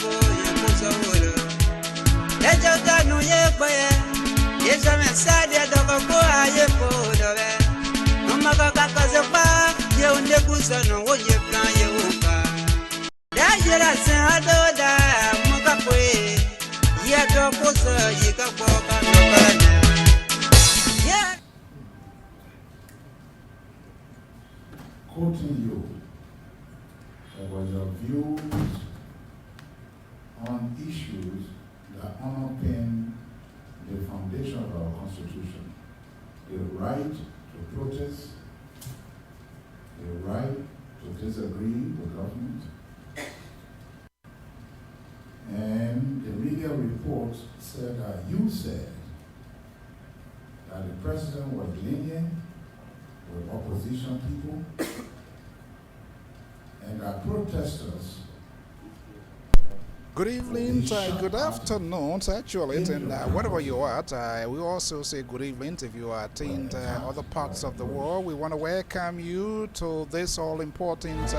Women, Quoting you about your views on issues that underpin the foundation of our Constitution. The right to protest, the right to disagree with government. And the media report said that you said that the president was lenient with opposition people and that protesters. Good evening, good afternoon, actually, and wherever you are, we also say good evening if you are in other parts of the world. We want to welcome you to this all-important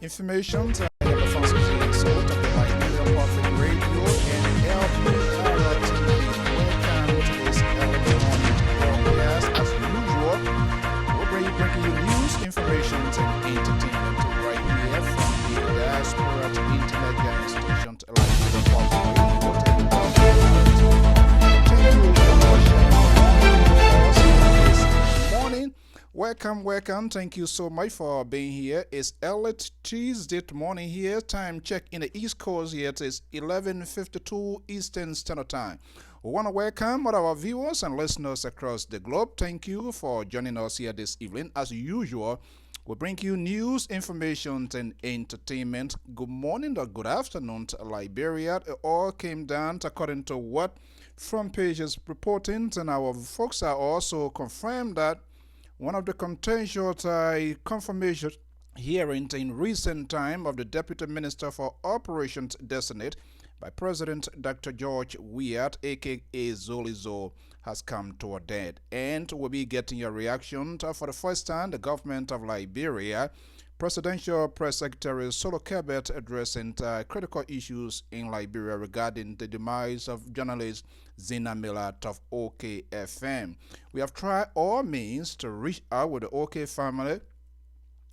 information. Welcome. Thank you so much for being here. It's Elite Tuesday morning here. Time check in the East Coast here. It is 11:52 Eastern Standard Time. We want to welcome all our viewers and listeners across the globe. Thank you for joining us here this evening. As usual, we bring you news, information, and entertainment. Good morning or good afternoon to Liberia. It all came down according to what front pages reporting, and our folks are also confirmed that one of the contentious confirmation hearings in recent time of the Deputy Minister for Operations Designate by President Dr. George Weah, aka Zolizo, has come to a dead. And we'll be getting your reaction to, for the first time, the government of Liberia, Presidential Press Secretary Solo Kebet addressing critical issues in Liberia regarding the demise of journalist Zina Millat of OKFM. We have tried all means to reach out with the OK family,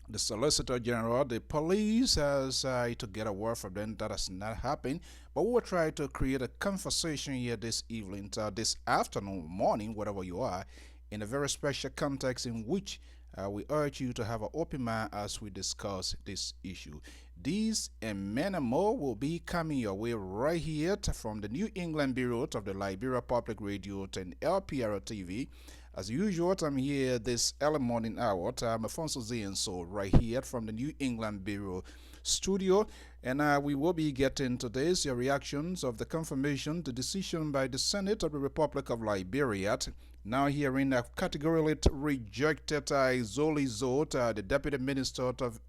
the Solicitor General, the police, as to get a word from them. That has not happened. But we will try to create a conversation here this evening, this afternoon, morning, wherever you are, in a very special context in which we urge you to have an open mind as we discuss this issue. These and many more will be coming your way right here from the New England Bureau of the Liberia Public Radio and LPR TV. As usual, I'm here this early morning hour. I'm Afonso Zienso right here from the New England Bureau studio. And we will be getting today's your reactions of the confirmation, the decision by the Senate of the Republic of Liberia. Now hearing a categorically rejected Zolizo, the Deputy Minister of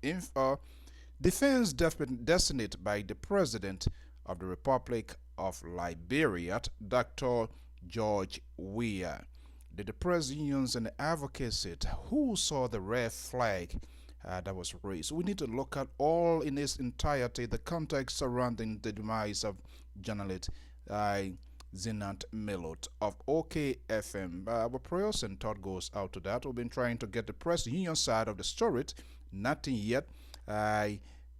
Defense Designate by the President of the Republic of Liberia, Dr. George Weah. The press unions and the advocates who saw the red flag that was raised. We need to look at all in its entirety the context surrounding the demise of journalist Zina Millat of OKFM. Our prayers and thought goes out to that. We've been trying to get the press union side of the story. Nothing yet.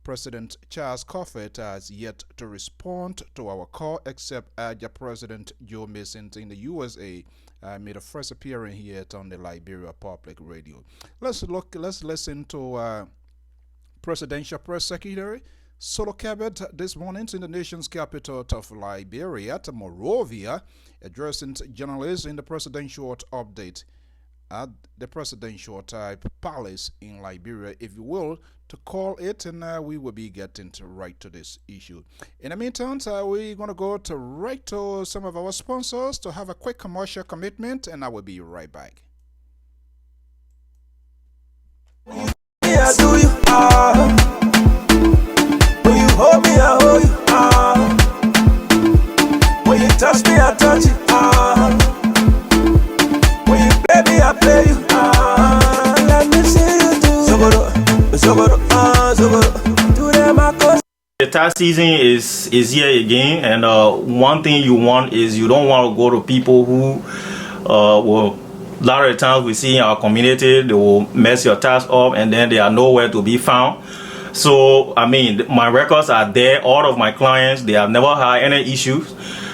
President Charles Coffett has yet to respond to our call, except President Joe Mason in the USA made a first appearance here on the Liberia Public Radio. Let's listen to Presidential Press Secretary Solo Kebet this morning in the nation's capital of Liberia, to Monrovia, addressing journalists in the presidential update at the presidential type palace in Liberia, if you will, to call it, and we will be getting right to this issue. In the meantime, we're going to go right to some of our sponsors to have a quick commercial commitment, and I will be right back. Yeah, do you? When you hold me, I hold you. When you touch me, I touch you. When you play me, I play you. Let me see you do. tax season is here again, and one thing you want is you don't want to go to people who will. A lot of the times we see in our community, they will mess your tax up and then they are nowhere to be found. So, I mean, my records are there. All of my clients, they have never had any issues.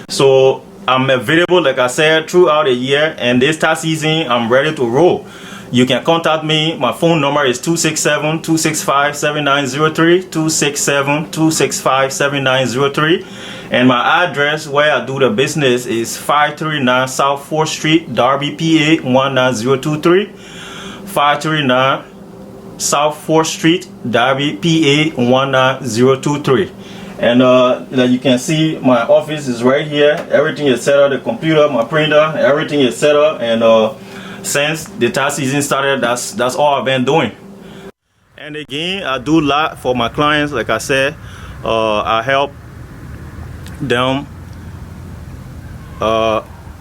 So, I'm available, like I said, throughout the year. And this tax season, I'm ready to roll. You can contact me. My phone number is 267-265-7903, 267-265-7903. And my address where I do the business is 539 South 4th Street, Darby, PA 19023. 539 South 4th Street, Darby, PA 19023. And like you can see, my office is right here. Everything is set up, the computer, my printer, everything is set up. And since the tax season started, that's all I've been doing. And again, I do a lot for my clients. Like I said, I help them.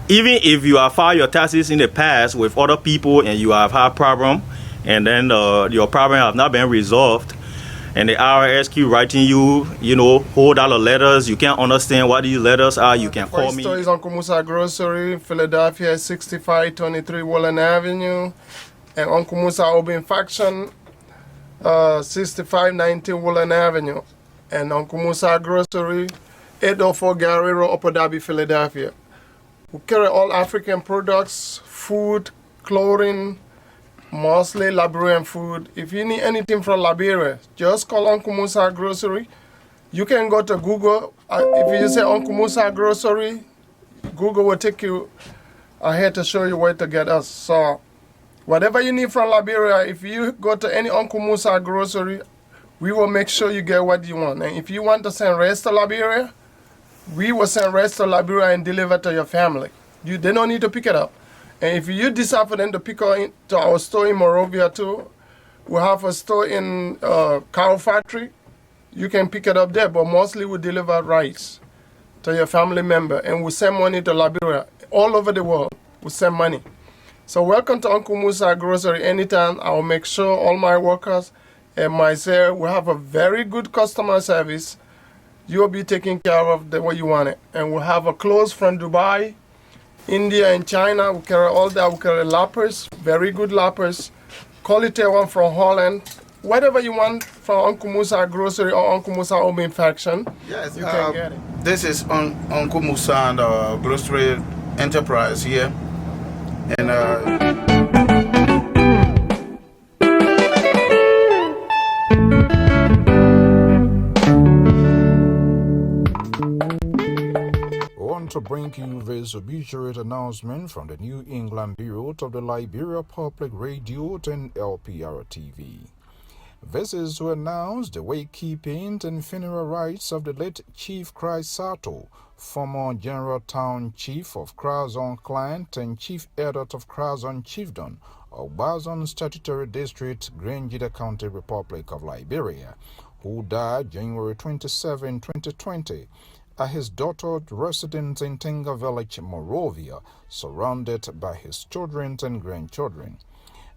Even if you have filed your taxes in the past with other people and you have had problem, and then your problem have not been resolved, and the IRS keep writing you, whole dollar letters, you can't understand what these letters are, you can call me. Store is Uncle Musa Grocery, Philadelphia, 6523 Wallen Avenue, and Uncle Musa Open Faction, 6519 Wallen Avenue, and Uncle Musa Grocery, 804 Gary Road, Upper Darby, Philadelphia. We carry all African products, food, clothing, mostly Liberian food. If you need anything from Liberia, just call Uncle Musa Grocery. You can go to Google. If you say Uncle Musa Grocery, Google will take you ahead to show you where to get us. So whatever you need from Liberia, if you go to any Uncle Musa Grocery, we will make sure you get what you want. And if you want to send rice to Liberia, we will send rice to Liberia and deliver to your family. They don't need to pick it up. And if you decide for them to pick up to our store in Monrovia too, we have a store in Cow Factory. You can pick it up there, but mostly we deliver rice to your family member, and we send money to Liberia. All over the world, we send money. So welcome to Uncle Musa Grocery anytime. I will make sure all my workers and myself, we have a very good customer service. You'll be taken care of the way you want it. And we have a clothes from Dubai, India and China. We carry all that. We carry lappers, very good lappers, quality one from Holland. Whatever you want from Uncle Musa Grocery or Uncle Musa Home Infection, yes, you can get it. This is Uncle Musa and Grocery Enterprise here. And to bring you this obituary announcement from the New England Bureau of the Liberia Public Radio and LPR TV. This is to announce the wakekeeping and funeral rites of the late Chief Christ Sato, former General Town Chief of Crazon Client and Chief Editor of Crazon Chiefdom of Bazon Statutory District, Grangida County, Republic of Liberia, who died January 27, 2020. At his daughter's residence in Tenga Village, Monrovia, surrounded by his children and grandchildren.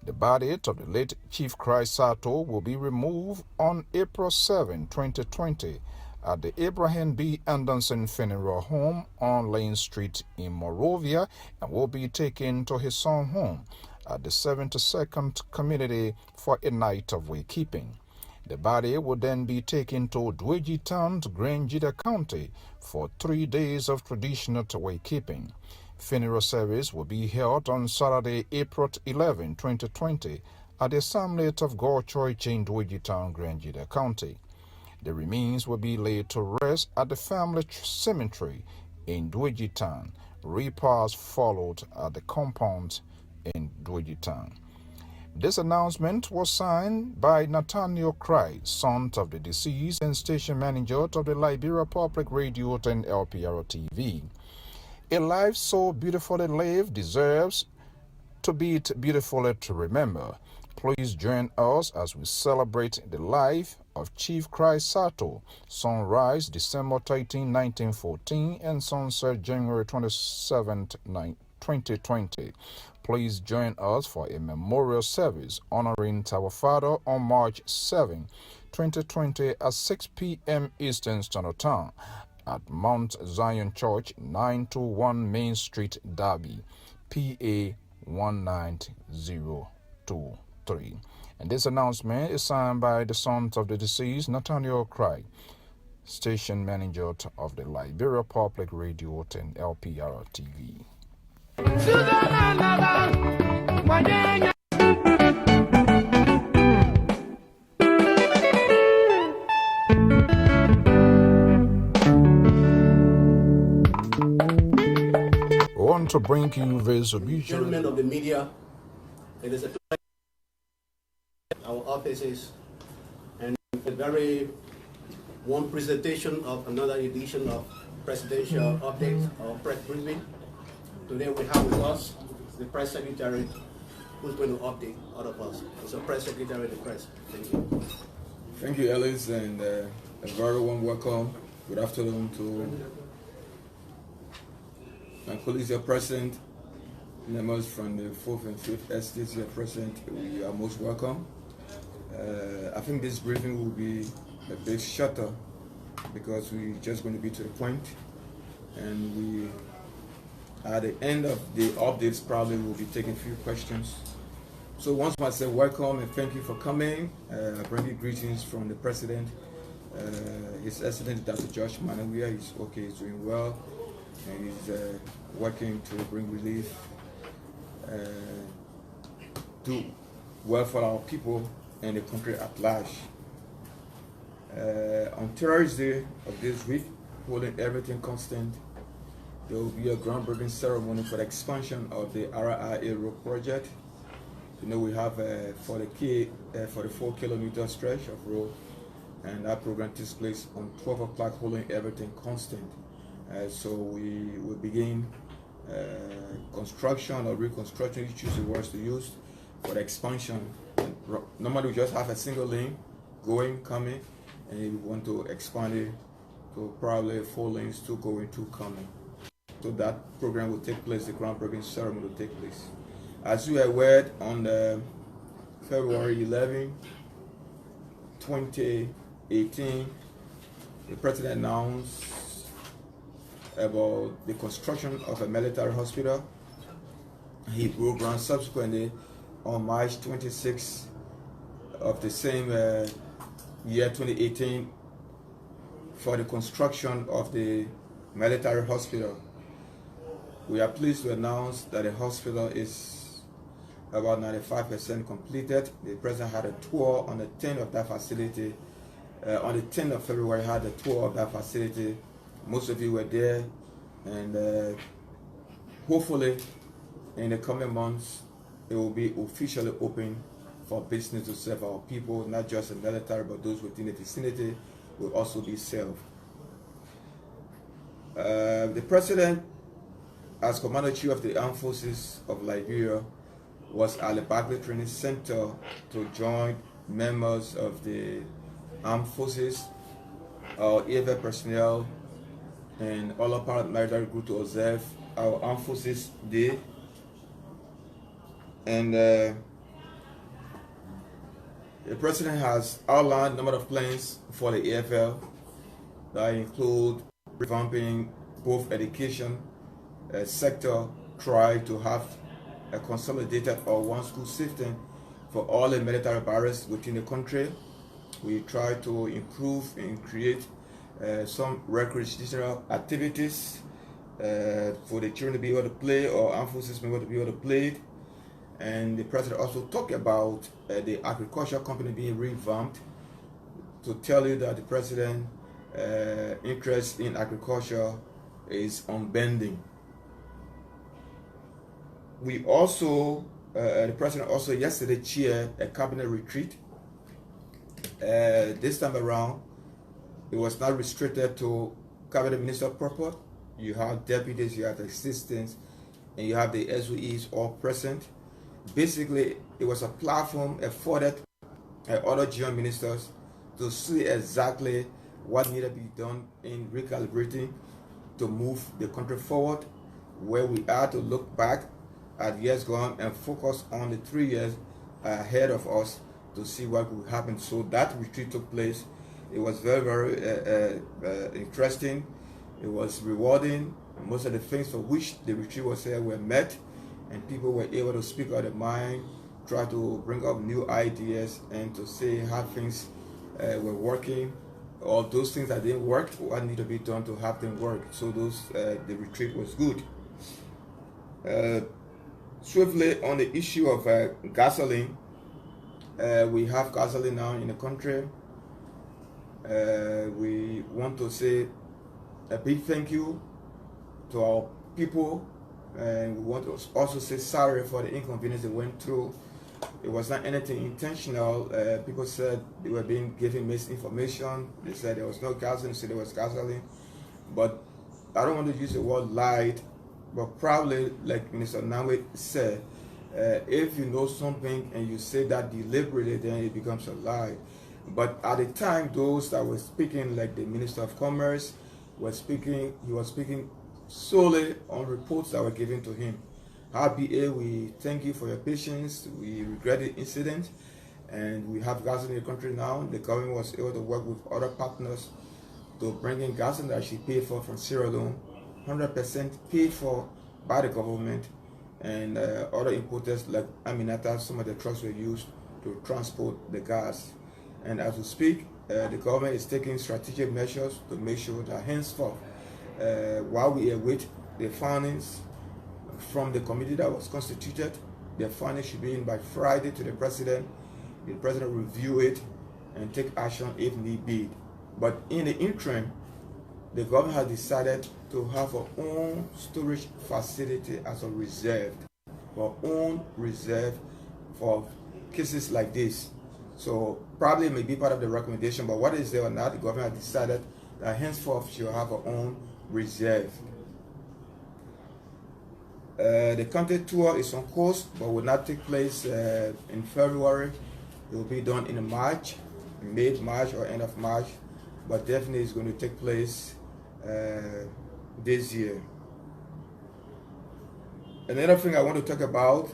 The body of the late Chief Christ Sato will be removed on April 7, 2020, at the Abraham B. Anderson Funeral Home on Lane Street in Monrovia and will be taken to his son home at the 72nd Community for a night of wakekeeping. The body will then be taken to Dweji Town, Grangida County, for 3 days of traditional wakekeeping. Funeral service will be held on Saturday, April 11, 2020, at the Assembly of God Church in Dweji Town, Grangida County. The remains will be laid to rest at the family cemetery in Dweji Town. Repast followed at the compound in Dweji Town. This announcement was signed by Nathaniel Cry, son of the deceased and station manager of the Liberia Public Radio and LPR TV. A life so beautifully lived deserves to be beautifully to remember. Please join us as we celebrate the life of Chief Christ Sato, sunrise December 13, 1914, and sunset January 27, 2020. Please join us for a memorial service honoring our father on March 7, 2020 at 6 p.m. Eastern Standard Time at Mount Zion Church, 921 Main Street, Derby, PA 19023. And this announcement is signed by the sons of the deceased, Nathaniel Craig, station manager of the Liberia Public Radio and LPR TV. We want to bring you this obituary. Gentlemen of the media, it is a pleasure our offices and a very warm presentation of another edition of Presidential Update or Press Briefing. Today we have with us the Press Secretary who's going to update all of us. So Press Secretary of the Press, thank you. Thank you, Ellis, and a very warm welcome. Good afternoon to my colleagues here present, members from the 4th and 5th estates here present. You are most welcome. I think this briefing will be a bit shorter because we're just going to be to the point, and we, at the end of the updates, probably will be taking a few questions. So once more I say welcome and thank you for coming. I bring you greetings from the President, His Excellency Dr. Josh Manawia. He's okay, he's doing well, and he's working to bring relief, do well for our people and the country at large. On Thursday of this week, holding everything constant, there will be a groundbreaking ceremony for the expansion of the RIA road project. You know, we have for the 4-kilometer stretch of road, and that program takes place on 12 o'clock, holding everything constant. So we will begin construction or reconstruction, you choose the words to use, for the expansion. Normally we just have a single lane going, coming, and we want to expand it to probably 4 lanes, 2 going, 2 coming. So that program will take place, the groundbreaking ceremony will take place. As you are aware, on February 11, 2018, the President announced about the construction of a military hospital. He broke ground subsequently on March 26 of the same year 2018 for the construction of the military hospital. We are pleased to announce that the hospital is about 95% completed. The President had a tour on the 10th of that facility. On the 10th of February, had a tour of that facility. Most of you were there, and hopefully in the coming months it will be officially open for business to serve our people, not just the military, but those within the vicinity will also be served. The President, as Commander-in-Chief of the Armed Forces of Liberia, was at the Barclay Training Center to join members of the Armed Forces, our AFL personnel, and all our paramilitary group to observe our Armed Forces Day. And the President has outlined a number of plans for the AFL that include revamping both education sector, try to have a consolidated or one school system for all the military barracks within the country. We try to improve and create some recreational activities for the children to be able to play, or armed forces members to be able to play. And the President also talked about the agriculture company being revamped, to tell you that the President interest in agriculture is unbending. We also, the President also yesterday chaired a cabinet retreat. This time around, it was not restricted to cabinet minister proper. You have deputies, you have assistants, and you have the SOEs all present. Basically, it was a platform afforded other GM ministers to see exactly what needed to be done in recalibrating to move the country forward, where we are to look back at years gone and focus on the 3 years ahead of us to see what would happen. So that retreat took place. It was very, very interesting. It was rewarding. Most of the things for which the retreat was here were met, and people were able to speak out their mind, try to bring up new ideas, and to say how things were working, or those things that didn't work, what need to be done to have them work. So the retreat was good. Swiftly on the issue of gasoline, we have gasoline now in the country. We want to say a big thank you to our people, and we want to also say sorry for the inconvenience they went through. It was not anything intentional. People said they were being given misinformation. They said there was no gasoline, said there was gasoline. But I don't want to use the word lied, but probably, like Minister Nawe said, if you know something and you say that deliberately, then it becomes a lie. But at the time, those that were speaking, like the Minister of Commerce, he was speaking solely on reports that were given to him. RBA, we thank you for your patience. We regret the incident, and we have gas in the country now. The government was able to work with other partners to bring in gas that she paid for from Sierra Leone, 100% paid for by the government, and other importers like Aminata. Some of the trucks were used to transport the gas. And as we speak, the government is taking strategic measures to make sure that henceforth, while we await the findings from the committee that was constituted, the findings should be in by Friday to the president. The president will review it and take action if need be. But in the interim, the government has decided to have our own storage facility as a reserve, our own reserve for cases like this. So probably it may be part of the recommendation, but what is there or not, the government has decided that henceforth she'll have her own reserve. The country tour is on course, but will not take place in February. It will be done in March, mid-March or end of March, but definitely it's going to take place this year. Another thing I want to talk about,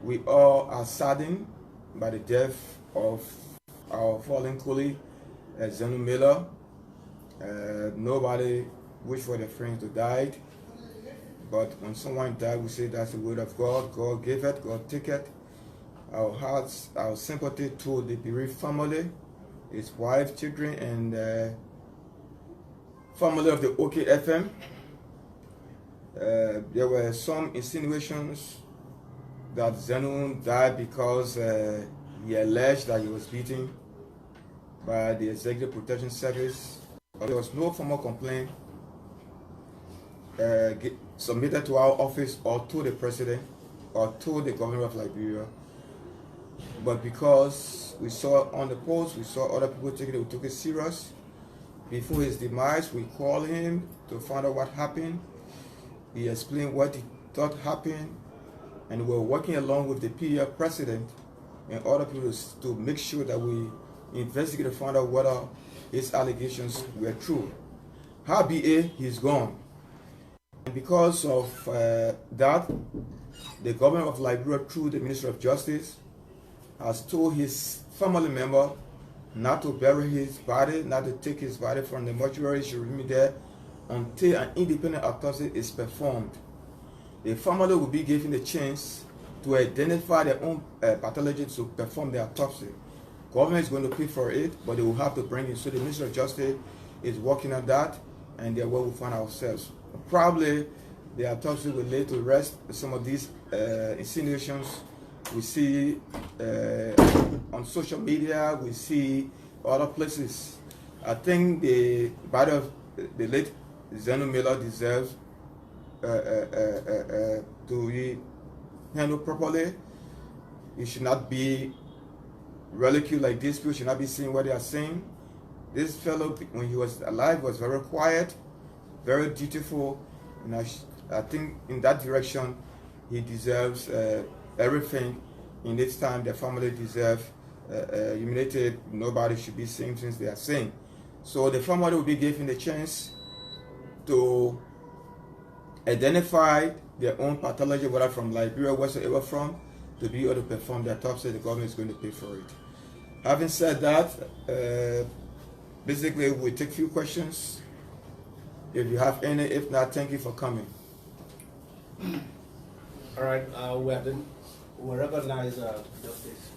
we all are saddened by the death of our fallen colleague, Zenu Miller. Nobody wished for their friends to die, but when someone died, we say that's the word of God. God gave it, God take it. Our hearts, our sympathy to the bereaved family, his wife, children, and family of the OKFM. There were some insinuations that Zenu died because he alleged that he was beaten by the Executive Protection Service. But there was no formal complaint submitted to our office or to the president or to the governor of Liberia. But because we saw on the post, we saw other people taking it, we took it serious. Before his demise, we called him to find out what happened. He explained what he thought happened, and we were working along with the PEA president and other people to make sure that we investigate and find out whether his allegations were true. Howbeit, he's gone. And because of that, the government of Liberia, through the Ministry of Justice, has told his family member not to bury his body, not to take his body from the mortuary. He should remain there until an independent autopsy is performed. The family will be given the chance to identify their own pathologist to perform the autopsy. Government is going to pay for it, but they will have to bring it. So the Ministry of Justice is working on that, and they're where we find ourselves. Probably the autopsy will lay to rest some of these insinuations we see on social media, we see other places. I think the body of the late Zenu Miller deserves to be handled properly. It should not be ridiculed like this. People should not be saying what they are saying. This fellow, when he was alive, was very quiet, very dutiful, and I think in that direction he deserves everything. In this time, the family deserves humiliated. Nobody should be saying things they are saying. So the family will be given the chance to identify their own pathology, whether from Liberia, wherever from, to be able to perform their autopsy. The government is going to pay for it. Having said that, basically we take few questions. If you have any, if not, thank you for coming. All right, we recognize Justice.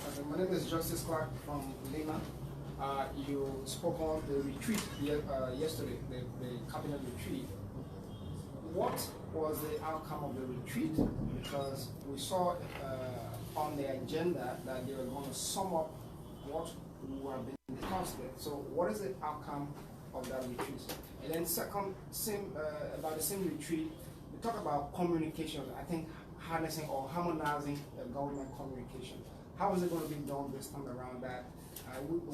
Okay, my name is Justice Clark from Lima. You spoke on the retreat yesterday, the cabinet retreat. What was the outcome of the retreat? Because we saw on the agenda that they were going to sum up what we have been discussed. So what is the outcome of that retreat? And then second, about the same retreat, we talk about communication. I think harnessing or harmonizing the government communication. How is it going to be done this time around that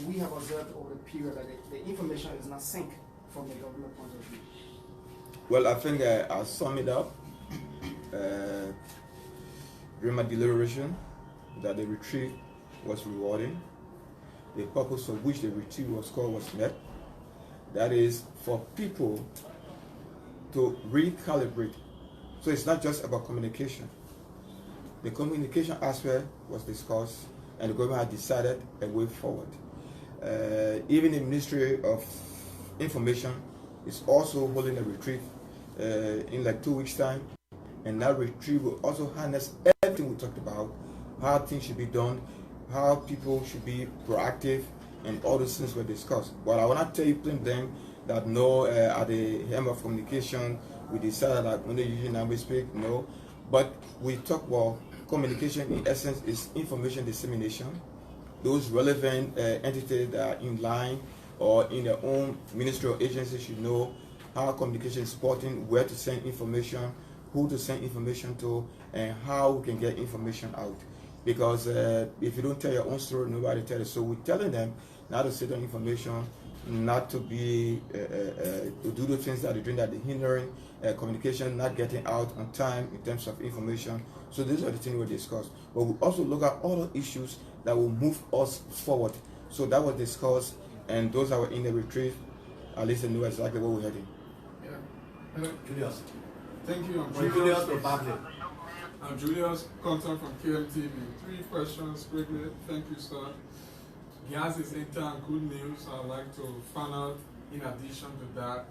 we have observed over the period that the information is not synced from the government point of view? Well, I think I'll sum it up. During my deliberation, that the retreat was rewarding. The purpose for which the retreat was called was met. That is for people to recalibrate. So it's not just about communication. The communication aspect was discussed and the government had decided a way forward. Even the Ministry of Information is also holding a retreat in like 2 weeks' time. And that retreat will also harness everything we talked about, how things should be done, how people should be proactive, and all those things were discussed. But I want to tell you plain blank that no, at the helm of communication, we decided that only using language speak, no. But we talk about communication in essence is information dissemination. Those relevant entities that are in line or in their own ministerial agency should know how communication is supporting, where to send information, who to send information to, and how we can get information out. Because if you don't tell your own story, nobody tells it. So we're telling them not to sit on information, not to be to do the things that they're doing that they're hindering communication, not getting out on time in terms of information. So these are the things we discussed. But we also look at all the issues that will move us forward. So that was discussed, and those that were in the retreat, at least they know exactly where we're heading. Yeah. Julius. Thank you. I'm Julius Republic. I'm Julius, content from KMTV. 3 questions quickly. Thank you, sir. Gas is entering good news. I'd like to find out, in addition to that,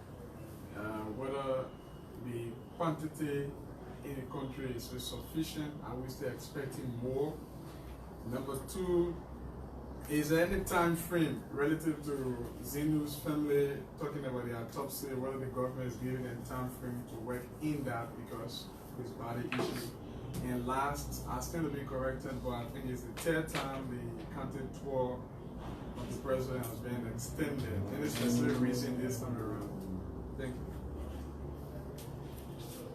whether the quantity in the country is sufficient. Are we still expecting more? Number 2, is there any time frame relative to Zenu's family talking about the autopsy, whether the government is giving them time frame to work in that because of his body issue? And last, I stand to be corrected, but I think it's the 3rd time the county tour of the president has been extended. Any specific reason this time around? Thank you.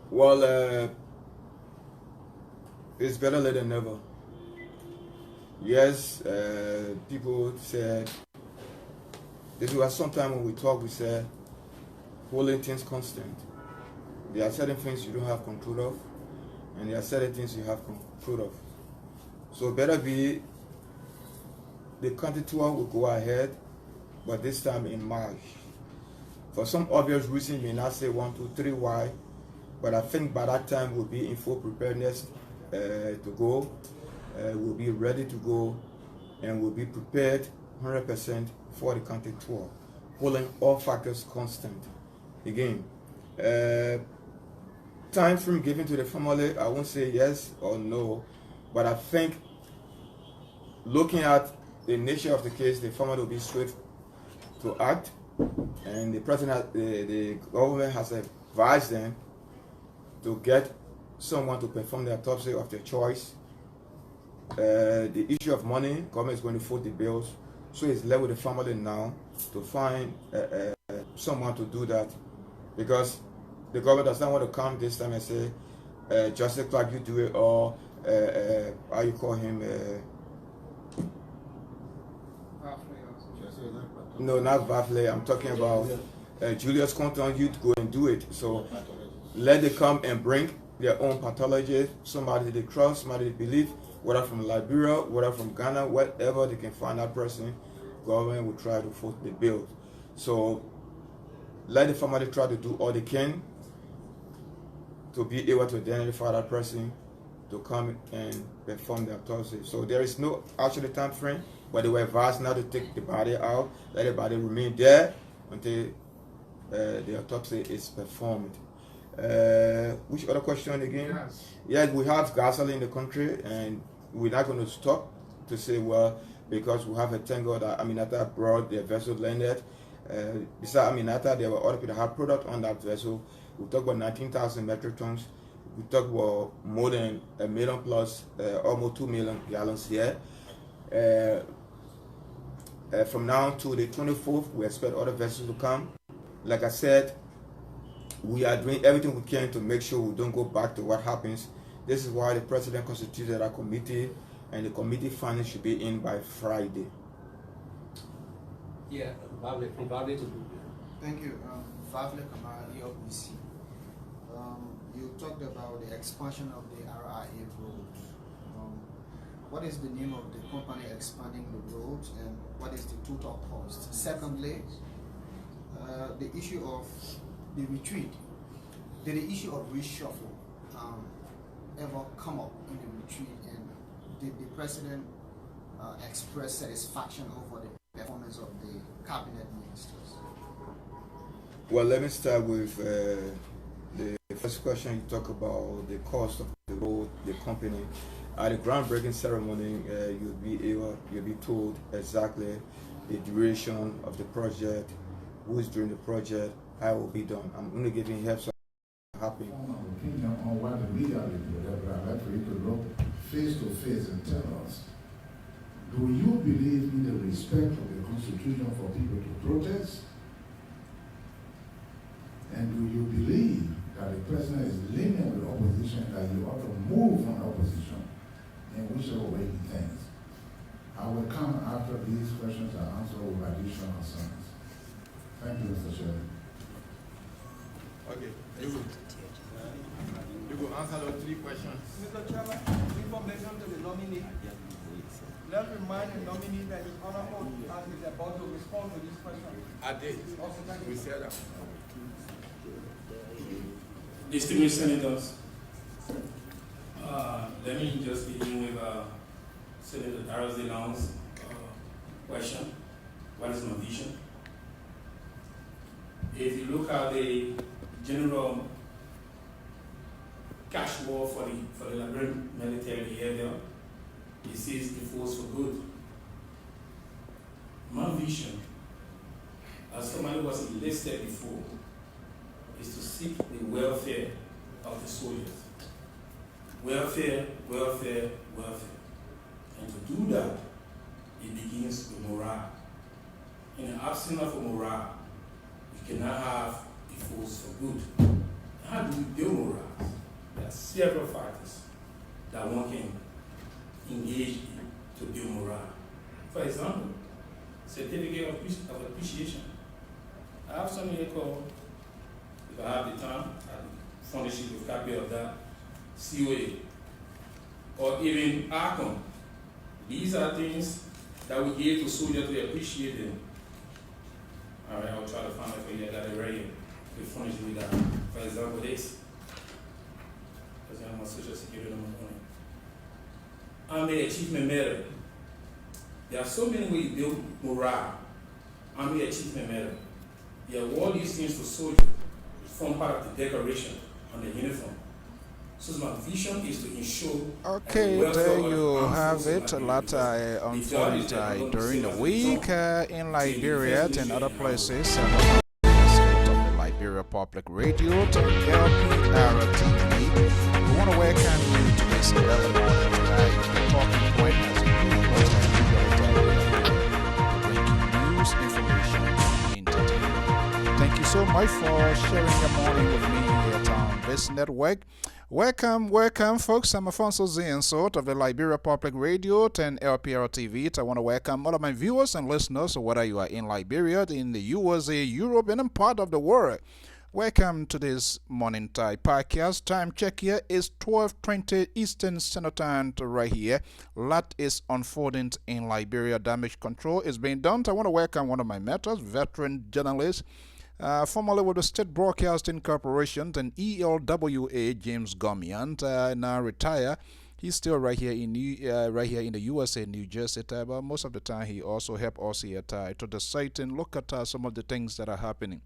Well, it's better late than never. Yes, people said, this was sometime when we talk, we said, holding things constant. There are certain things you don't have control of, and there are certain things you have control of. So better be, the country tour will go ahead, but this time in March. For some obvious reason, you may not say 1, 2, 3 why, but I think by that time we'll be in full preparedness to go. We'll be ready to go, and we'll be prepared 100% for the country tour, holding all factors constant. Again, time frame given to the family, I won't say yes or no, but I think looking at the nature of the case, the family will be swift to act, and the president, the government has advised them to get someone to perform the autopsy of their choice. The issue of money, government is going to foot the bills, so it's left with the family now to find someone to do that, because the government does not want to come this time and say, Justice Clark, you do it, or how you call him? No, not Vafle. I'm talking about Julius Compton. You go and do it. So let them come and bring their own pathologist, somebody they trust, somebody they believe, whether from Liberia, whether from Ghana, whatever they can find that person. Government will try to foot the bill. So let the family try to do all they can to be able to identify that person to come and perform the autopsy. So there is no actual time frame, but they were advised not to take the body out, let the body remain there until the autopsy is performed. Which other question again? Yes. Yes, we have gasoline in the country, and we're not going to stop to say, well, because we have a tango that Aminata brought, the vessel landed. Besides Aminata, there were other people that had product on that vessel. We talk about 19,000 metric tons. We talk about more than 1 million plus, almost 2 million gallons here. From now to the 24th, we expect other vessels to come. Like I said, we are doing everything we can to make sure we don't go back to what happens. This is why the president constituted a committee, and the committee findings should be in by Friday. Yeah, from Bable to do. Thank you. Favle Kamara, EOBC. You talked about the expansion of the RIA road. What is the name of the company expanding the road, and what is the total cost? Secondly, the issue of the retreat. Did the issue of reshuffle ever come up in the retreat, and did the president express satisfaction over the performance of the cabinet ministers? Well, let me start with the first question. You talk about the cost of the road, the company. At the groundbreaking ceremony, you'll be told exactly the duration of the project, who is doing the project, how it will be done. I'm only giving help so happy. Opinion on what the media reported, but I'd like for you to look face to face and tell us, do you believe in the respect of the Constitution for people to protest? And do you believe that the president is lenient with opposition, that you ought to move on opposition in whichever way he thinks? I will come after these questions are answered with additional concerns. Thank you, Mr. Chairman. Okay, you go answer those 3 questions. Mr. Chairman, information to the nominee. Let's remind the nominee that his honorable is about to respond to this question. I did. We said that. Distinguished senators, let me just begin with Senator Darius DeLong's question. What is my vision? If you look at the general cash war for the Liberian military area, it says the force for good. My vision, as somebody was enlisted before, is to seek the welfare of the soldiers. Welfare, welfare, welfare. And to do that, it begins with morale. In the absence of a morale, you cannot have a force for good. How do we build morale? There are several factors that one can engage in to build morale. For example, certificate of appreciation. I have something here called, if I have the time, I'll furnish you with a copy of that, COA, or even ARCOM. These are things that we give to soldiers to appreciate them. All right, I'll try to find it for you. I got it right here. We furnish you with that. For example, this. Because I have my social security number on it. Army Achievement Medal. There are so many ways to build morale. Army Achievement Medal. You award these things to soldiers, form part of the decoration on the uniform. So my vision is to ensure. Okay, there you have it. A lot unfolded during the week in Liberia and other places. Of the Liberia Public Radio to LPR TV. We want to welcome you to this early morning tonight. The talking point as breaking news, information, entertainment. Thank you so much for sharing your morning with me here on this network. Welcome, folks. I'm Afonso Ziensot of the Liberia Public Radio and LPR TV. I want to welcome all of my viewers and listeners, whether you are in Liberia, in the USA, Europe, and in part of the world. Welcome to this morning time podcast. Time check here is 12:20 Eastern Standard Time right here. A lot is unfolding in Liberia. Damage control is being done. I want to welcome one of my mentors, veteran journalist, formerly with the State Broadcasting Corporation and ELWA, James Gomiant, now retired He's still right here in right here in the USA, New Jersey. But most of the time, he also help us here to decide and look at some of the things that are happening.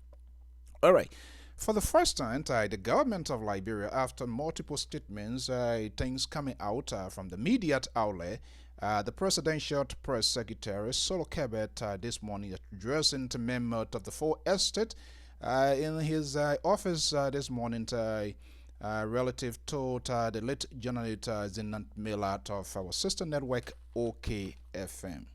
All right. For the first time, the government of Liberia, after multiple statements, things coming out from the media outlet, the presidential press secretary, Solo Kebet, this morning addressing the members of the Four Estate in his office this morning, relative to the late journalist Zinat Milat of our sister network OKFM.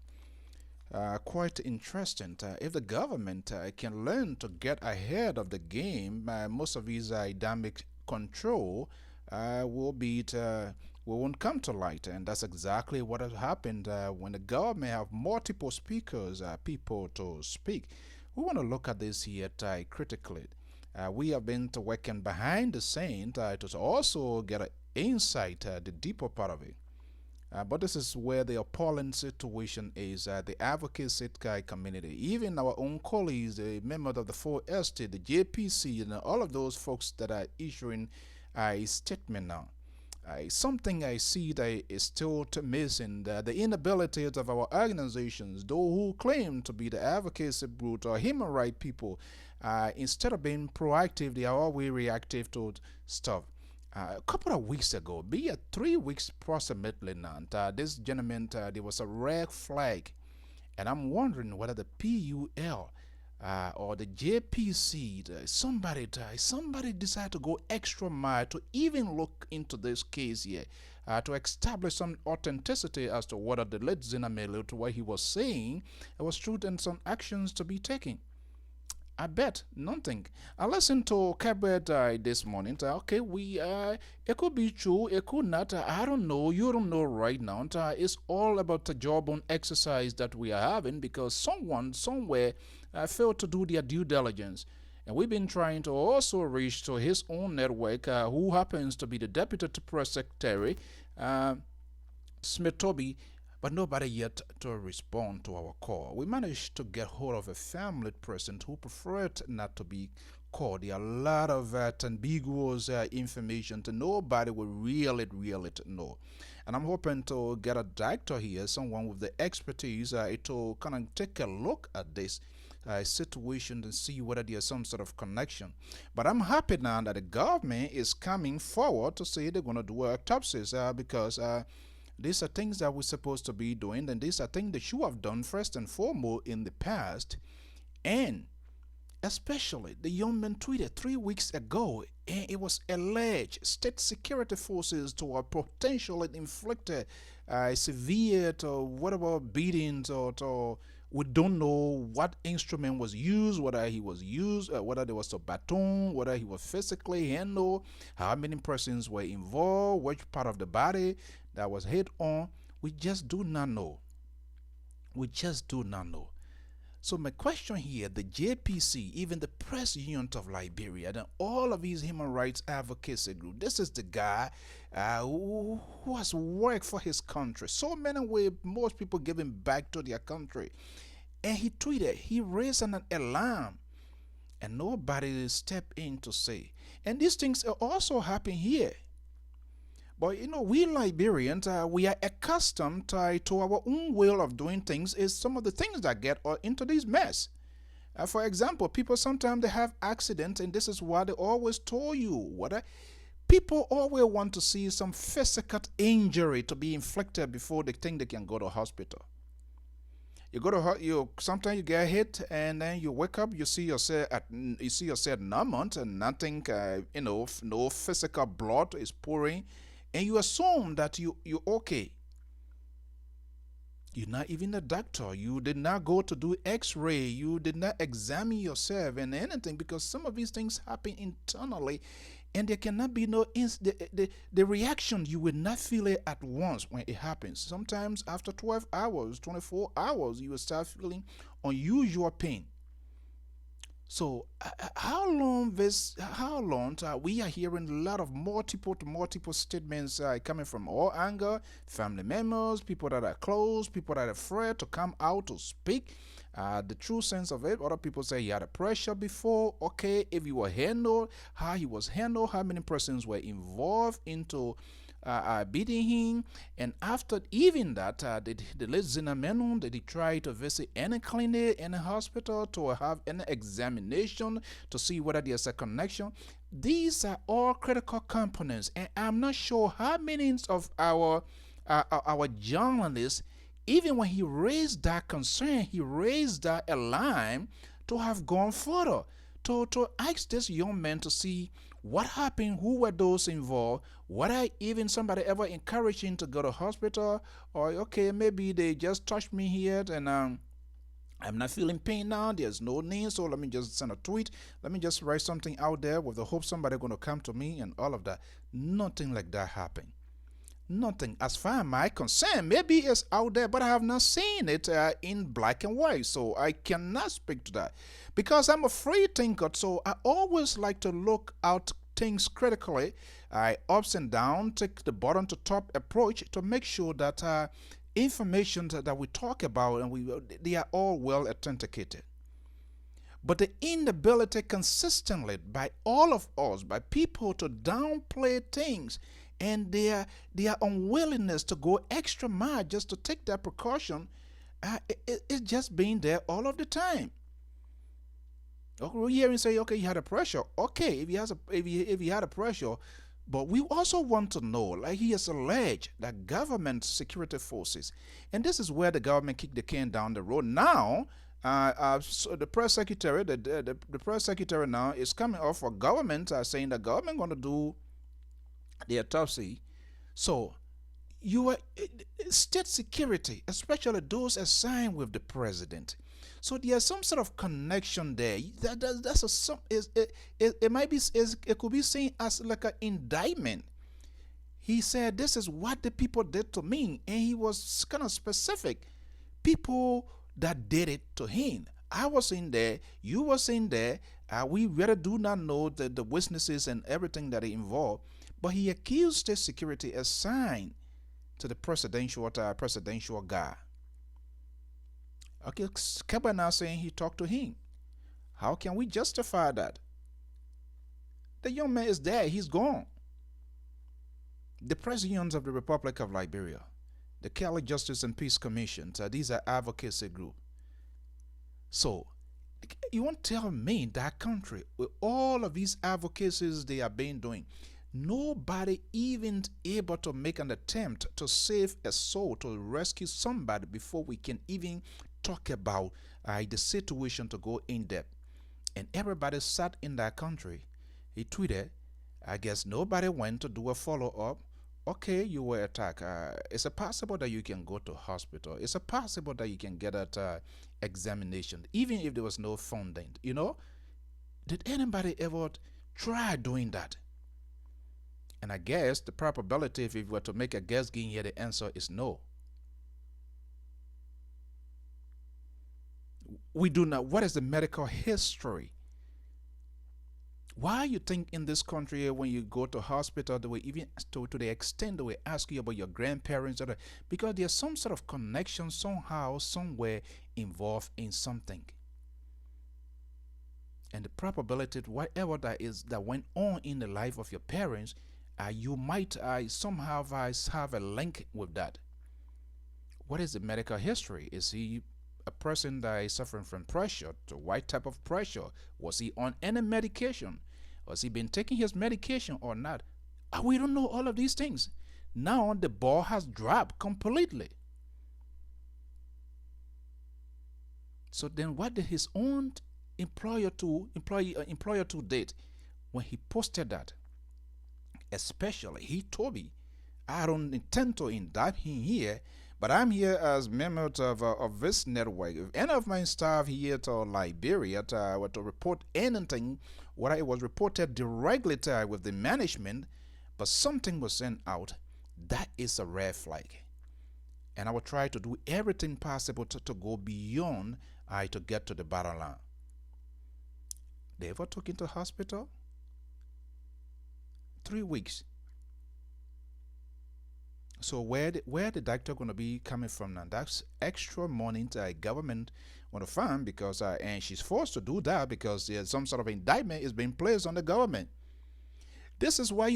Quite interesting. If the government can learn to get ahead of the game, most of these damage control won't come to light, and that's exactly what has happened when the government have multiple speakers, people to speak. We want to look at this here critically. We have been working behind the scene to also get an insight, the deeper part of it. But this is where the appalling situation is. The advocacy community, even our own colleagues, the members of the 4ST, the JPC, and all of those folks that are issuing a statement now. Something I see that is still missing, the inability of our organizations, those who claim to be the advocacy group or human rights people, instead of being proactive, they are always reactive to stuff. A couple of weeks ago, be it 3 weeks approximately now, this gentleman, there was a red flag, and I'm wondering whether the PUL or the JPC, somebody decided to go extra mile to even look into this case here, to establish some authenticity as to whether the late Zinamelu, to what he was saying, it was true and some actions to be taken. I bet nothing. I listened to Kabet this morning. Okay, it could be true, it could not. I don't know. You don't know right now. It's all about the job on exercise that we are having because someone somewhere failed to do their due diligence. And we've been trying to also reach to his own network, who happens to be the deputy press secretary, Smith Toby. But nobody yet to respond to our call. We managed to get hold of a family person who preferred not to be called. There are a lot of ambiguous information that nobody will really know. And I'm hoping to get a doctor here, someone with the expertise to kind of take a look at this situation and see whether there's some sort of connection. But I'm happy now that the government is coming forward to say they're going to do autopsies because these are things that we're supposed to be doing, and these are things that you have done first and foremost in the past. And especially the young man tweeted 3 weeks ago, and it was alleged state security forces to potentially inflicted severe or whatever beatings or we don't know what instrument was used, whether he was used, whether there was a baton, whether he was physically handled, how many persons were involved, which part of the body that was hit on. We just do not know. We just do not know. So my question here, the JPC, even the press union of Liberia, and all of these human rights advocacy group, this is the guy who has worked for his country. So many ways, most people giving back to their country. And he tweeted, he raised an alarm, and nobody stepped in to say. And these things are also happening here. But you know, we Liberians, we are accustomed to our own way of doing things is some of the things that get into this mess. For example, people sometimes they have accidents, and this is why they always told you people always want to see some physical injury to be inflicted before they think they can go to hospital. You go to sometimes you get hit, and then you wake up, you see yourself numb, and nothing, no physical blood is pouring. And you assume that you're okay. You're not even a doctor. You did not go to do x-ray. You did not examine yourself and anything, because some of these things happen internally and there cannot be no the reaction. You will not feel it at once when it happens. Sometimes after 12 hours, 24 hours, you will start feeling unusual pain. So how long we are hearing a lot of multiple statements coming from all angles, family members, people that are close, people that are afraid to come out to speak the true sense of it. Other people say he had a pressure before. Okay, if he was handled, how he was handled, how many persons were involved into beating him. And after even that, the late Zinamenu, did he try to visit any clinic, any hospital, to have any examination to see whether there's a connection? These are all critical components, and I'm not sure how many of our journalists, even when he raised that concern, he raised that alarm, to have gone further, to ask this young man to see what happened, who were those involved, whether even somebody ever encouraged him to go to hospital, or okay, maybe they just touched me here and I'm not feeling pain now, there's no need, so let me just send a tweet, let me just write something out there with the hope somebody's going to come to me and all of that. Nothing like that happened. Nothing. As far as my concern, maybe it's out there, but I have not seen it in black and white, so I cannot speak to that because I'm a free thinker. So I always like to look out things critically. I ups and down, take the bottom to top approach to make sure that information that we talk about and they are all well authenticated. But the inability consistently by all of us, by people, to downplay things, and their unwillingness to go extra mile just to take that precaution, it's just being there all of the time. Okay, we hear him say, okay, he had a pressure. Okay, if he had a pressure, but we also want to know, like he has alleged, that government security forces, and this is where the government kicked the can down the road. Now, so the press secretary, the press secretary now is coming off for government, saying the government going to do the autopsy. So you are state security, especially those assigned with the president. So there's some sort of connection there. It might be, it could be seen as like an indictment. He said, "This is what the people did to me," and he was kind of specific. People that did it to him. I was in there. You was in there. We really do not know the witnesses and everything that are involved. But he accused state security assigned to the presidential guy. Okay, Keba now saying he talked to him. How can we justify that? The young man is there. He's gone. The President of the Republic of Liberia, the Catholic Justice and Peace Commission, these are advocacy groups. So, you won't tell me that country, with all of these advocacies they are being doing, nobody even able to make an attempt to save a soul, to rescue somebody before we can even talk about the situation to go in depth. And everybody sat in that country. He tweeted, I guess nobody went to do a follow-up. Okay, you were attacked. It's a possible that you can go to hospital. It's a possible that you can get that examination, even if there was no funding. You know, did anybody ever try doing that? And I guess the probability, if we were to make a guess game here, the answer is no. We do not. What is the medical history? Why you think in this country when you go to hospital, they will even to the extent they will ask you about your grandparents, or because there's some sort of connection somehow, somewhere involved in something. And the probability, whatever that is that went on in the life of your parents, you might somehow have a link with that. What is the medical history? Is he a person that is suffering from pressure? To what type of pressure? Was he on any medication? Was he been taking his medication or not? We don't know all of these things. Now the ball has dropped completely. So then what did his own employer to date when he posted that? Especially, he told me, I don't intend to indict him here, but I'm here as member of this network. If any of my staff here to Liberia were to report anything, whether it was reported directly with the management, but something was sent out, that is a red flag. And I will try to do everything possible to go beyond to get to the bottom line. They ever took him to hospital? 3 weeks. So where the doctor going to be coming from now? That's extra money the government want to fund, because and she's forced to do that because there's some sort of indictment is being placed on the government. This is why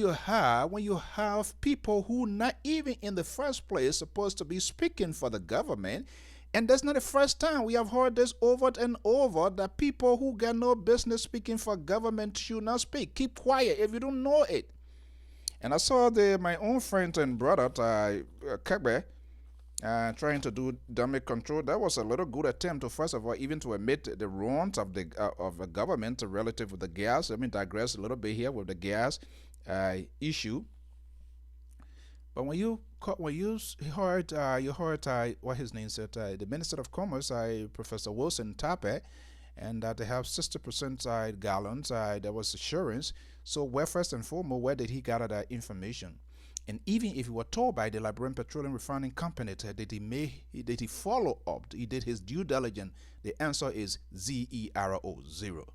when you have people who not even in the first place supposed to be speaking for the government, and that's not the first time. We have heard this over and over that people who got no business speaking for government should not speak. Keep quiet if you don't know it. And I saw my own friend and brother, Kebe, trying to do damage control. That was a little good attempt to, first of all, even to admit the wrongs of the government relative with the gas. Let me digress a little bit here with the gas issue. But when you heard what his name said, the Minister of Commerce, Professor Wilson Tape, and that they have 60% gallons, there was assurance. So where first and foremost, where did he gather that information? And even if he were told by the Liberian Petroleum Refining Company that he follow up, he did his due diligence, the answer is zero, zero.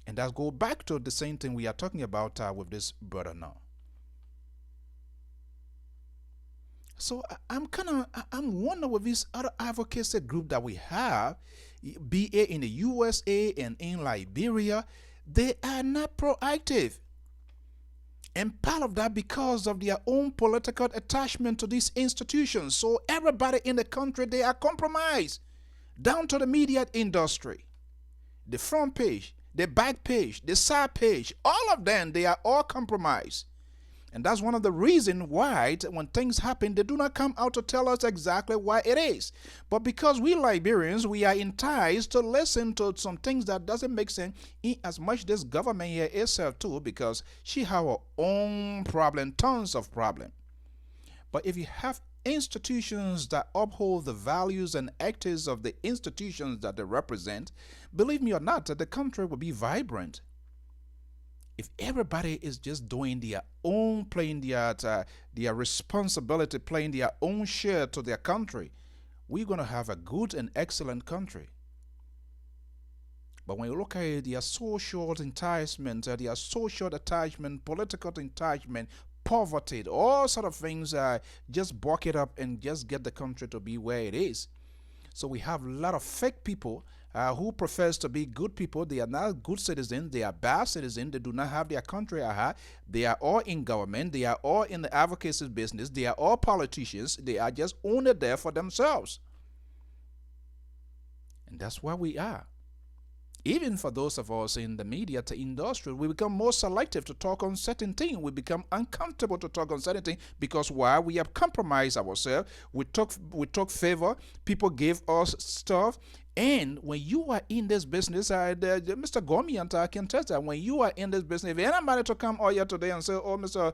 And that goes back to the same thing we are talking about with this brother now. So I'm wondering with this other advocacy group that we have, be it in the USA and in Liberia, they are not proactive. And part of that because of their own political attachment to these institutions. So everybody in the country, they are compromised. Down to the media industry. The front page, the back page, the side page, all of them, they are all compromised. And that's one of the reasons why when things happen, they do not come out to tell us exactly why it is. But because we Liberians, we are enticed to listen to some things that doesn't make sense, in as much this government here itself too, because she have her own problem, tons of problem. But if you have institutions that uphold the values and ethics of the institutions that they represent, believe me or not, the country will be vibrant. If everybody is just doing their own, playing their responsibility, playing their own share to their country, we're going to have a good and excellent country. But when you look at their social enticement, their social attachment, political entitlement, poverty, all sort of things, just buck it up and just get the country to be where it is. So we have a lot of fake people who profess to be good people. They are not good citizens. They are bad citizens. They do not have their country at heart. They are all in government. They are all in the advocacy business. They are all politicians. They are just only there for themselves. And that's where we are. Even for those of us in the media to industry, we become more selective to talk on certain things. We become uncomfortable to talk on certain things because why? We have compromised ourselves. We took favor. People gave us stuff. And when you are in this business, Mr. Gomiant, I can tell that when you are in this business, if anybody to come out here today and say, oh, Mr.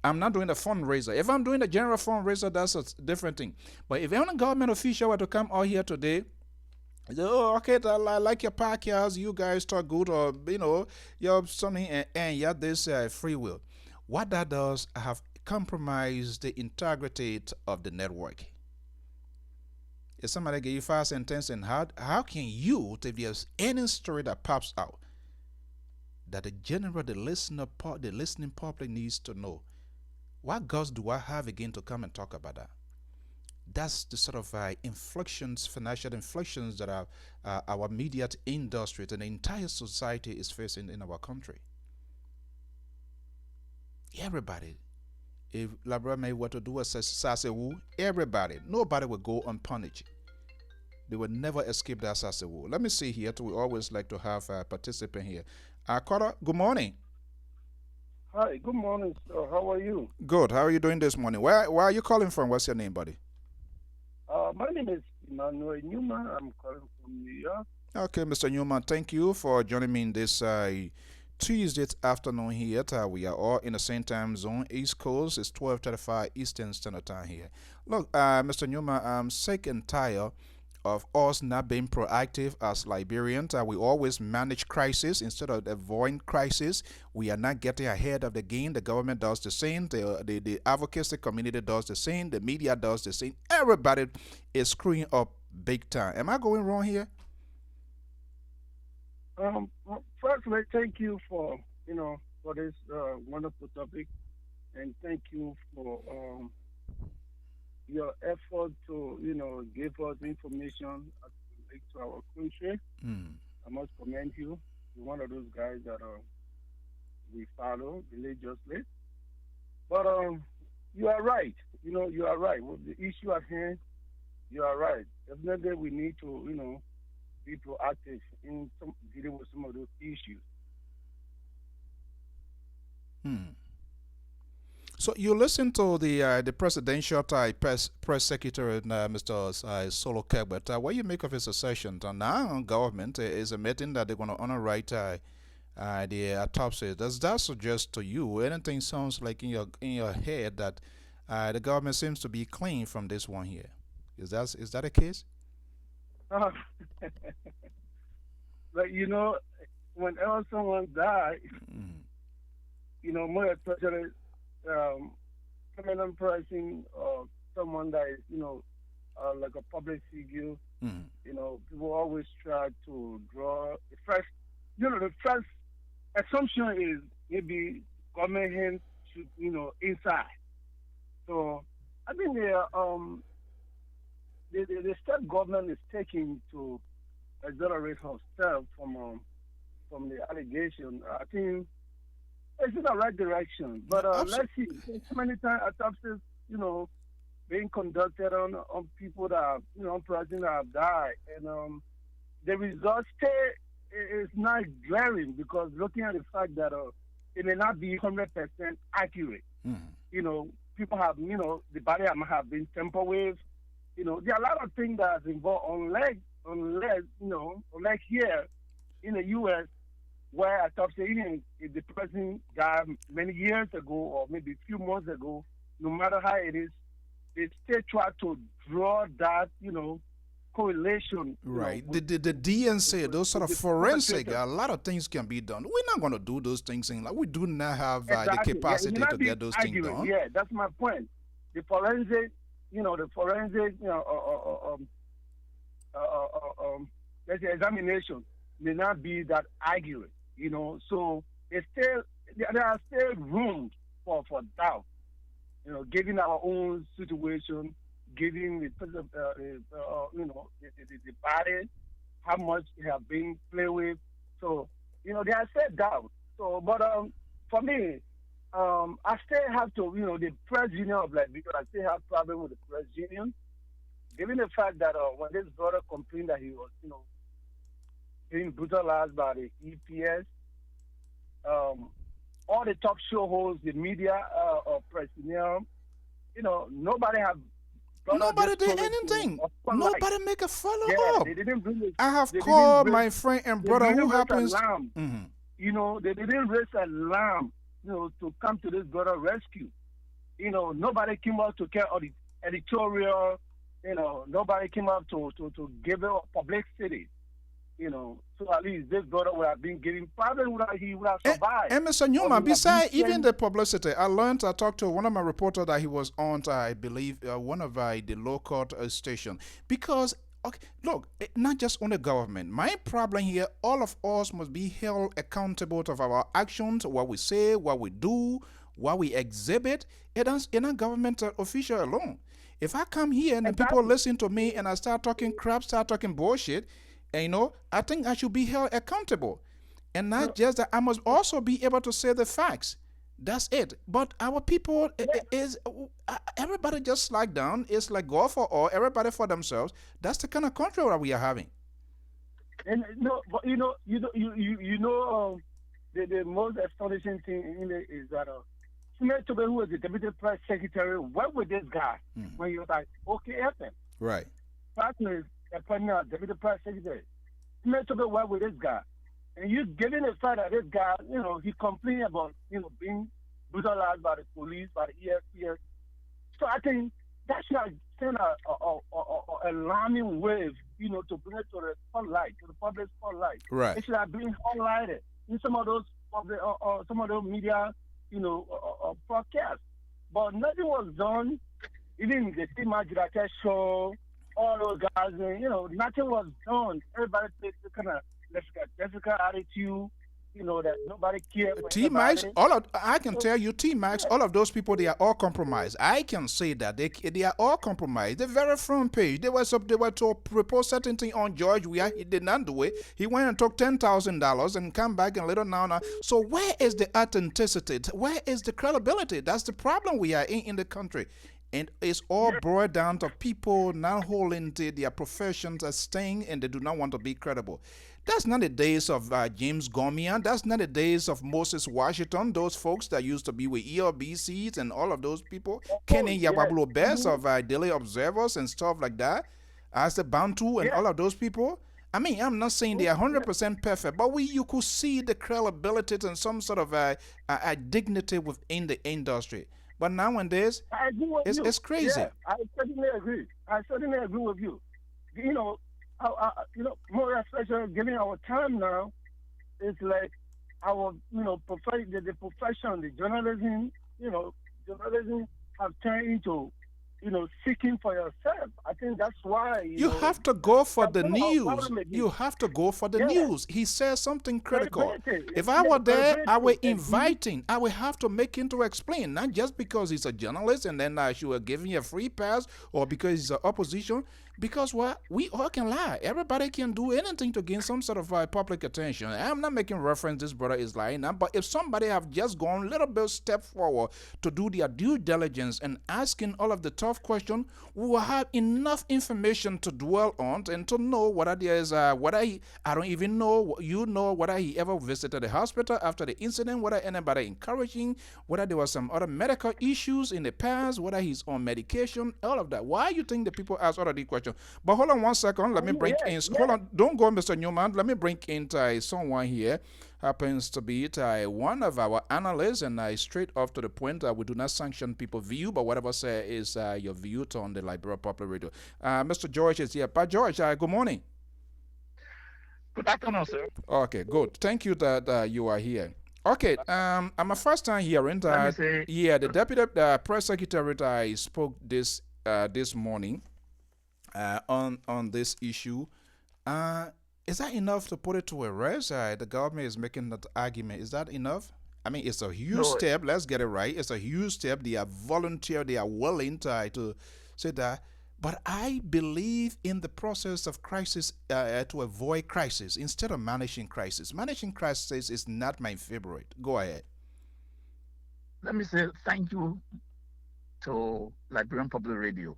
I'm not doing a fundraiser. If I'm doing a general fundraiser, that's a different thing. But if any government official were to come out here today, oh, okay, I like your podcast. You guys talk good, or you have something, and you have this free will. What that does, have compromised the integrity of the network. If somebody give you 5 sentences, and how can you, if there's any story that pops out that the listening public needs to know, what guts do I have again to come and talk about that? That's the sort of inflections, financial inflections that our media industry and the entire society is facing in our country. Everybody, if Labra may were to do a sasewu, everybody, nobody will go unpunished. They will never escape that sasewu. Let me see here. We always like to have a participant here. Carter, good morning. Hi, good morning, sir. How are you? Good. How are you doing this morning? Where are you calling from? What's your name, buddy? My name is Emmanuel Newman. I'm calling from New York. Okay, Mr. Newman, thank you for joining me in this Tuesday afternoon here. We are all in the same time zone, East Coast. It's 12:35 Eastern Standard Time here. Look, Mr. Newman, I'm sick and tired of us not being proactive as Liberians. We always manage crisis instead of avoiding crisis. We are not getting ahead of the game. The government does the same. The advocacy community does the same. The media does the same. Everybody is screwing up big time. Am I going wrong here? Firstly, thank you for this wonderful topic, and thank you for your effort to give us information as it relates to our country. I must commend you. You're one of those guys that we follow religiously. But you are right. You are right. With the issue at hand, you are right. Definitely, we need to, be proactive in dealing with some of those issues. Hmm. So you listen to the presidential press secretary, Mr. Solo Kegbert. What do you make of his assertion that now government is admitting that they're going to honor the autopsy? Does that suggest to you anything sounds like in your head that the government seems to be clean from this one here? Is that the case? But whenever someone dies, more especially prominent person or someone that is, like a public figure, people always try to draw the first assumption is maybe government hands should, inside. So I think the state government is taking to exonerate herself from the allegation. I think it's in the right direction. But let's see, so many times autopsies, being conducted on people that are, on persons that have died, and the results is not glaring because looking at the fact that it may not be 100% accurate. People have, the body have been tampered with. There are a lot of things that are involved unless here in the U.S. where autopsy, even if the person died many years ago or maybe a few months ago, no matter how it is, they still try to draw that, correlation. Right. The DNC, those sort of forensic, a lot of things can be done. We're not going to do those things. We do not have the capacity to get those things done. Yeah, that's my point. The forensic, let's say examination may not be that accurate. So there are still room for doubt. Given our own situation, given the body, how much it has been played with. So there are still doubt. So, but for me, I still have to, the press union of Liberia, I still have problem with the press union, given the fact that when this brother complained that he was, being brutalized by the EPS, all the talk show hosts, the media personnel, nobody have. Nobody did anything. Nobody make a follow up. They didn't bring it. I have called my friend and brother who happens. They didn't raise alarm, to come to this brother rescue. Nobody came out to care of the editorial. Nobody came out to give it publicity. So at least this brother would have been given, probably he would have survived. And Mr. Newman, besides even the publicity, I talked to one of my reporters that he was on, I believe, one of the local station. Because, look, not just on the government. My problem here, all of us must be held accountable of our actions, what we say, what we do, what we exhibit. It's not government official alone. If I come here and people listen to me and I start talking crap, start talking bullshit, and, I think I should be held accountable. And not just that, I must also be able to say the facts. That's it. But our people everybody just slack down. It's like go for all, everybody for themselves. That's the kind of country that we are having. And but the most astonishing thing in it is that Smith, who was the deputy press secretary, worked with this guy when he was like, okay, FM. Right. Partners appointing a deputy press secretary. Smith worked with this guy. And you given the fact that this guy, he complained about, being brutalized by the police, by the EFPS. So I think that should send a alarming wave, to bring it to the spotlight, to the public spotlight. Right. It should have been highlighted in some of those media, broadcasts. But nothing was done. Even the Steve Majirake show, all those guys, nothing was done. Everybody takes the kind of Jessica attitude, that nobody cares for T-Max, anybody. I can tell you, T-Max, all of those people, they are all compromised. I can say that they are all compromised. The very front page, they were to propose certain thing on George Weah. He did not do it. He went and took $10,000 and come back and later now. So where is the authenticity? Where is the credibility? That's the problem we are in the country. And it's all brought down to people not holding to their professions as staying, and they do not want to be credible. That's not the days of James Gomian. That's not the days of Moses Washington, those folks that used to be with ELBCs and all of those people. Kenny Yababulo Best of Daily Observers and stuff like that. As the Bantu and all of those people. I mean, I'm not saying they are 100% perfect, but you could see the credibility and some sort of a dignity within the industry. But nowadays, it's crazy. Yeah, I certainly agree. I certainly agree with you. More especially given our time now, it's like our, the profession, the journalism, journalism have turned into, seeking for yourself. I think that's why you have to go for the news. You have to go for the news. He says something critical. If I were there, I would invite him. I would have to make him to explain, not just because he's a journalist and then I should give him a free pass, or because he's an opposition. Because we all can lie. Everybody can do anything to gain some sort of public attention. I'm not making reference this brother is lying now, but if somebody have just gone a little bit step forward to do their due diligence and asking all of the tough questions, we will have enough information to dwell on and to know whether there is I don't even know, whether he ever visited the hospital after the incident, whether anybody encouraging, whether there was some other medical issues in the past, whether he's on medication, all of that. Why you think the people ask all of these questions? But hold on one second. Let me bring in. Hold on. Don't go, Mr. Newman. Let me bring in someone here. Happens to be one of our analysts, and straight off to the point. We do not sanction people's view, but whatever say is your view on the Liberia Popular Radio. Mr. George is here. But George, good morning. Good afternoon, sir. Okay, good. Thank you that you are here. Okay, I'm a first time hearing that. The deputy press secretary spoke this morning. On this issue, is that enough to put it to a rest? The government is making that argument. Is that enough? I mean, it's a huge step. Let's get it right. It's a huge step. They are volunteer. They are willing to say that. But I believe in the process of crisis to avoid crisis instead of managing crisis. Managing crisis is not my favorite. Go ahead. Let me say thank you to Liberian Public Radio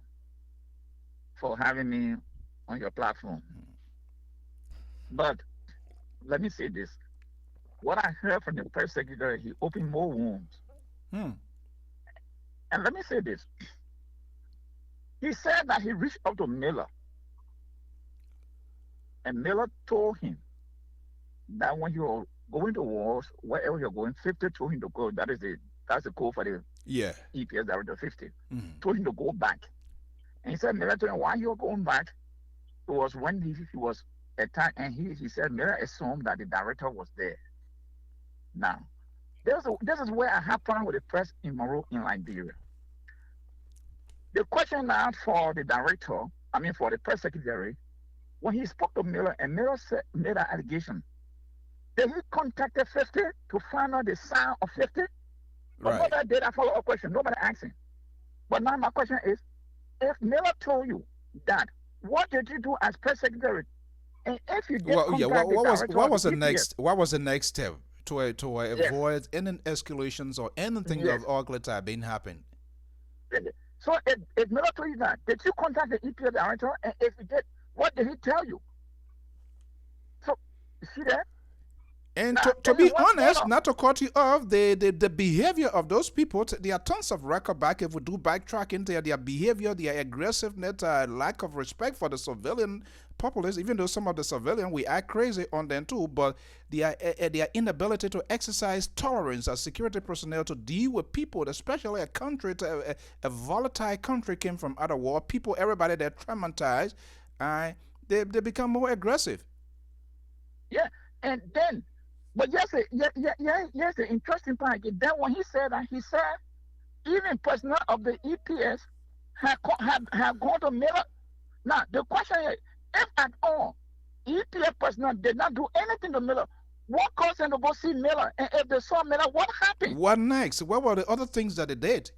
for having me on your platform. But let me say this. What I heard from the press secretary, he opened more wounds. And let me say this. He said that he reached out to Miller. And Miller told him that when you're going to wars, wherever you're going, 50 told him to go. That's the code for the EPS Director 50. Told him to go back. And he said, Miller told him, why you're going back? It was when he was attacked, and he said, Miller assumed that the director was there. Now, this is where I have problem with the press in Liberia. The question now for the director, for the press secretary, when he spoke to Miller, and Miller made an allegation, did he contact 50 to find out the sound of 50? But nobody did a follow-up question. Nobody asked him. But now my question is, if Miller told you that, what did you do as press secretary? And if you did what was the next step to avoid any escalations or anything of ugly type being happened? So if Miller told you that, did you contact the EPA director? And if you did, what did he tell you? So you see that? And to be honest, not to cut you off, the behavior of those people, there are tons of record back. If we do backtrack into their behavior, their aggressiveness, lack of respect for the civilian populace, even though some of the civilian, we act crazy on them too, but their inability to exercise tolerance as security personnel to deal with people, especially a country, a volatile country came from other war, people, everybody that traumatized, they become more aggressive. Yeah, and then, but yes, the interesting part is that when he said that, he said even personnel of the EPS have gone to Miller. Now, the question is, if at all EPS personnel did not do anything to Miller, What caused them to go see Miller? And if they saw Miller, what happened? What next? What were the other things that they did?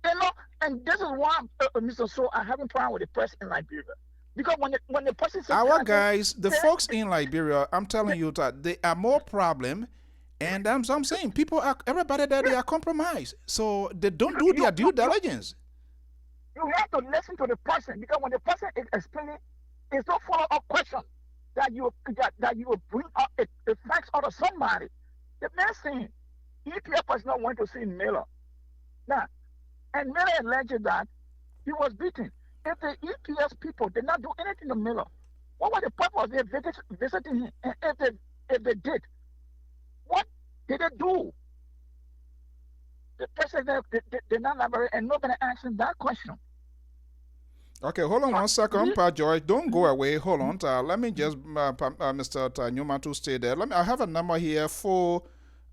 You know, and this is why, Mr. So, I have a problem with the press in Liberia. Because when the person says our guys, the folks in Liberia, I'm telling you that they are more problem, and I'm saying everybody there, they are compromised, so they don't do their due diligence. You have to listen to the person, because when the person is explaining, it's no follow-up question that you will bring up a facts out of somebody. The man saying EPF was not want to see Miller. Now, and Miller alleged that he was beaten. If the EPS people did not do anything to Miller, what was the purpose of their visiting him? And if they did, what did they do? The president did not elaborate, and nobody answered that question. Okay, hold on 1 second, Pa George. Don't go away. Hold on. Let me just, Mr. Newman, to stay there. I have a number here for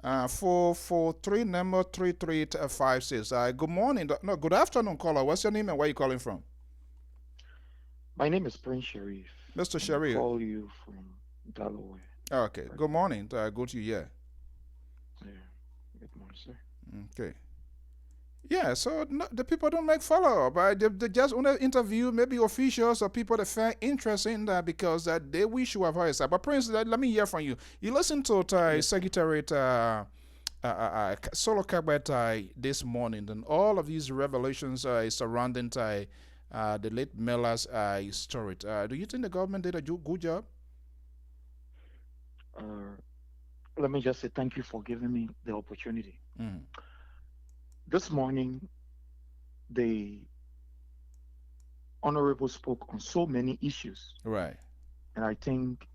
443 number 3356. Good morning. No, good afternoon, caller. What's your name and where are you calling from? My name is Prince Sharif. Mr. Sharif. I call you from Delaware. Okay. Good morning. Good to you. Yeah. Good morning, sir. Okay. Yeah, so the people don't make follow-up. They just want to interview maybe officials or people that find interest in that because they wish to have heard that. But Prince, let me hear from you. You listened to Secretary Solo Kabet this morning, and all of these revelations surrounding the late Miller's story. Do you think the government did a good job? Let me just say thank you for giving me the opportunity. This morning, the Honorable spoke on so many issues. Right. And I think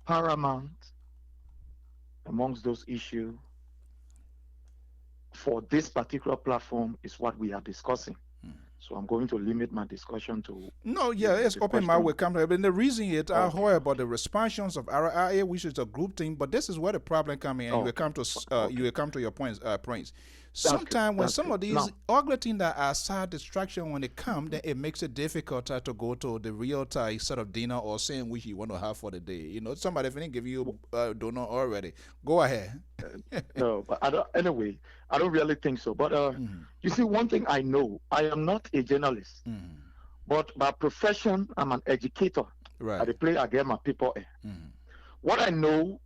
paramount amongst those issues for this particular platform is what we are discussing. So I'm going to limit my discussion to... No, yeah, it's open my way. And the reason is I heard about the responsions of RIA, which is a group thing, but this is where the problem comes in, and you will come to your points, Prince. Sometimes when some of these ugly things that are side distraction, when they come, then it makes it difficult to go to the real sort of dinner or saying which you want to have for the day. You know, somebody didn't give you donor already. Go ahead. No, but anyway, I don't really think so. But you see, one thing I know, I am not a journalist, but by profession, I'm an educator. Right. I play again my people. What I know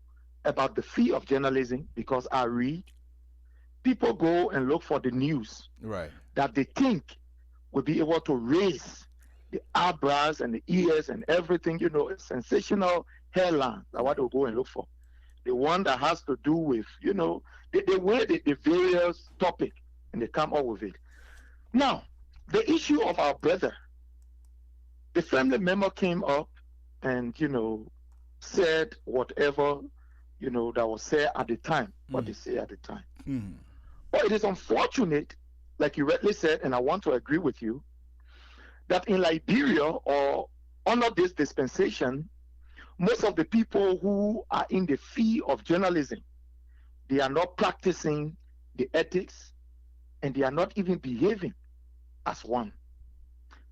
about the fee of journalism, because I read, people go and look for the news that they think will be able to raise the eyebrows and the ears and everything, you know, sensational headlines. That's what they'll go and look for. The one that has to do with, you know, they weigh the various topic and they come up with it. Now, the issue of our brother, the family member came up and, you know, said whatever, you know, that was said at the time, what they say at the time. But it is unfortunate, like you rightly said, and I want to agree with you, that in Liberia or under this dispensation, most of the people who are in the field of journalism, they are not practicing the ethics and they are not even behaving as one.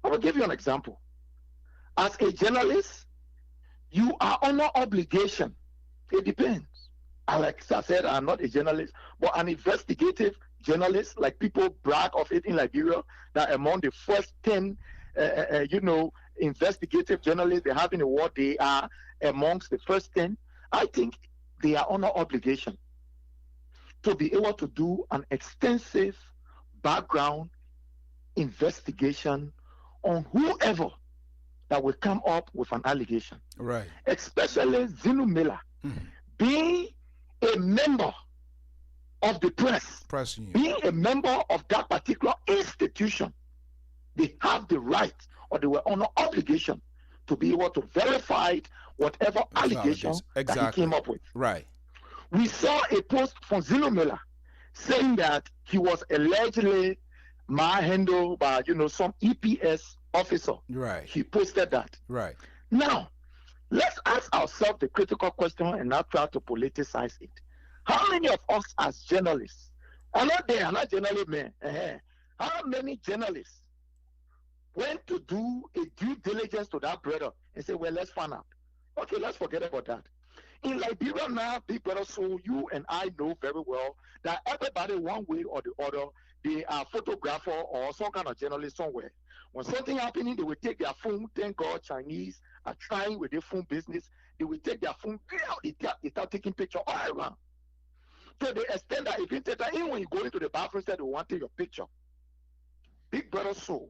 I will give you an example. As a journalist, you are under obligation. It depends. Like I said, I'm not a journalist, but an investigative journalist, like people brag of it in Liberia, that among the first 10, you know, investigative journalists they have in the world, they are amongst the first 10. I think they are under obligation to be able to do an extensive background investigation on whoever that will come up with an allegation. Right. Especially Zinu Miller, being a member of the press, being a member of that particular institution, they have the right or they were under obligation to be able to verify whatever allegations that he came up with. Right. We saw a post from Zinu Miller saying that he was allegedly manhandled by, you know, some EPS officer. Right. He posted that. Right. Now, let's ask ourselves the critical question and not try to politicize it. How many of us as journalists, I'm not journalist man, how many journalists went to do a due diligence to that brother and say, well, let's find out. Okay, let's forget about that. In Liberia now, big brother, so you and I know very well that everybody, one way or the other, they are photographer or some kind of journalist somewhere. When something happening, they will take their phone. Thank God, Chinese are trying with their phone business. They will take their phone, they start taking picture all around. So they extend that even when you go into the bathroom, said they want to take your picture. Big brother, so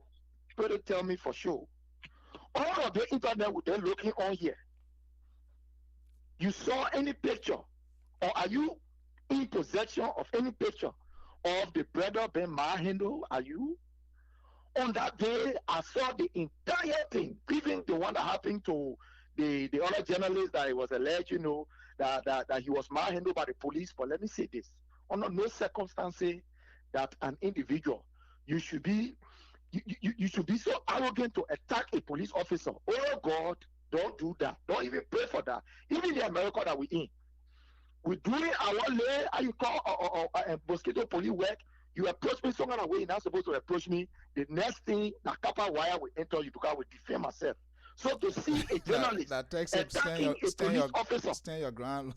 better tell me for sure. All of the internet with them looking on here. You saw any picture, or are you in possession of any picture of the brother Ben Mahendo? Are you? On that day, I saw the entire thing, even the one that happened to the other journalist that it was alleged, that he was Mahendo by the police. But let me say this: under no circumstances that an individual you should be so arrogant to attack a police officer. Oh God, don't do that. Don't even pray for that. Even the America that we're in, we're doing our lay. How you call mosquito police work? You approach me some kind of way. You're not supposed to approach me. The next thing, the copper wire will enter you because I will defend myself. So to see a journalist attacking a police officer, stand your ground,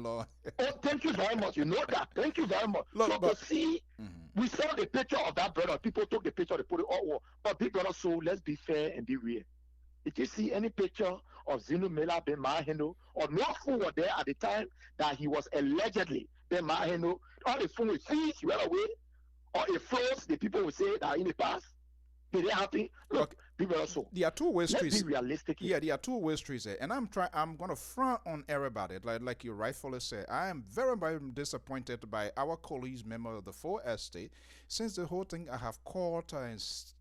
Lord. Oh, thank you very much. You know that. Thank you very much. Look, to see, we saw the picture of that brother. People took the picture. They put it all over. But big brother, so let's be fair and be real. Did you see any picture of Zinu Mela Ben Mahendo, or no fool were there at the time that he was allegedly Ben Mahendo? All the phone will freeze, you went away, or it froze. The people will say that in the past. Did it happen? Look, people also. There are two-way streets. Let's be realistic here. Yeah, there are two-way streets there. And I'm going to front on everybody, like you rightfully say. I am very, very disappointed by our colleagues, member of the 4 Estate. Since the whole thing, I have called and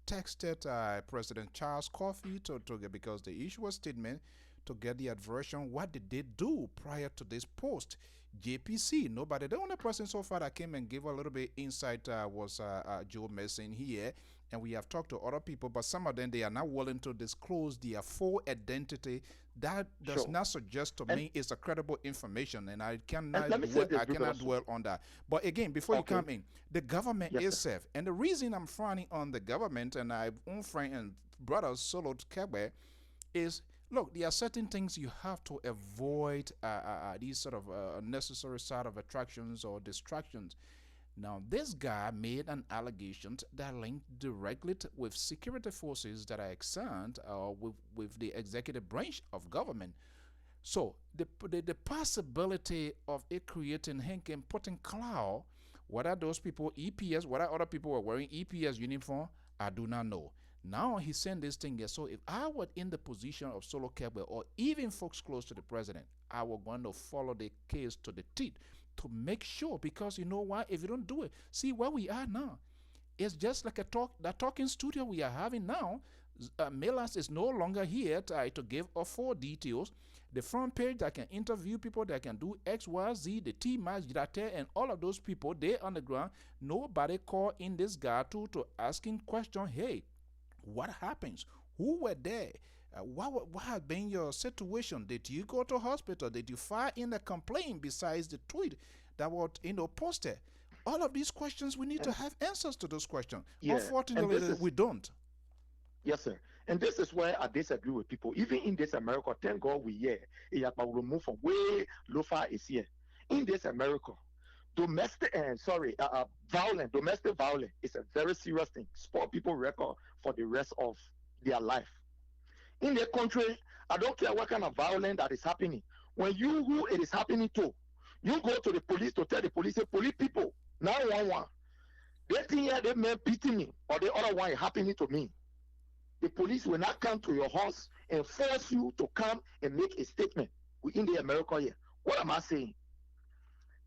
texted President Charles Coffey to because the issue was statement to get the adversion. What did they do prior to this post? JPC, nobody. The only person so far that came and gave a little bit insight was Joe Mason here. And we have talked to other people, but some of them, they are not willing to disclose their full identity. That does not suggest to me it's a credible information, and I cannot dwell on that. But again, before you come in, the government itself, and the reason I'm frowning on the government, and my own friend and brother Solo Kebe, is, look, there are certain things you have to avoid these sort of unnecessary side of attractions or distractions. Now, this guy made an allegation that linked directly with security forces that are extant with the executive branch of government. So, the possibility of it creating Hank and putting cloud, whether those people, EPS, whether other people were wearing EPS uniform, I do not know. Now he sent this thing here. So if I were in the position of Solo Kebe or even folks close to the president, I was going to follow the case to the teeth to make sure, because you know why? If you don't do it, see where we are now. It's just like that talking studio we are having now. Melas is no longer here to give us full details. The front page that can interview people that can do X, Y, Z, the T-Match, and all of those people, they on the ground. Nobody call in this guy to asking question, hey, what happens? Who were there? What has been your situation? Did you go to hospital? Did you file in a complaint besides the tweet that was posted? All of these questions, we need to have answers to those questions. Yeah. Unfortunately, we don't. Yes, sir. And this is where I disagree with people. Even in this America, thank God we here. Will remove from way lower is here. In this America, domestic violence is a very serious thing. Spoil people record for the rest of their life. In the country, I don't care what kind of violence that is happening. When who it is happening to, you go to the police to tell the police, say, police people, 911. They think here they may beating me, or the other one is happening to me. The police will not come to your house and force you to come and make a statement. We're in the America here. What am I saying?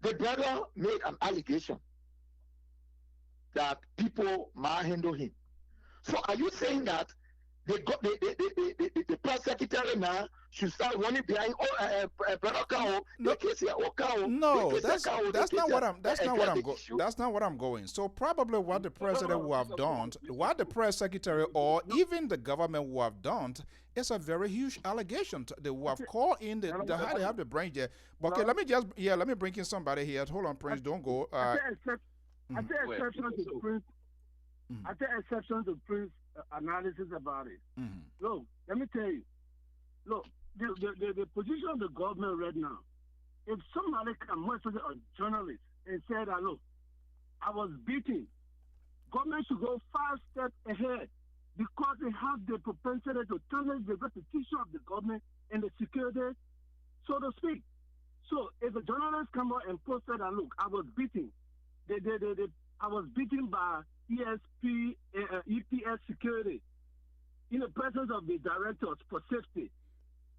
The brother made an allegation that people might handle him. So are you saying that the press secretary now should start running behind brother Kao? No, that's not what I'm going. So probably what the president will have done, what the press secretary or even the government will have done, is a very huge allegation. They will have called in the how they have the branch there. But okay, let me bring in somebody here. Hold on, Prince, don't go. I say exception to Prince. I say exception to Prince analysis about it. Look, let me tell you. Look, the position of the government right now, if somebody can message a journalist and say that, look, I was beaten, government should go 5 steps ahead because they have the propensity to tarnish the reputation of the government and the security, so to speak. So if a journalist come out and posted that, look, I was beaten, I was beaten by EPS security in the presence of the directors for safety.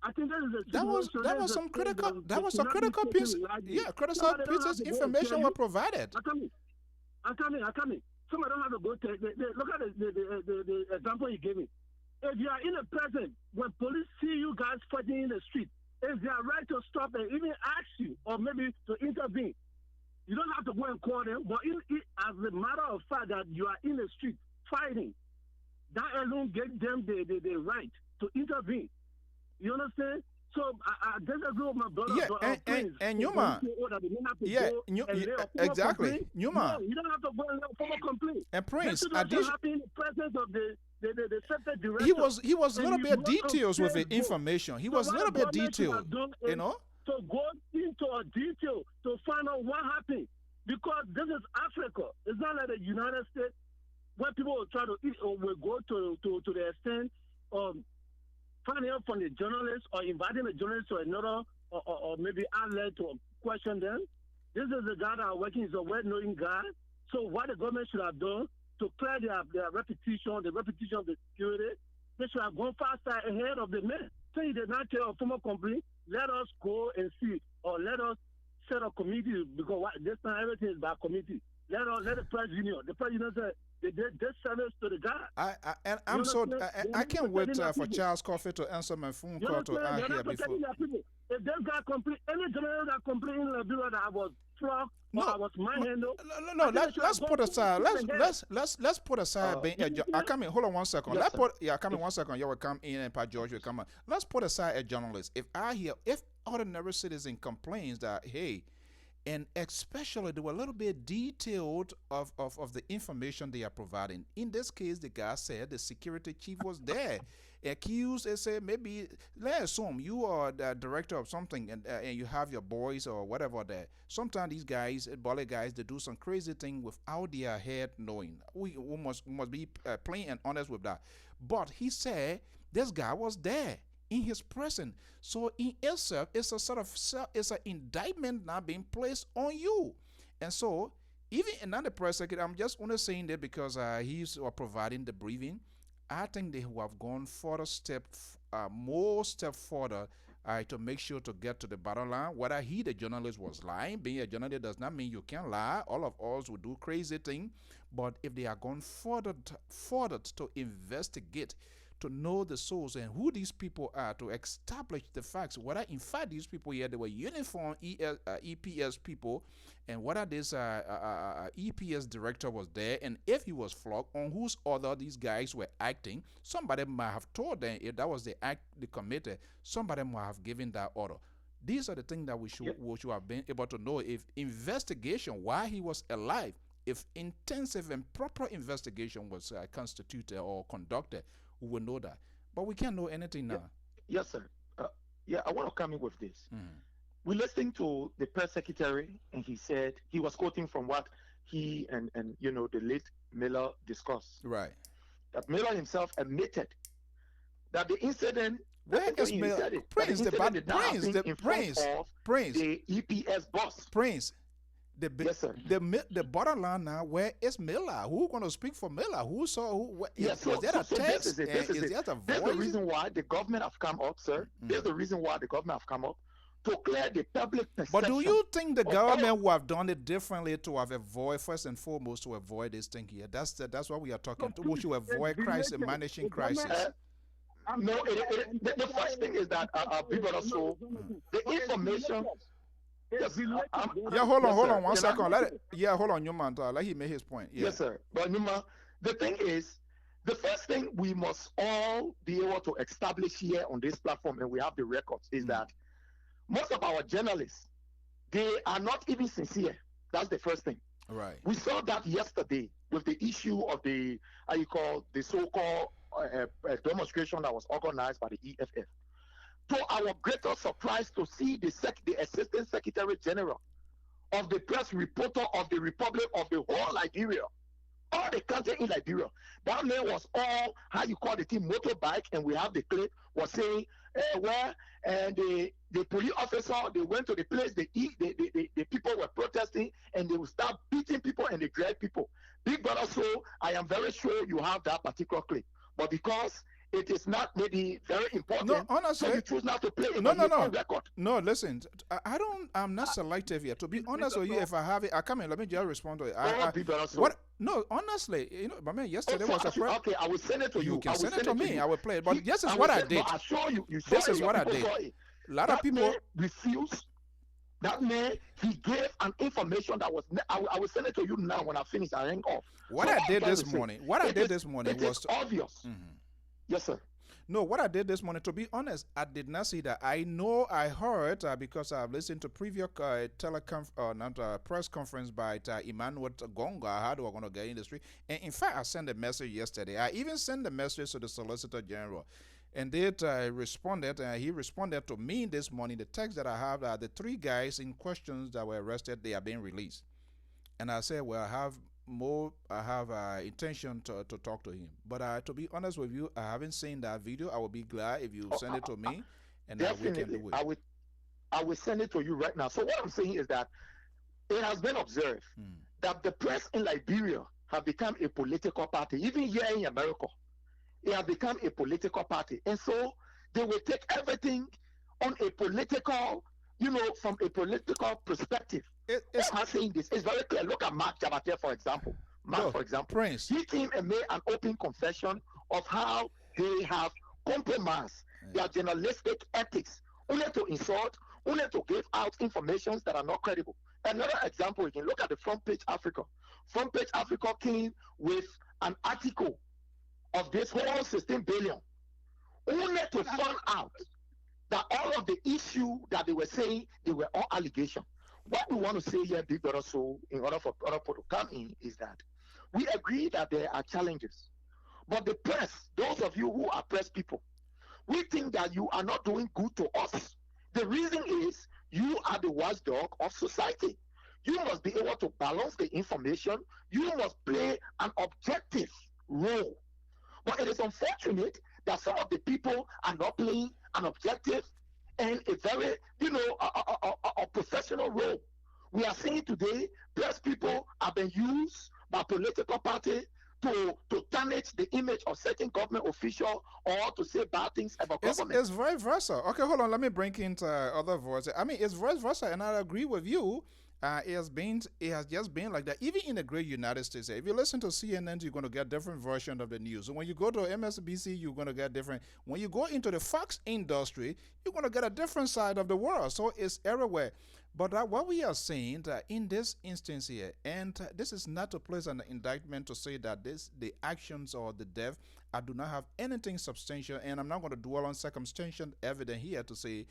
I think that was some critical. That was a critical piece. Yeah, critical pieces information were provided. I come in. Somebody don't have to go take. Look at the example you gave me. If you are in a present when police see you guys fighting in the street, it's their right to stop and even ask you or maybe to intervene. You don't have to go and call them, but as a matter of fact that you are in the street fighting, that alone gives them the right to intervene. You understand? So I disagree with my brother. And Newman, exactly. Newman, you don't have to go and form a complaint. And Prince, in the presence of the safety director. He was a little bit details with the information. He was a little bit detailed, you know. To go into a detail to find out what happened, because this is Africa. It's not like the United States where people will try to eat or will go to the extent of finding out from the journalist or inviting the journalist to another or maybe outlet to question them. This is the guy that is working, is a well-known guy. So what the government should have done to clear their reputation, the reputation of the security, they should have gone faster ahead of the men. So he did not tell a former company, let us go and see, or let us set a committee, because this time everything is by committee. Let the press union. The press union said they did disservice to the guy. I can't wait for Charles Coffey to answer my phone call to here before. If this guy complain, any journalist that complain in Liberia that I was flogged or I was manhandled. No. Let's put aside. Let's put aside. I come in. Hold on 1 second. Yes, come in 1 second. You will come in and Pat George will come in. Let's put aside a journalist. If ordinary citizen complains that, hey, and especially they were a little bit detailed of the information they are providing. In this case, the guy said the security chief was there. Accused and said, maybe, let's assume you are the director of something and you have your boys or whatever there. Sometimes these guys, bully guys, they do some crazy thing without their head knowing. We must be plain and honest with that. But he said this guy was there in his presence. So in itself, it's a sort of it's an indictment now being placed on you. And so even another press secretary, I'm just only saying that because he's providing the briefing. I think they have gone more step further to make sure to get to the bottom line. Whether the journalist was lying, being a journalist does not mean you can lie. All of us will do crazy things. But if they are going further to investigate, to know the source and who these people are, to establish the facts, whether in fact these people here, they were uniform EPS people, and whether this EPS director was there, and if he was flogged, on whose order these guys were acting. Somebody might have told them if that was the act they committed, somebody might have given that order. These are the things that we should have been able to know. If investigation, why he was alive, if intensive and proper investigation was constituted or conducted, we will know that. But we can't know anything now. Yes, sir. I want to come in with this. We listened to the press secretary, and he said he was quoting from what he and the late Miller discussed. Right. That Miller himself admitted that the incident. Where is Miller? Prince, the EPS boss. Prince. Yes, sir. The bottom line now, where is Miller? Who's going to speak for Miller? Who saw who? Yes, was that a text? This is that a voice? That's the reason why the government have come up, sir. There's the reason why the government have come up to clear the public perception. But do you think the government would have done it differently to have avoid, first and foremost, to avoid this thing here? That's what we are talking to. We should avoid crisis, managing crisis. No, the first thing is that people also the information. Yes, hold on 1 second. Hold on, Newman. Let him make his point. Yeah. Yes, sir. But Newman, the thing is, the first thing we must all be able to establish here on this platform, and we have the records, is that most of our journalists, they are not even sincere. That's the first thing. Right. We saw that yesterday with the issue of the so-called demonstration that was organized by the EFF. to our greatest surprise, to see the Assistant Secretary General of the press reporter of the Republic of the whole Liberia, all the country in Liberia. That man was all, how you call the team, motorbike, and we have the clip, was saying the police officer, they went to the place, the people were protesting, and they will start beating people and they drag people. Big brother, so I am very sure you have that particular clip. But because it is not maybe very important, no, honestly, so you choose not to play it no, on your record. No, listen, I'm not selective here. To be honest with you, if I have it, I come in, let me just respond to it. No, honestly, you know, my man, yesterday was a prayer. Okay, I will send it to you. You can send it to me. I will play it. But this is I what I send- did. but I show you. This is what I did. A lot of people refused. That man, he gave an information that was. I will send it to you now when I finish. I hang off. What I did this morning. What I did this morning was obvious. Yes, sir. No, what I did this morning, to be honest, I did not see that. I know I heard because I've listened to previous press conference by Emmanuel Gonga, how we're going to get industry. And in fact, I sent a message yesterday. I even sent a message to the Solicitor General. And they responded, he responded to me this morning. The text that I have are the 3 guys in questions that were arrested, they are being released. And I said, well, I have intention to talk to him. But to be honest with you, I haven't seen that video. I will be glad if you send it to me, and we can do it. I will send it to you right now. So what I'm saying is that it has been observed that the press in Liberia have become a political party. Even here in America, it has become a political party. And so they will take everything on a political, from a political perspective. I'm saying this. It's very clear. Look at Mark Jabate, for example. Prince. He came and made an open confession of how they have compromised their journalistic ethics, only to insult, only to give out information that are not credible. Another example, you can look at the Front Page Africa. Front Page Africa came with an article of this whole 16 billion, only to find out that all of the issue that they were saying, they were all allegations. What we want to say here, Big Brother, so in order for other people to come in, is that we agree that there are challenges. But the press, those of you who are press people, we think that you are not doing good to us. The reason is you are the watchdog of society. You must be able to balance the information. You must play an objective role. But it is unfortunate that some of the people are not playing an objective and a very, a professional role. We are seeing today, press people have been used by political parties to tarnish the image of certain government official or to say bad things about government. It's vice versa. Okay, hold on. Let me bring in other voices. I mean, it's vice versa, and I agree with you. It has just been like that. Even in the great United States, if you listen to CNN, you're going to get different version of the news. So when you go to MSNBC, you're going to get different. When you go into the Fox industry, you're going to get a different side of the world. So it's everywhere. But what we are saying in this instance here, and this is not to place an indictment to say that the actions or the death, I do not have anything substantial, and I'm not going to dwell on circumstantial evidence here to say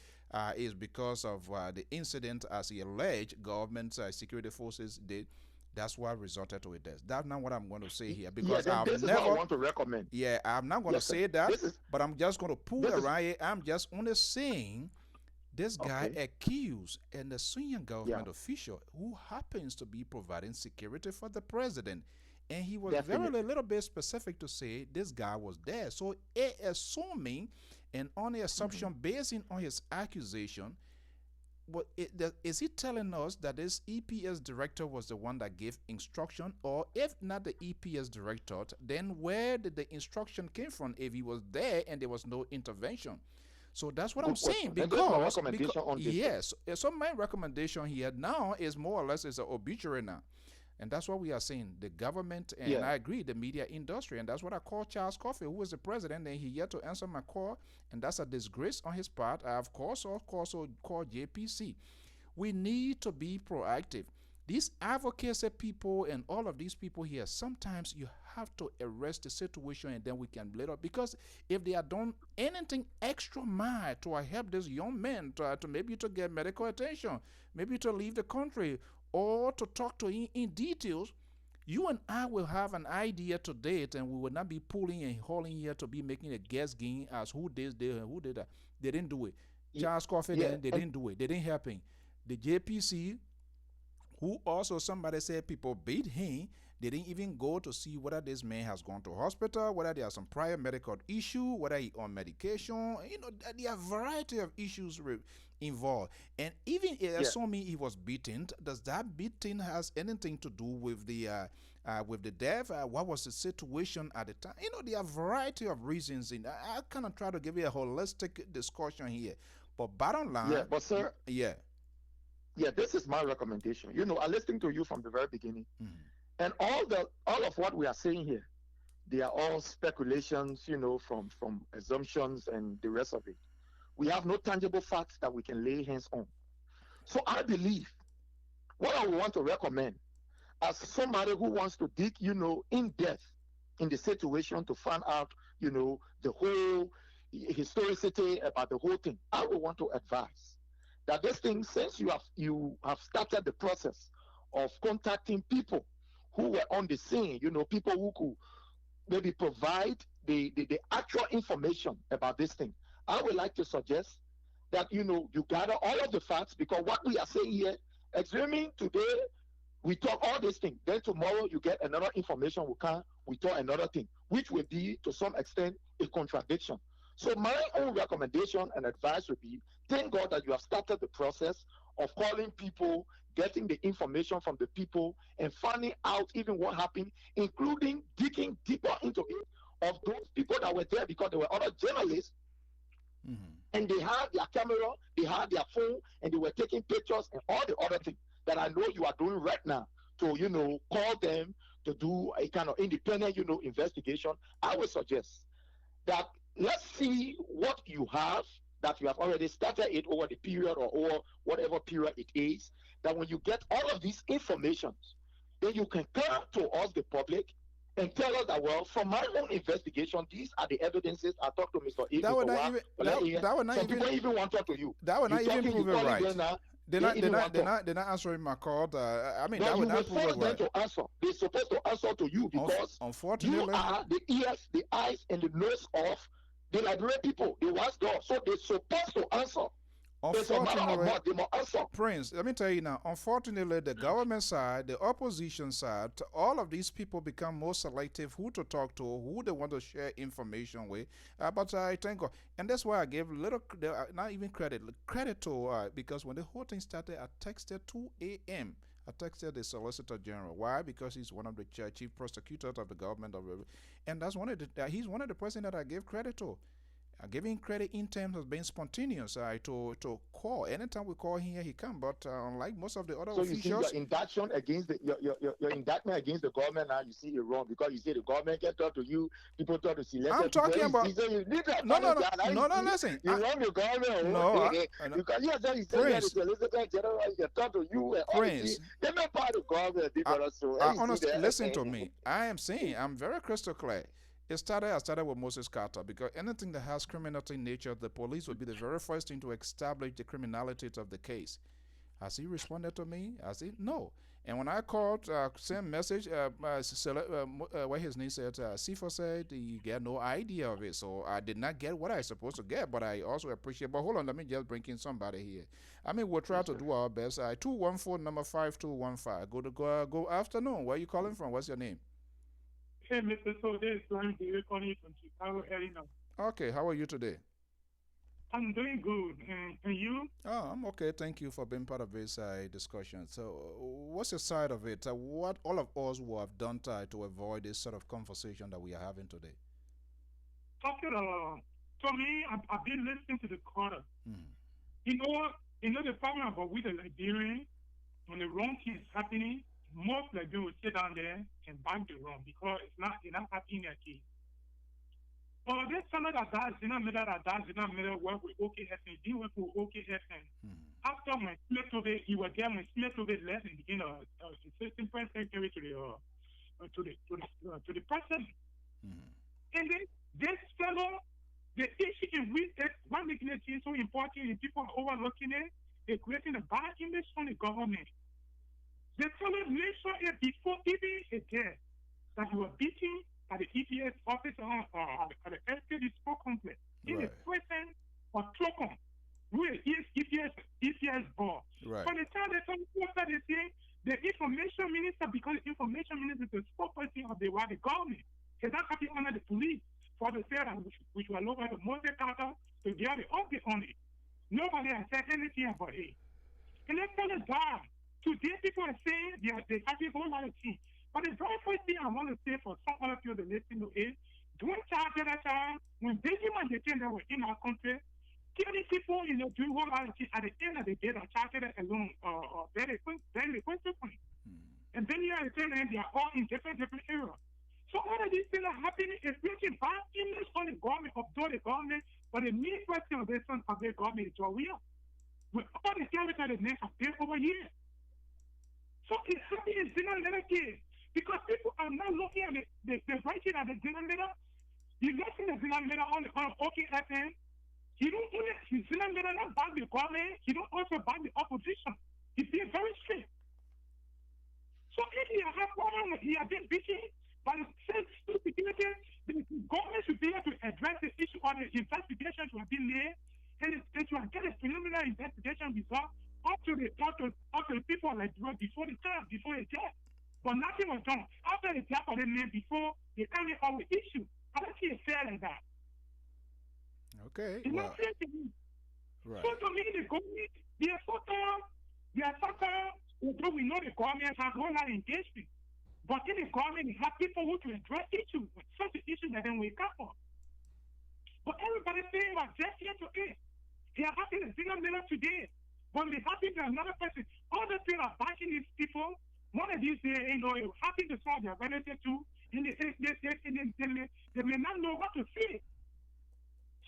is because of the incident as he alleged government security forces did. That's what resulted to it. That's not what I'm going to say here because I've never. Is what I want to recommend. Yeah, I'm not going to say that, but I'm just going to pull around it. I'm just only saying. This guy accused and a senior government official who happens to be providing security for the president. And he was very little bit specific to say this guy was there. So assuming and on the assumption basing on his accusation, is he telling us that this EPS director was the one that gave instruction? Or if not the EPS director, then where did the instruction came from if he was there and there was no intervention? So that's what I'm saying because yes, so my recommendation here now is more or less is an obituary now. And that's what we are saying. The government, and I agree, the media industry. And that's what I call Charles Coffey, who was the president, and he yet to answer my call. And that's a disgrace on his part. I, of course, also call JPC. We need to be proactive. These advocacy people and all of these people here, sometimes you have to arrest the situation and then we can blame it. Because if they are done anything extra mile to help this young man to maybe to get medical attention, maybe to leave the country or to talk to him in details, You and I will have an idea to date, and we will not be pulling and hauling here to be making a guess game as who did this and who did that. They didn't do it. Charles Coffey, they didn't do it. They didn't help him. The JPC, who also somebody said people beat him, they didn't even go to see whether this man has gone to hospital, whether there are some prior medical issue, whether he on medication. You know, there are a variety of issues involved. And even if assuming he was beaten, does that beating has anything to do with the death? What was the situation at the time? You know, there are a variety of reasons. I kind of try to give you a holistic discussion here. But bottom line, yeah, but sir, yeah, this is my recommendation. You know, I listened to you from the very beginning, and all of what we are saying here, they are all speculations. You know, from assumptions and the rest of it. We have no tangible facts that we can lay hands on. So I believe what I would want to recommend, as somebody who wants to dig, you know, in depth in the situation to find out, you know, the whole historicity about the whole thing, I would want to advise that this thing, since you have started the process of contacting people who were on the scene, you know, people who could maybe provide the actual information about this thing, I would like to suggest that, you know, you gather all of the facts, because what we are saying here, examining today, we talk all these things, then tomorrow you get another information, we talk another thing, which will be to some extent a contradiction. So my own recommendation and advice would be, thank God that you have started the process of calling people, getting the information from the people, and finding out even what happened, including digging deeper into it of those people that were there, because there were other journalists, and they had their camera, they had their phone, and they were taking pictures and all the other things that I know you are doing right now to, you know, call them to do a kind of independent, you know, investigation. I would suggest that let's see what you have, that you have already started it over the period or over whatever period it is, that when you get all of these informations, then you can come to us, the public, and tell us that, well, from my own investigation, these are the evidences. I talked to Mr. A. That would not even want to talk to you. That would not even prove it right. They're not answering my call. I mean, that would not prove it right. To answer. They're supposed to answer to you, because unfortunately, you are the ears, the eyes, and the nose of the Liberian people, the watchdog. So they're supposed to answer. Unfortunately, Prince, let me tell you now, unfortunately, the government side, the opposition side, all of these people become more selective who to talk to, who they want to share information with. But I thank God. And that's why I gave not even credit to, because when the whole thing started, I texted 2 a.m. I texted the Solicitor General. Why? Because he's one of the chief prosecutors of the government and that's he's one of the person that I gave credit to. Giving credit in terms of being spontaneous to call. Anytime we call here, he come. But unlike most of the other officials, you see your indictment against your indictment against the government now, you see it wrong, because you say the government can talk to you, people talk to select. I'm talking about listen. Listen. You run the government. No, because you say the Solicitor General can talk to you and Prince. They're not part of government. Honestly, listen to me. I am saying I'm very crystal clear. I started with Moses Carter, because anything that has criminality in nature, the police would be the very first thing to establish the criminality of the case. Has he responded to me? Has he? No. And when I called, same message, what his name said, CFO said he got no idea of it. So I did not get what I was supposed to get, but I also appreciate. But hold on, let me just bring in somebody here. I mean, we'll try to do our best. 214 number 5215. Good afternoon. Where are you calling from? What's your name? Hey, Mr. So this is Ryan calling you from Chicago, Illinois. Okay, how are you today? I'm doing good. And you? Oh, I'm okay. Thank you for being part of this discussion. So, what's your side of it? What all of us will have done to avoid this sort of conversation that we are having today? To me, I've been listening to the caller. You know the problem about with the Liberian, when the wrong thing is happening, most Liberians will sit down there and back the wrong, because it's not happening in their case. But there's some that does, did not matter work with OKFN, didn't work with OKFN. After when Smith Tove, he was there when Smith Tove left and became assistant press secretary to the president. And then this fellow, the issue in which why making it so important and people are overlooking it, they're creating a bad image from the government. They followed make sure before even a day that you were beaten by the EPS officer or the SKD sport complex in the presence of Trocom, who is EPS board. Right. By the time they say the information minister, because the information minister is the spokesperson of the government, is not happy under the police for the fair which were over the Moses Carter to get the update on it. Nobody has said anything about it. And let's tell it down. Today, people are saying they have a whole lot of things. But the very first thing I want to say for some other people that listen to is, during that time, when Benjamin the thing that were in our country, killing people, doing whole lot of things, at the end of the day, they charged alone, very consequently. And then you are saying they are all in different areas. So all of these things are happening, is making bad image on the government, although the government, but the main question of the government is real. With all the territory that they have built over here. So it's happening in Zina letter case. Because people are not looking at the writing at the Zina letter. You listen to the Zina letter on OKFM. You don't only Zina letter not back the government, you don't also back the opposition. He's being very strict. So if you have problem, he has been beaten by the state security, the government should be able to address the issue on the investigation to have been made, and it should get a preliminary investigation result up to the people like before the time, before the death. But nothing was done. After the death of the man, before they can't get all the issue. I don't see it fair like that. Okay. It's not fair to me. Right. So to me, the government, they are so although we know the government has a whole lot of engagement. But in the government, you have people who to address issues, such an issue that then wake up on. But everybody's saying about just here to it. They are happy to see them today. But they happy to another person. All the people are backing these people. One of these days, happy to solve their relative too. And they may not know what to say.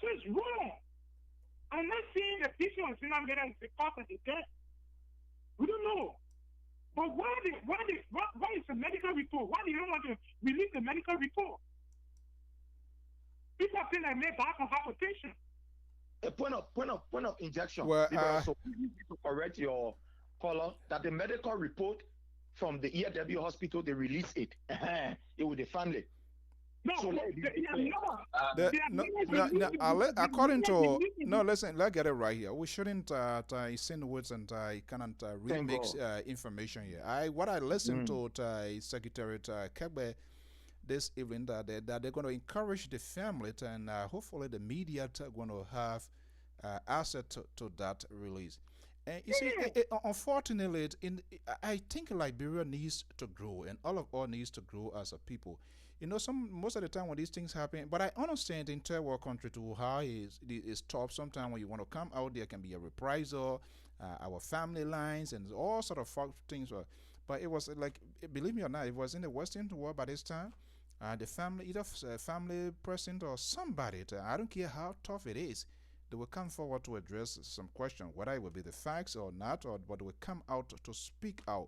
So it's wrong. I'm not saying the people of Sinamera is the cause of the death. We don't know. But why is the medical report? Why do you don't want to release the medical report? People are saying I made back of hypertension. A point of injection. Well, so you need to correct your caller that the medical report from the ERW hospital, they release it. It will the family. No, listen, let's get it right here. We shouldn't insinuate and cannot remix information here. What I listened to Secretary Kegbe this evening that they're going to encourage the family and hopefully the media going to have asset to that release. And you see, unfortunately, I think Liberia needs to grow, and all of us needs to grow as a people. Most of the time when these things happen, but I understand in third world country too how it's tough. Sometimes when you want to come out, there can be a reprisal, our family lines, and all sort of things. But it was like, believe me or not, it was in the Western world by this time. The family, either family president or somebody, I don't care how tough it is, they will come forward to address some question, whether it will be the facts or not, but they will come out to speak out.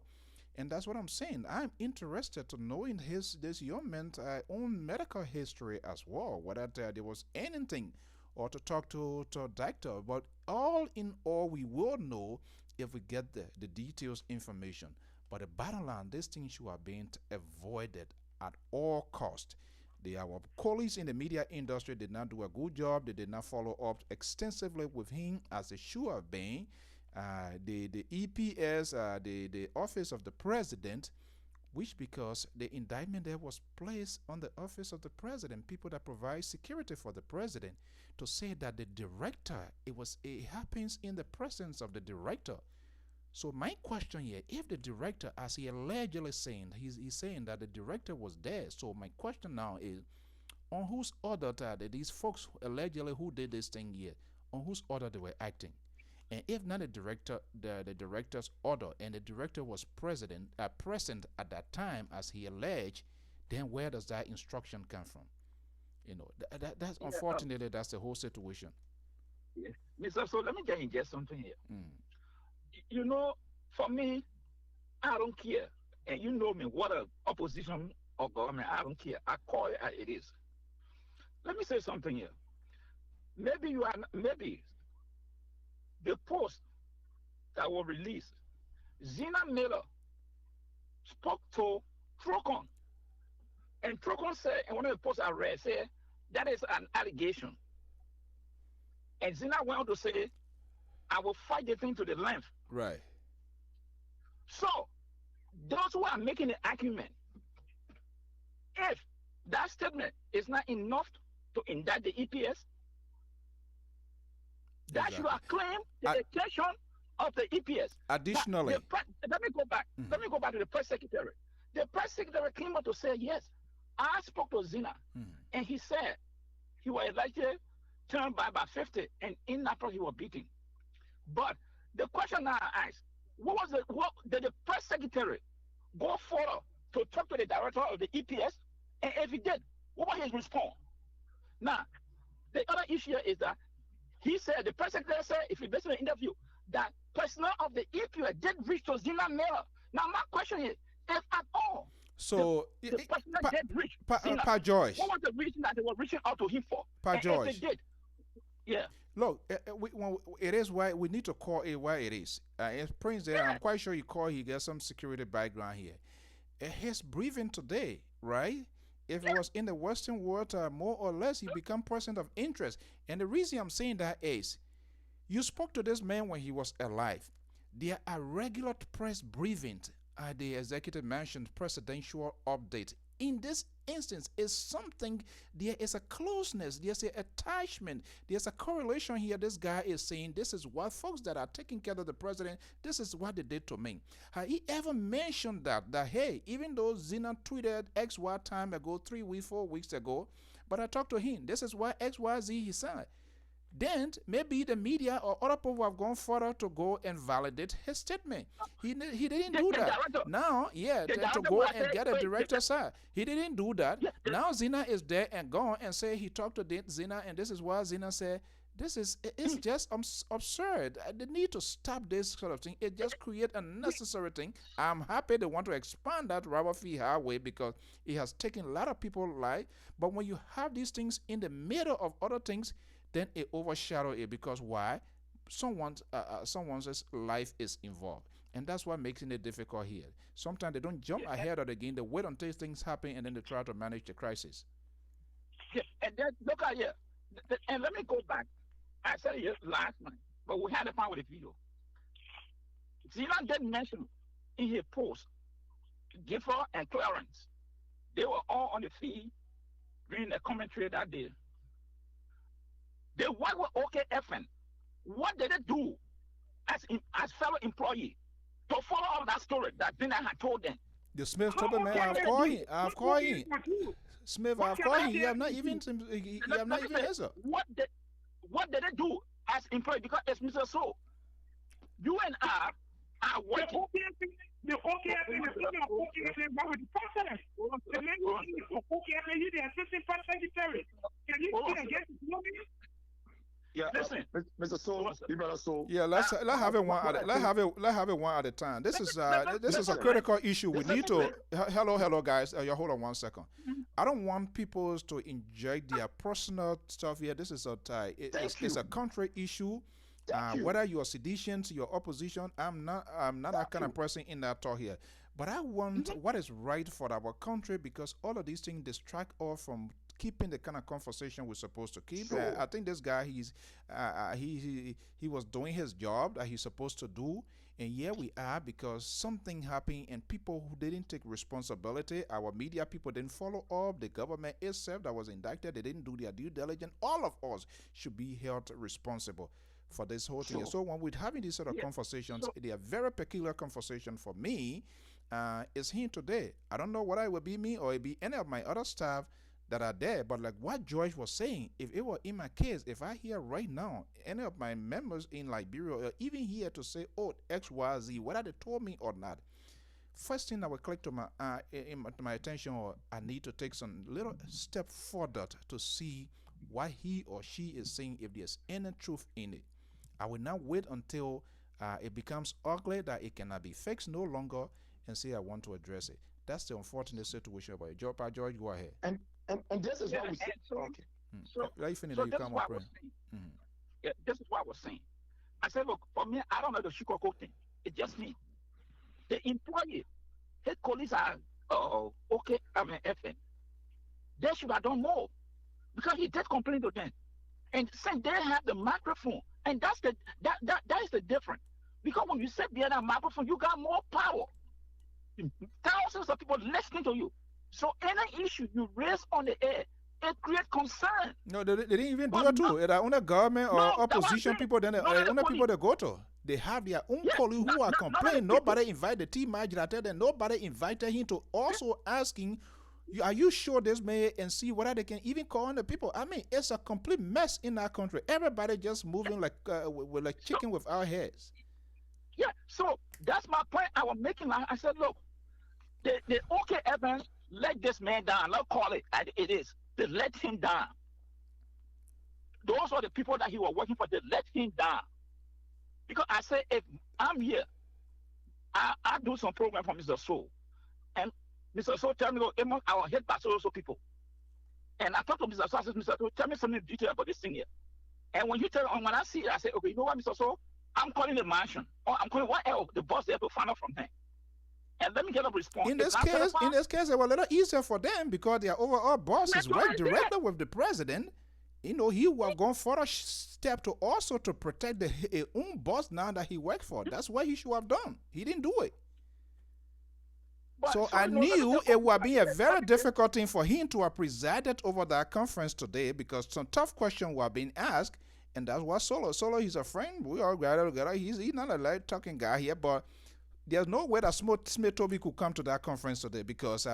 And that's what I'm saying. I'm interested to know in this young man's own medical history as well, whether there was anything or to talk to a doctor. But all in all, we will know if we get the details information. But the bottom line, these things should have been avoided at all costs. Our colleagues in the media industry did not do a good job. They did not follow up extensively with him as they should have been. The EPS, the office of the president, which because the indictment there was placed on the office of the president, people that provide security for the president, to say that the director, it happens in the presence of the director. So my question here, if the director, as he allegedly saying, he's saying that the director was there. So my question now is, on whose order these folks allegedly who did this thing here, on whose order they were acting? And if not the director, the director's order, and the director was present at that time as he alleged, then where does that instruction come from? That's unfortunately that's the whole situation. Yes. Mr. So let me just inject something here. For me, I don't care. And you know me, what a opposition or government, I don't care. I call it as it is. Let me say something here. Maybe the post that was released, Zina Miller spoke to Trocon. And Trocon said, and one of the posts I read said, that is an allegation. And Zina went on to say, I will fight the thing to the length. Right. So, those who are making the argument, if that statement is not enough to indict the EPS, that should have claimed the detention of the EPS. Additionally, let me go back. Let me go back to the press secretary. The press secretary came up to say, yes, I spoke to Zina, and he said he was elected, turned by about 50, and in April he was beaten. But the question now I ask, what did the press secretary go further to talk to the director of the EPS? And if he did, what was his response? Now, the other issue is that he said, the press secretary said, if you listen to the interview, that personnel of the EPS did reach to Zina Miller. Now, my question is, if at all, so the personnel did reach Zina, Pa George, what was the reason that they were reaching out to him for? Pa George, if they did, yeah. Look, it is why we need to call it why it is. Prince there, I'm quite sure he gets some security background here. His briefing today, right? If it was in the Western world, more or less, he become person of interest. And the reason I'm saying that is, you spoke to this man when he was alive. There are regular press briefings at the executive mansion presidential update. In this instance, is something, there is a closeness, there's an attachment, there's a correlation here. This guy is saying, this is what folks that are taking care of the president, this is what they did to me. Has he ever mentioned that hey, even though Zina tweeted XY time ago, 3 weeks, 4 weeks ago, but I talked to him, this is what XYZ he said. Then maybe the media or other people have gone further to go and validate his statement. He didn't do that. Now, to go and get a director side. He didn't do that. Now Zina is there and gone and say he talked to Zina and this is what Zina said. It's just absurd. They need to stop this sort of thing. It just creates a necessary thing. I'm happy they want to expand that Robert Fee Highway because it has taken a lot of people's life. But when you have these things in the middle of other things, then it overshadows it because why? Someone's life is involved. And that's what makes it difficult here. Sometimes they don't jump ahead of the game. They wait until things happen and then they try to manage the crisis. Yeah, and then look at here. And let me go back. I said it last night, but we had a problem with the video. Zina didn't mention in his post, Gifford and Clarence. They were all on the feed during the commentary that day. They work with OKFN. What did they do as fellow employee to follow up that story that Zina had told them? The Smith told him, I've called him. Smith, I've called him. You have not even answered. What did they do as employee? Because it's Mr. So, you and I are working. The OKFN is the president. The main thing is OKFN, you the assistant press secretary. Can you get the Yeah, listen, Mr. Soul, you better Soul. Yeah, let's have it one at a time. This is a critical issue. We need to. Hello, guys. Hold on 1 second. I don't want people to inject their personal stuff here. This is it's a country issue. Whether you're sedition, you're opposition, I'm not that kind of person in that talk here. But I want what is right for our country because all of these things distract us from keeping the kind of conversation we're supposed to keep. I think this guy, he was doing his job that he's supposed to do, and here we are because something happened and people who didn't take responsibility, our media people didn't follow up, the government itself that was indicted, they didn't do their due diligence. All of us should be held responsible for this whole thing. So when we're having these sort of conversations, they are very peculiar conversation for me. It's here today. I don't know whether it will be me or it be any of my other staff that are there, but like what George was saying, if it were in my case, if I hear right now any of my members in Liberia or even here to say, oh, XYZ, whether they told me or not, first thing that will click to my attention, or I need to take some little step further to see what he or she is saying, if there's any truth in it. I will not wait until it becomes ugly, that it cannot be fixed no longer, and say I want to address it. That's the unfortunate situation about it. George, go ahead. And this is what we said. Okay. So this is what I was saying. Yeah, this is what I was saying. I said, look, for me, I don't know the sugarcoat thing. It's just me. The employee, state police are okay, I mean, FN. They should have done more because he did complain to them. And since they have the microphone, and that's the that is the difference. Because when you sit behind that microphone, you got more power. Thousands of people listening to you. So any issue you raise on the air, it creates concern. No, they didn't even do it too. It's only government or opposition people, then only people they go to. They have their own colleagues who are complaining. Nobody invited the team manager. I tell them nobody invited him to also asking, are you sure this may and see whether they can even call on the people? I mean, it's a complete mess in our country. Everybody just moving like like chicken without heads. Yeah, so that's my point I was making. I said, look, the OK Evans let this man down. Let's call it as it is. They let him down. Those are the people that he was working for. They let him down. Because I say, if I'm here, I do some program for Mr. So, and Mr. So tell me, I will hit by so people. And I talk to Mr. So, I said, Mr. So, tell me something detail about this thing here. And when you tell me, when I see it, I say, okay, you know what, Mr. So, I'm calling the mansion, or I'm calling what else, the boss there to find out from him. And let me get a response. In this case, it was a little easier for them because their overall boss is right directly with the president. You know, he would have gone further step to also to protect his own boss now that he worked for. That's what he should have done. He didn't do it. So I knew it would be a very difficult thing for him to have presided over that conference today because some tough questions were being asked, and that's what Solo, he's a friend. We all got together. He's not a light talking guy here, but there's no way that Smith Toby could come to that conference today because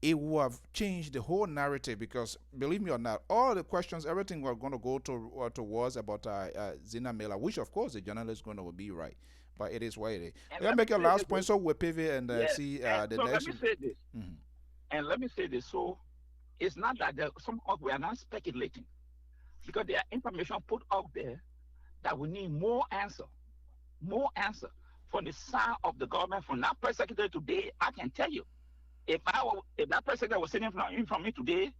it would have changed the whole narrative. Because believe me or not, all the questions, everything we're going to go towards about Zena Miller, which of course the journalist is going to be right, but it is what it is. Let me make a last point so we'll pivot and see the next. Let me say this, and let me say this. So it's not that we are not speculating because there are information put out there that we need more answer from the side of the government. From that press secretary today, I can tell you, if that press secretary was sitting in front of me today,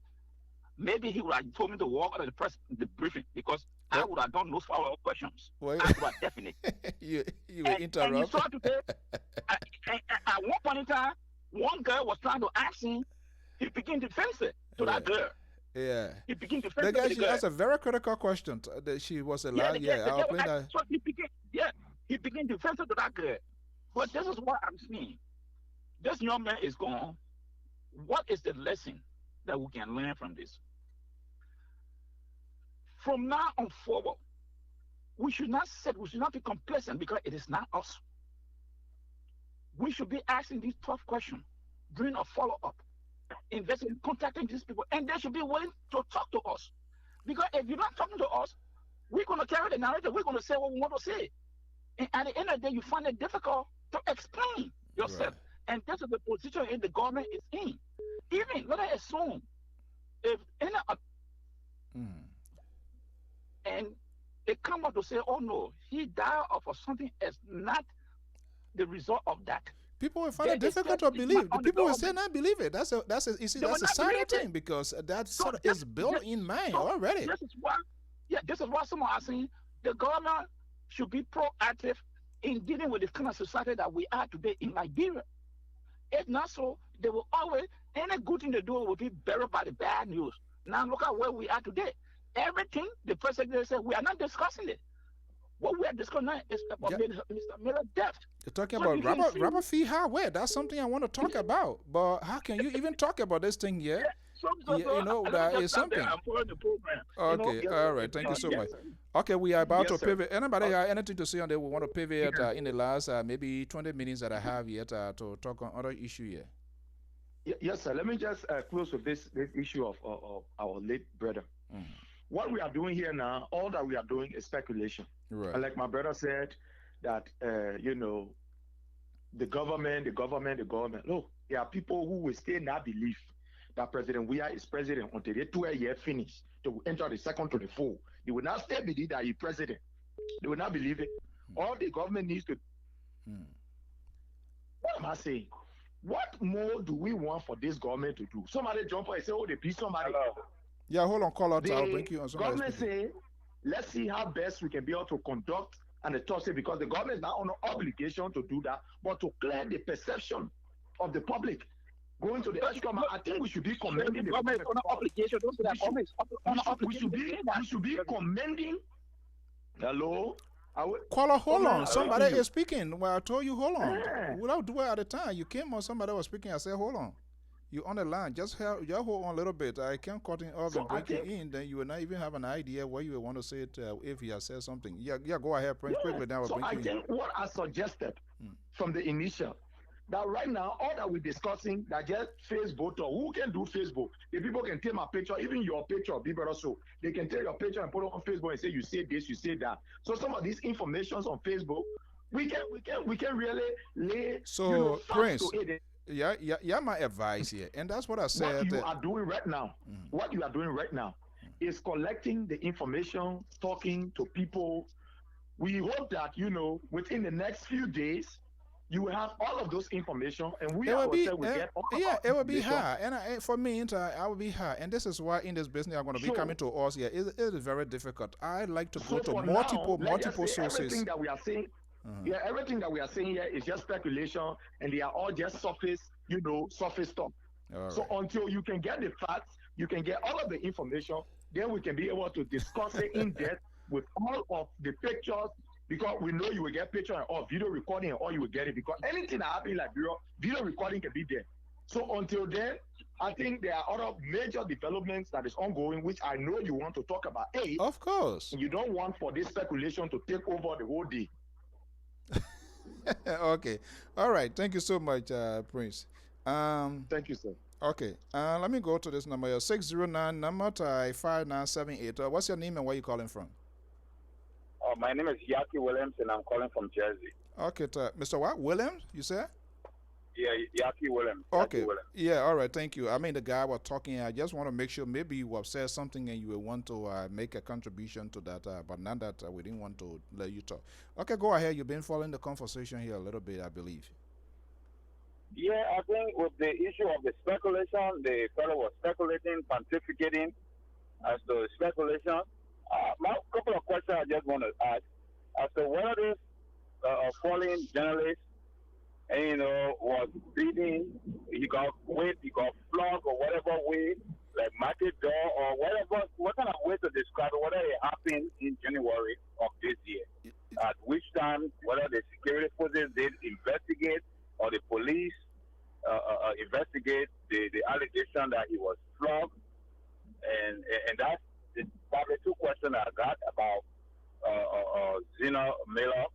maybe he would have told me to walk out of the briefing because I would have done those follow-up questions. I would have definitely. you interrupt. And you saw today, at one point in time, one girl was trying to ask him, he began to fence it to that girl. Yeah. He began to fence it. That's a very critical question. She was allowed. I'll play that. So he began to fence it to that girl. But this is what I'm seeing. This young man is gone. What is the lesson that we can learn from this? From now on forward, we should not be complacent because it is not us. We should be asking these tough questions, doing a follow-up, investing, contacting these people, and they should be willing to talk to us. Because if you're not talking to us, we're going to carry the narrative. We're going to say what we want to say. And at the end of the day, you find it difficult to explain yourself. Right. And this is the position the government is in. Even, let us assume, if and they come out to say, oh no, he died of something is not the result of that. People will find it difficult to believe. People will say not believe it. That's a sad thing because that sort of is built in mind already. This is why someone are saying the government should be proactive in dealing with the kind of society that we are today in Liberia. If not so, they will always, any good thing they do will be buried by the bad news. Now look at where we are today. Everything the president said, we are not discussing it. What we are discussing now is about Mr. Miller's death. You're talking about Robert Fee Howard. That's something I want to talk about. But how can you even talk about this thing yet? That is something. I'm following the program. Okay, all right. Thank you so much. Okay, we are about to pivot. Anybody have anything to say on that? We want to pivot in the last maybe 20 minutes that I have yet to talk on other issue here. Yes, sir. Let me just close with this issue of our late brother. What we are doing here now, all that we are doing is speculation. Right. And like my brother said, that the government. Look, there are people who will stay in that belief that President Weah is president until the 2-year finish to enter the second 24. They will not still believe that he's president. They will not believe it. All the government needs to. What am I saying? What more do we want for this government to do? Somebody jump up and say, oh, they beat somebody. Hello. Yeah, hold on, call out. I'll bring you on. Government say, let's see how best we can be able to conduct and the talk, because the government is not on an obligation to do that, but to clear the perception of the public going to the extra mile. I think we should be commending the government on obligation. Don't say that government on obligation. We should be commending. Hello. Caller, hold on. Somebody is speaking. Well, I told you, hold on. Without doing at the time, you came on. Somebody was speaking. I said, hold on. You on the line. Just hold on a little bit. I can't cut it off and break it in. Then you will not even have an idea what you will want to say it, if he has said something. Yeah, go ahead, Prince. Quickly. Now, so I think what I suggested from the initial, that right now, all that we're discussing, that just Facebook, or who can do Facebook? The people can take my picture, even your picture, people also. They can take your picture and put it on Facebook and say, you say this, you say that. So some of these informations on Facebook, we can really lay, so, Prince, yeah, my advice here. And that's what I said. What you are doing right now, what you are doing right now is collecting the information, talking to people. We hope that, within the next few days, you will have all of those information, and we will get all of it will be high. And for me, I will be high. And this is why in this business I'm going to be coming to us here. It is very difficult. I like to go to multiple sources. Everything that we are saying, everything that we are saying here is just speculation, and they are all just surface stuff. So until you can get the facts, you can get all of the information, then we can be able to discuss it in depth with all of the pictures. Because we know you will get picture and all video recording and all you will get it. Because anything that happens in Liberia, video recording can be there. So until then, I think there are other major developments that is ongoing, which I know you want to talk about. Of course. You don't want for this speculation to take over the whole day. Okay. All right. Thank you so much, Prince. Thank you, sir. Okay. Let me go to this number. 609 number 5978. What's your name and where you calling from? My name is Yaki Williams, and I'm calling from Jersey. Okay, Mr. What? Williams, you said? Yeah, Yaki Williams. Okay. Yaki Williams. Yeah, all right, thank you. I mean, the guy was talking, I just want to make sure maybe you have said something and you will want to make a contribution to that, but not that we didn't want to let you talk. Okay, go ahead. You've been following the conversation here a little bit, I believe. Yeah, I think with the issue of the speculation, the fellow was speculating, pontificating as to speculation. My couple of questions I just want to ask as to whether this fallen journalist, was beaten, he got whipped, he got flogged, or whatever way, like market door, or whatever, what kind of way to describe it, whether it happened in January of this year, at which time, whether the security forces did investigate, or the police investigate the allegation that he was flogged, and that's probably two questions I got about Zena Miller.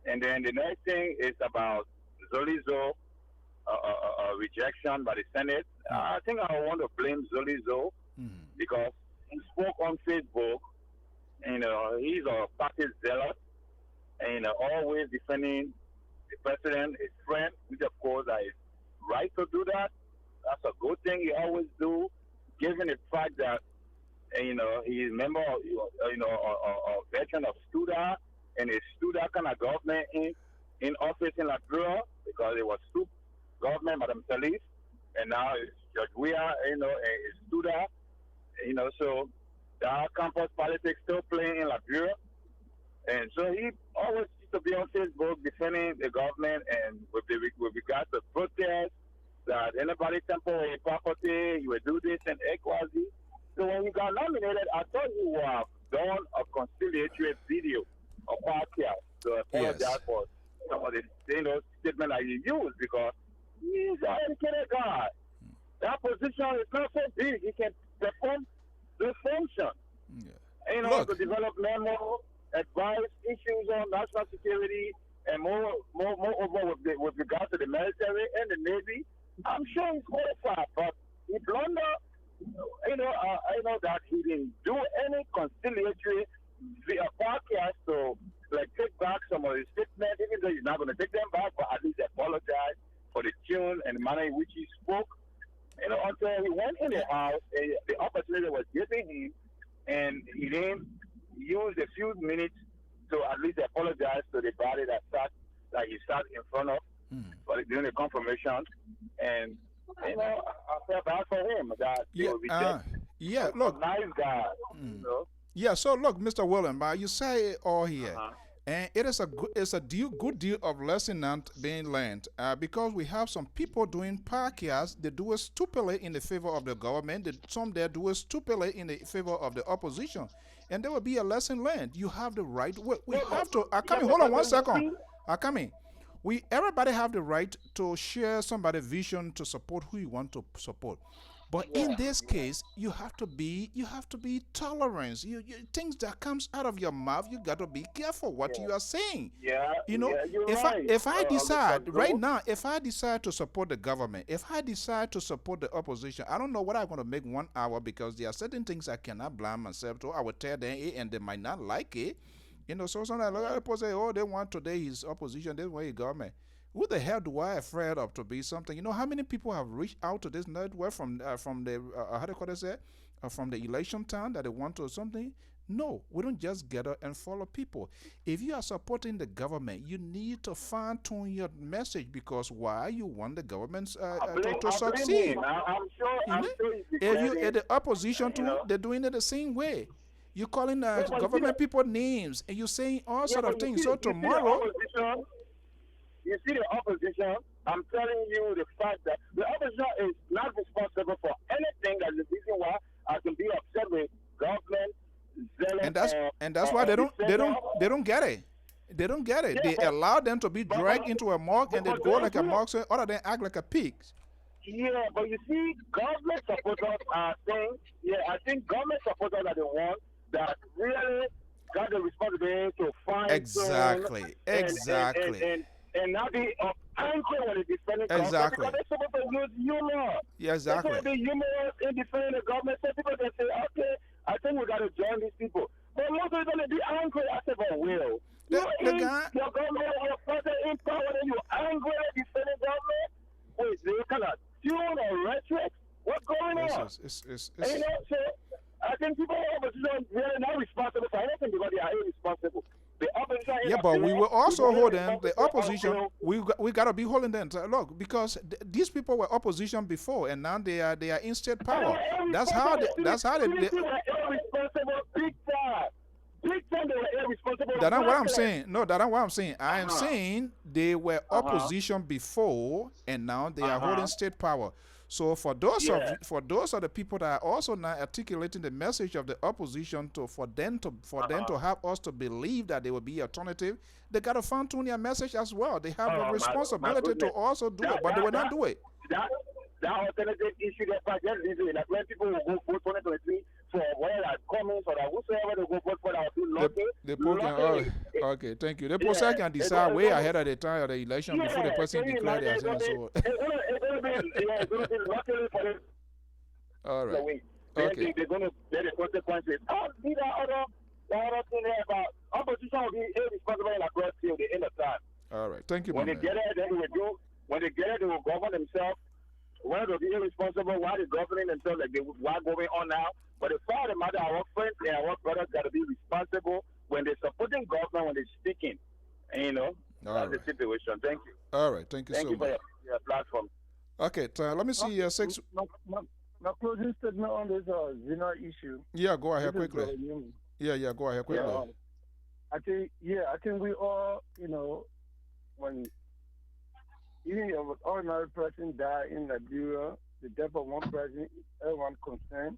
And then the next thing is about Zolizo rejection by the Senate. I think I want to blame Zolizo because he spoke on Facebook. He's a party zealot and always defending the president, his friend, which of course is right to do that. That's a good thing he always do, given the fact that he's a member of, a veteran of Studa, and it's Studa kind of government in office in Liberia, because it was Studa government, Madam Salif, and now it's Judge Weah, it's Studa, so that campus politics still playing in Liberia. And so he always used to be on Facebook defending the government, and with regards to protests, that anybody temple a property, you would do this and XYZ. So when he got nominated, I thought he would have done a conciliatory video, a podcast, to apologize for some of the statement that he used, because he's an educated guy. That position is not so big. He can perform the function. To develop memo, advise issues on national security, and moreover with regard to the military and the Navy. I'm sure he's qualified, but he blundered. I know that he didn't do any conciliatory via podcast to take back some of his statements, even though he's not going to take them back, but at least apologize for the tune and the manner in which he spoke. Until he went in the house, the opportunity was given him, and he didn't use a few minutes to at least apologize to the body that he sat in front of during the confirmation. And I felt bad for him that he was rejected. Look, nice guy. Yeah, so look, Mr. William, you say it all here. And it is good deal of lesson not being learned because we have some people doing podcasts. They do it stupidly in the favor of the government. Some they do it stupidly in the favor of the opposition. And there will be a lesson learned. You have the right. We have to. Akami, hold on 1 second. Akami, everybody have the right to share somebody's vision to support who you want to support. But in this case, you have to be tolerant. You things that comes out of your mouth, you got to be careful what you are saying. You know, if I decide right now, if I decide to support the government, if I decide to support the opposition, I don't know what I'm going to make 1 hour because there are certain things I cannot blame myself to. I will tell them and they might not like it. You know, so sometimes a lot of people say, oh, they want today his opposition, this way government. Who the hell do I afraid of to be something? You know how many people have reached out to this network from the how do you call it? From the election time that they want to something? No, we don't just get up and follow people. If you are supporting the government, you need to fine tune your message because why you want the government to succeed? I'm sure If the opposition too, they're doing it the same way. You're calling government people names and you're saying all sort of things. So tomorrow. You see the opposition, I'm telling you the fact that the opposition is not responsible for anything. That's the reason why I can be upset with government, and that's why they don't get it. They don't get it. They allow them to be dragged into a morgue and they go like a morgue, so other than act like a pig. Yeah, but you see, government supporters are saying, I think government supporters are the ones that really got the responsibility to find exactly. And not be angry when they defend the government because they're supposed to use humor. Yeah, exactly. They're supposed to be humorous in defending the government. So people can say, okay, I think we got to join these people. But most of them going to be angry. I said, but Will, your government, your president in power, and you're angry at defending government? Wait, they kind of tune or rhetoric? What's going on? You know, so I think people in opposition really not responsible for anything because they are irresponsible. But we will also hold them. The opposition, we gotta be holding them. Look, because these people were opposition before, and now they are in state power. That's how they. Were irresponsible big time. Big time they were irresponsible. That's not what I'm saying. No, that's not what I'm saying. I am saying they were opposition before, and now they are holding state power. So for those of the people that are also now articulating the message of the opposition for them to have us to believe that they will be alternative, they got to fine tune their message as well. They have a responsibility to also do it, but they will not do it. That alternative issue that just easy. Like when people will go vote 2023 for whether that Cummings or that whosoever they go vote for, that will do nothing. Okay, thank you. The person can decide way ahead of the time of the election before the person declares their sense. So. It's going to be luckily for them. All right. Okay. They're going to get the consequences. See that other thing there about opposition will be irresponsible and across till the end of time. All right. Thank you, When they get it, then they will do. When they get it, they will govern themselves. When they'll be irresponsible, why they're governing themselves like they were going on now. But the fact of the matter, our friends and our brothers got to be responsible when they're supporting government, when they're speaking. And, you know, that's the situation. Thank you. All right. Thank you so much. Thank you for your platform. Okay, let me see six. My closing statement on this Zina issue. Yeah, go ahead quickly. Yeah, go ahead quickly. I think we all, you know, when even if an ordinary person die in Liberia, the death of one person, everyone concerned.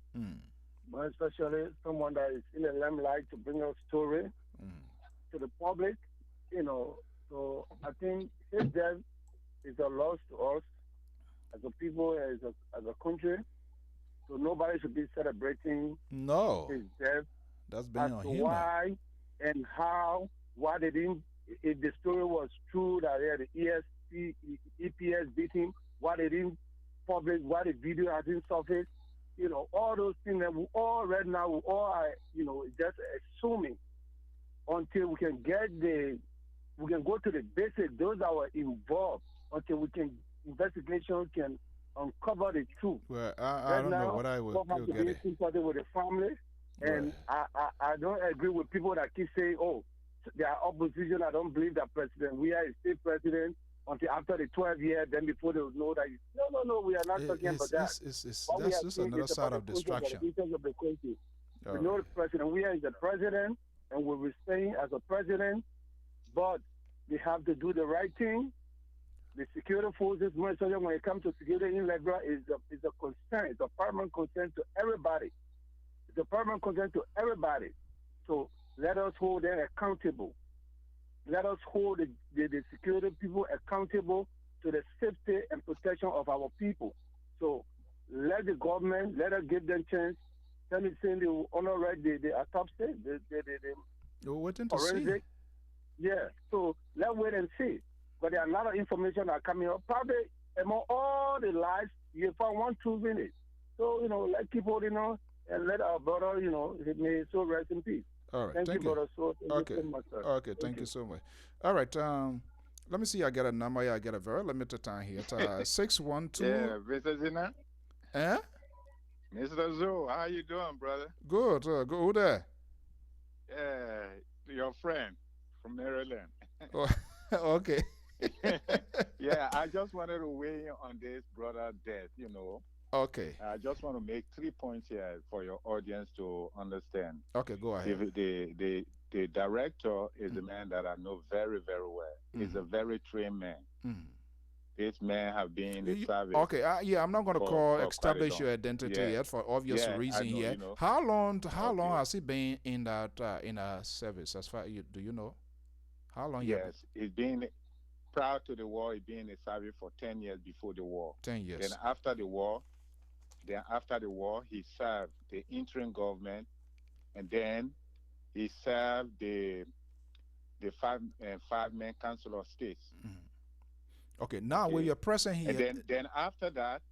But especially someone that is in the limelight to bring a story to the public, you know. So I think his death is a loss to us as a people, as a country. So nobody should be celebrating his death. That's been on him. Why and how, why they didn't, if the story was true that the EPS beat him, why they didn't publish, why the video hasn't surfaced, you know, all those things that we all right now, we all are, you know, just assuming until we can we can go to the basics, those that were involved, until investigation can uncover the truth. Well, I don't know what I would get it. Sympathy with the family, and I don't agree with people that keep saying, "Oh, they are opposition." I don't believe that President we are a state president until after the 12 years. Then before they will know that no, we are not talking about that. That's just another side of distraction. We know the president. We are the president, and we will stay as a president. but they have to do the right thing. The security forces, when it comes to security in Liberia, is a concern. It's a paramount concern to everybody. It's a paramount concern to everybody. So let us hold them accountable. Let us hold the security people accountable to the safety and protection of our people. So let the government, let us give them chance. Tell me saying they will honor the autopsy, the forensic. Yeah. So let's wait and see. But there are a lot of information that are coming up. Probably among all the lives, you found one truth in it. So, let's keep holding on and let our brother, he may so rest in peace. All right. Thank you, brother. So, okay. So much, sir. Okay. Thank you so much. All right. Let me see. I got a number here. I got a very limited time here. 612. Yeah, Mr. Zina. Eh? Mr. Zo, how you doing, brother? Good. Good. Who there? Yeah, your friend from Maryland. Oh, okay. Yeah, I just wanted to weigh in on this brother death, Okay. I just want to make 3 points here for your audience to understand. Okay, go ahead. The director is a man that I know very, very well. He's a very trained man. This man have been in the service. Okay, yeah, I'm not going to establish your identity yet for obvious reason know, here. How long has he been in that service? As far do you know? How long? Yes, he's been prior to the war. He's been in the service for 10 years before the war. 10 years. Then after the war, he served the interim government, and then he served the five-man council of states. Okay, now when you're present here, and then after that,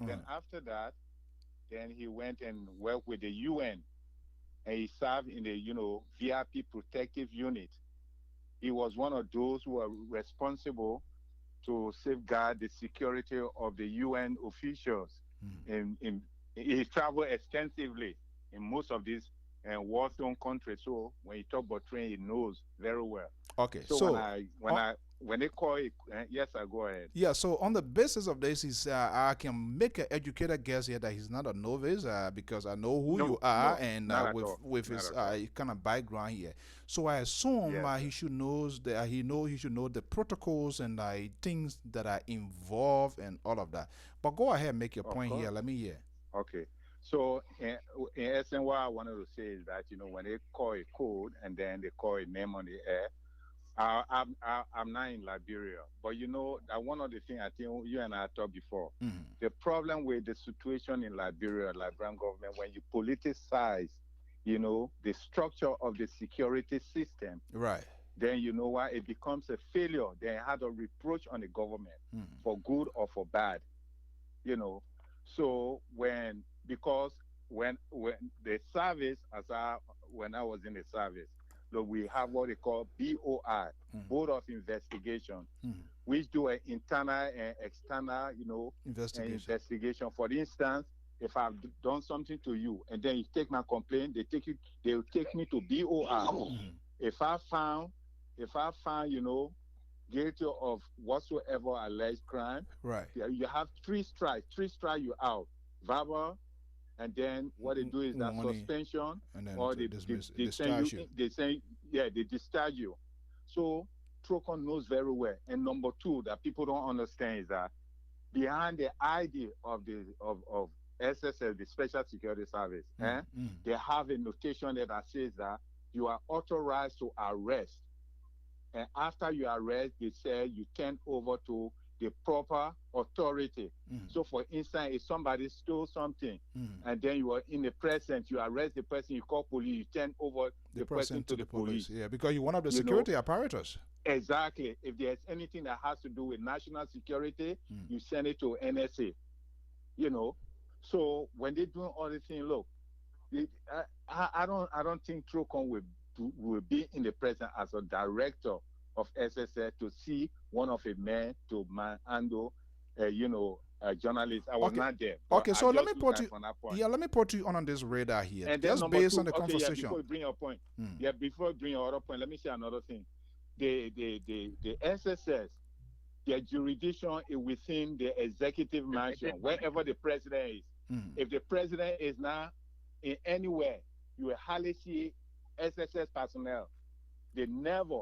then he went and worked with the UN, and he served in the VIP protective unit. He was one of those who were responsible to safeguard the security of the UN officials. He traveled extensively in most of these war-torn countries. So when he talk about training, he knows very well. Okay, so when they call it, yes, I go ahead. Yeah, so on the basis of this, I can make an educated guess here that he's not a novice because I know who you are and with his kind of background here. So I assume he should know he should know the protocols and things that are involved and all of that. But go ahead, make your point here. Let me hear. Okay. So in essence, what I wanted to say is that when they call a code and then they call a name on the air. I'm not in Liberia, but that one of the things I think you and I talked before. The problem with the situation in Liberia, Liberian government, when you politicize, the structure of the security system, right? Then what? It becomes a failure. They had a reproach on the government for good or for bad, So when the service, when I was in the service. So we have what they call BOI, Board of Investigation, which do an internal and external, investigation. For instance, if I've done something to you and then you take my complaint, they will take me to BOI. If I found, guilty of whatsoever alleged crime, right? You have 3 strikes. 3 strikes, you out. Verbal. And then what they do is that suspension, or they discharge you. They discharge you. So Trocon knows very well. And number 2 that people don't understand is that behind the idea of SSS, the Special Security Service, they have a notation there that says that you are authorized to arrest. And after you arrest, they say you turn over to the proper authority. So for instance, if somebody stole something and then you are in the present, you arrest the person, you call police, you turn over the person to the police. Yeah, because you're one of the security apparatus. Exactly. If there's anything that has to do with national security, you send it to NSA. So when they're doing all the things, look, I don't think Trocon will be in the present as a director of SSS to see one of a man to handle, a journalist. I was not there. Okay, so let me put you. Yeah, let me put you on this radar here. And just based on the conversation. Before you bring your point. Before you bring your other point, let me say another thing. The SSS, their jurisdiction is within the executive mansion, wherever the president is. If the president is not in anywhere, you will hardly see SSS personnel. They never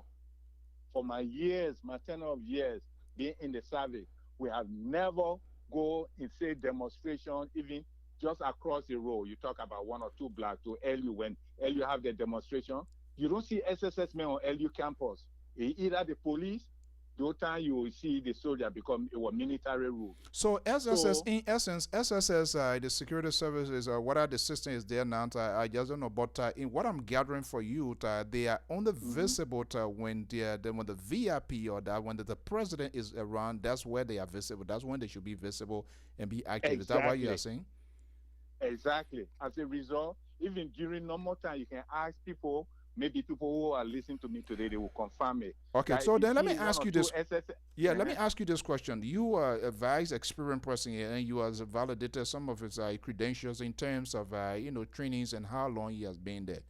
for my years, my 10 of years being in the service, we have never go and say demonstration, even just across the road. You talk about 1 or 2 blocks to LU. When LU have the demonstration, you don't see SSS men on LU campus. Either the police, the whole time you will see the soldier become a military rule. So SSS, in essence, SSS, the security services, what are the system is there now? I just don't know, but in what I'm gathering for you, they are only visible when when the VIP or that when the president is around. That's where they are visible. That's when they should be visible and be active. Exactly. Is that what you are saying? Exactly. As a result, even during normal time, you can ask people. Maybe people who are listening to me today, they will confirm it. Okay, so then let me ask you this. Let me ask you this question. You are a vice experienced person here, and you have validated some of his credentials in terms of trainings and how long he has been there.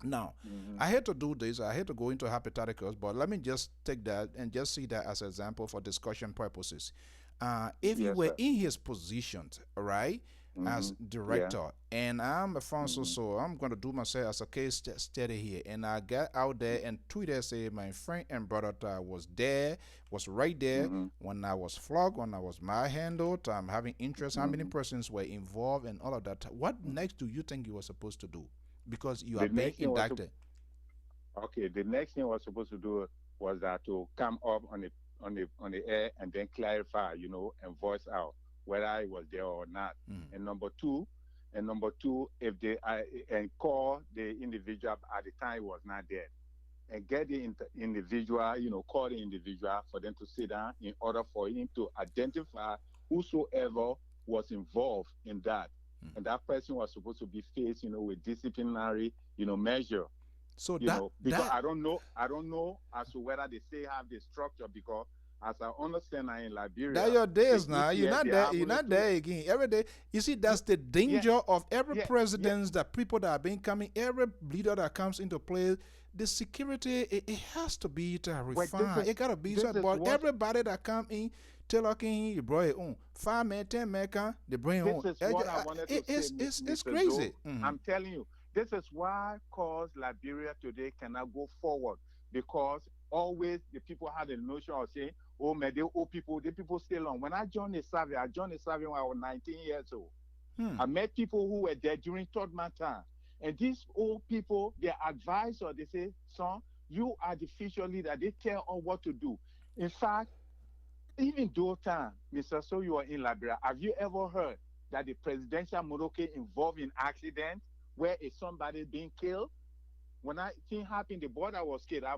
Now, I hate to do this. I hate to go into hypotheticals, but let me just take that and just see that as an example for discussion purposes. If you were in his position, right? As director, and I'm Alfonso, so I'm going to do myself as a case study here, and I got out there and tweeted, say my friend and brother was right there when I was flogged, when I was manhandled, I'm having interest, how many persons were involved and all of that. What next do you think you were supposed to do? Because you are being indicted. Okay, the next thing I was supposed to do was that to come up on the air and then clarify, and voice out whether I was there or not. And number two, if they and call the individual at the time he was not there, and get the individual, call the individual for them to sit down in order for him to identify whosoever was involved in that. And that person was supposed to be faced, with disciplinary, measure. So because I don't know as to whether they say have the structure, because as I understand in Liberia, that your days now, you're not there again. Every day, you see, that's the danger of every president, that people that are being coming, every leader that comes into play, the security, it has to be refined. It got to be so, but everybody that come in, tell you bring it on. 5 men, 10 men, they bring it on. This is what I wanted to say, it's crazy. I'm telling you, this is why cause Liberia today cannot go forward, because always the people had a notion of saying, oh man, the people stay long. When I joined the service, when I was 19 years old. I met people who were there during third man time. And these old people, their advisor, they say, son, you are the future leader. They tell us what to do. In fact, even those time, Mr. So you are in Liberia, have you ever heard that the presidential motorcade involved in accident where is somebody being killed? When that thing happened, the boy that was killed, our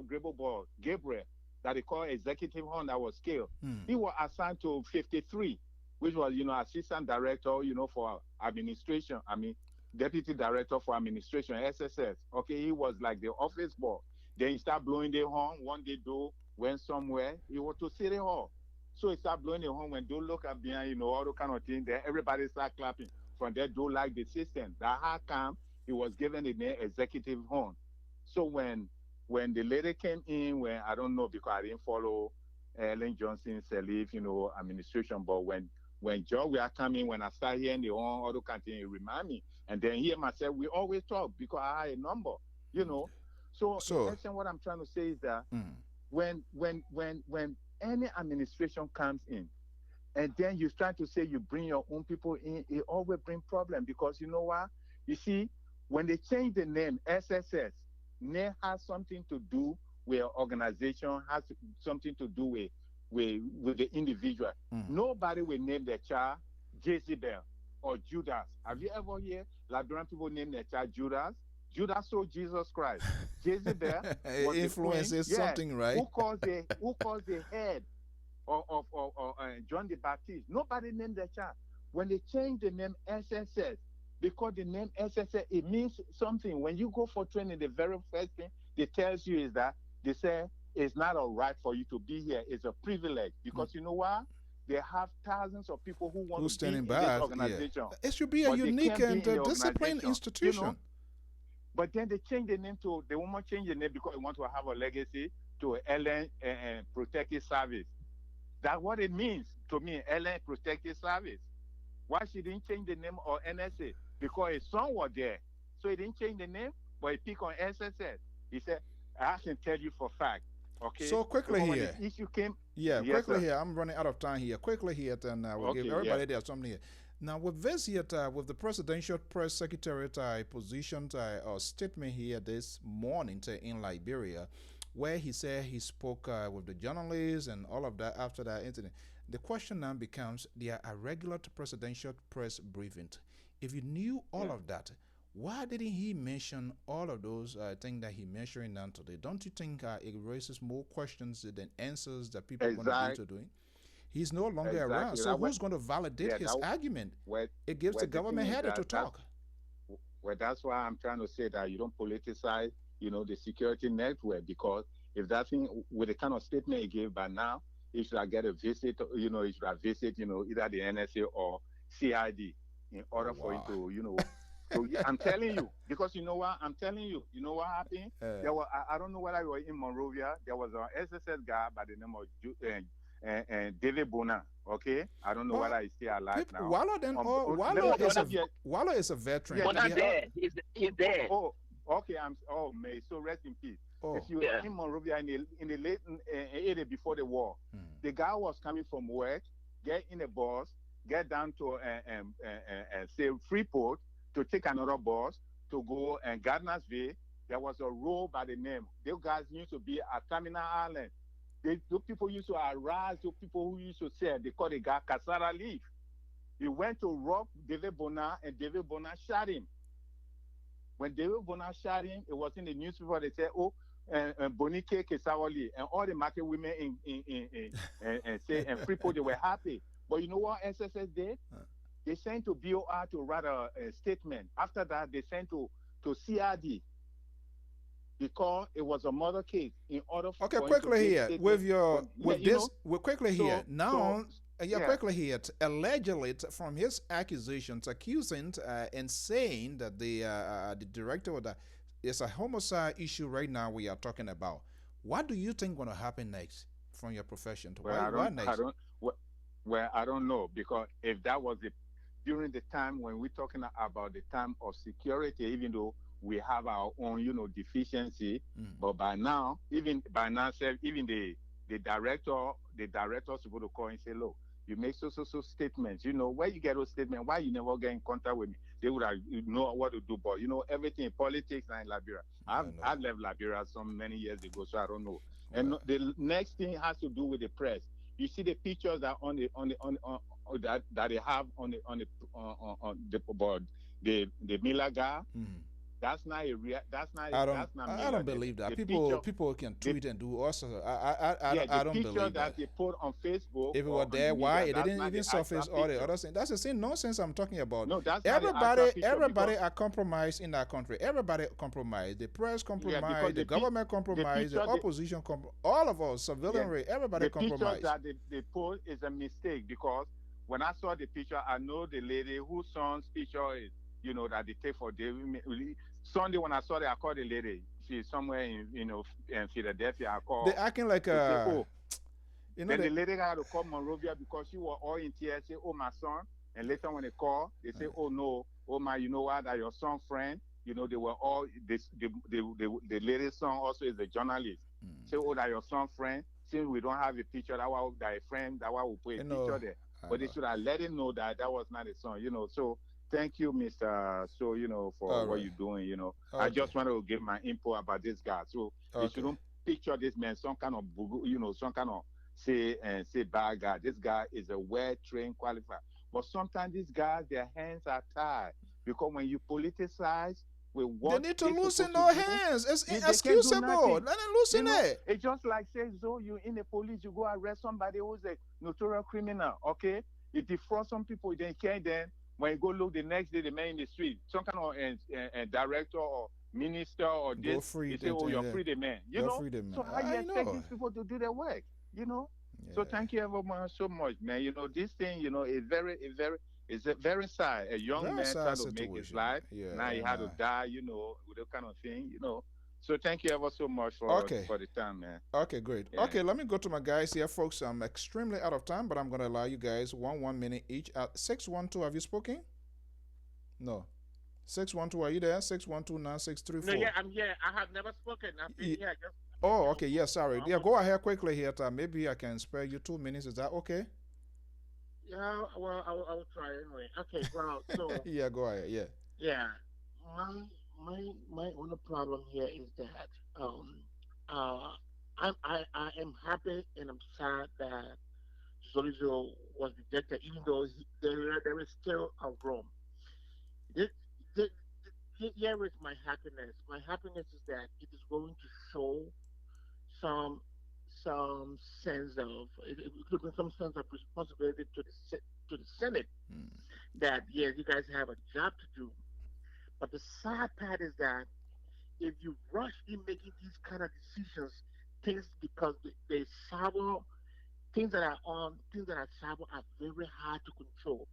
Gabriel, that they call executive horn, that was killed. He was assigned to 53, which was, assistant director, for administration. Deputy director for administration, SSS. Okay, he was like the office boy. Then he started blowing the horn. One day, Doe went somewhere. He was to City Hall. So he started blowing the horn. When Doe look up behind, all the kind of thing, then everybody started clapping. From there, Doe liked the system. That how come he was given the name executive horn. So when the lady came in, when I don't know, because I didn't follow Ellen Johnson's administration, but when George were coming, when I started hearing the horn, all the kind of thing, it remind me. And then here myself, we always talk because I had a number, So in essence, what I'm trying to say is that when any administration comes in, and then you start to say you bring your own people in, it always bring problem, because you know what? You see, when they change the name SSS, name has something to do with organization, has something to do with the individual. Nobody will name their child Jezebel or Judas. Have you ever heard Liberian people name their child Judas? Judas sold Jesus Christ. Jezebel was influences something, right? Who caused the head of John the Baptist? Nobody named their child. When they changed the name SSS, because the name SSS, it means something. When you go for training, the very first thing they tells you is that they say it's not all right for you to be here. It's a privilege, because you know what? They have thousands of people who want to be in this organization. Yeah. It should be a unique and disciplined institution. But then they change the name to, they want to change the name because they want to have a legacy to Ellen Protective Service. That's what it means to me, Ellen Protective Service. Why she didn't change the name of NSA? Because his son was there. So he didn't change the name, but he picked on SSS. He said, I can tell you for a fact, Okay. So quickly so here. When the issue came. Yeah, yes, quickly sir. here. I'm running out of time here. Quickly here, and we'll give everybody there something here. Now, with this here, with the presidential press secretary position or statement here this morning in Liberia, where he said he spoke with the journalists and all of that after that incident, the question now becomes, there are regular presidential press briefings. If you knew all of that, why didn't he mention all of those things that he mentioned down today? Don't you think it raises more questions than answers that people are going to be to doing? He's no longer around. So who's going to validate his argument? It gives the government headache to talk. Well, that's why I'm trying to say that you don't politicize, the security network, because if that thing, with the kind of statement he gave by now, he should get a visit, he should visit, either the NSA or CID in order for him to, So I'm telling you, because you know what? I'm telling you, you know what happened? There was, I don't know whether you were in Monrovia. There was an SSS guy by the name of David Bona. Okay, I don't know whether he's still alive now. Wallo is a veteran. Bona there. He's there. Oh, okay. May so rest in peace. If you were in Monrovia in the late 80s before the war, the guy was coming from work, get in a bus, get down to say Freeport, to take another bus to go and Gardnersville. There was a road by the name. Those guys used to be at Terminal Island. Those people used to arise. Those people who used to say, they call the guy Cassara Leaf. He went to rob David Bona, and David Bona shot him. When David Bona shot him, it was in the newspaper. They said, Bonike Kesawali, and all the market women in Freeport, they were happy. But you know what SSS did? They sent to BOR to write a statement. After that, they sent to CRD because it was a murder case. In order for quickly here with your quickly here now. Quickly here. Allegedly, from his accusations, accusing and saying that the director of that is a homicide issue right now we are talking about. What do you think going to happen next from your profession? Why next? I don't know, because if that was during the time when we're talking about the time of security, even though we have our own, deficiency, but by now, even the director's supposed to call and say, look, you make so statements, where you get those statements, why you never get in contact with me? They would have know what to do, but everything in politics and in Liberia. I left Liberia many years ago, so I don't know. And the next thing has to do with the press. You see the pictures that that they have on the board, the Miller guy. That's not a real. That's not. I don't believe that. People can tweet and do also. I don't believe that. They put on Facebook. If it were there, why it didn't even surface all the other things? That's the same nonsense I'm talking about. No, that's everybody are compromised in that country. Everybody compromised. The press compromised. The government compromised. The opposition all of us, civilian, everybody compromised. The picture that they put is a mistake, because when I saw the picture, I know the lady whose son's picture is. That they take for David. Sunday when I saw that, I called the lady. She's somewhere in Philadelphia. I called. They acting like then the lady had to call Monrovia because she was all in tears. Say, "Oh, my son." And later when they call, they say, "Oh no, oh my, you know what? That your son friend." They were all this. The lady's son also is a journalist. Say, "Oh, that your son friend." Since we don't have a picture, that a friend. That why we put a picture there. But they should have let him know that was not his son. So. Thank you, Mr. So, for what you're doing, I just want to give my input about this guy. So you shouldn't picture this man, some kind of, some kind of say bad guy. This guy is a well-trained, qualified. But sometimes these guys, their hands are tied, because when you politicize, they need to loosen their hands. It's inexcusable. Let them loosen it. It's just like, say, so you in the police, you go arrest somebody who's a notorious criminal, okay? You defraud some people, then when you go look the next day, the man in the street, some kind of director or minister or this, you say, "Oh, you're free the man." So how you expect these people to do their work? Yeah. So thank you everyone so much, man. This thing, it's a very sad. A young man trying to make his life. Now he had to die, with that kind of thing, So thank you ever so much for the time, man. Okay, great. Yeah. Okay, let me go to my guys here, folks. I'm extremely out of time, but I'm going to allow you guys 1 minute each. 612, have you spoken? No. 612, are you there? 612-9634. No, yeah, I'm here. I have never spoken. I've been here. Oh, okay. Yeah, sorry. Yeah, go ahead quickly here. Maybe I can spare you 2 minutes. Is that okay? Yeah, well, I will try anyway. Okay, well, so yeah, go ahead. Yeah. Yeah, my only problem here is that I am happy and I'm sad that Zolizo was rejected, even though there is still a room. This, this, here is my happiness. My happiness is that it is going to show some sense of it could be some sense of responsibility to the Senate that yes, you guys have a job to do. But the sad part is that if you rush in making these kind of decisions, things because they travel, things that are travel are very hard to control.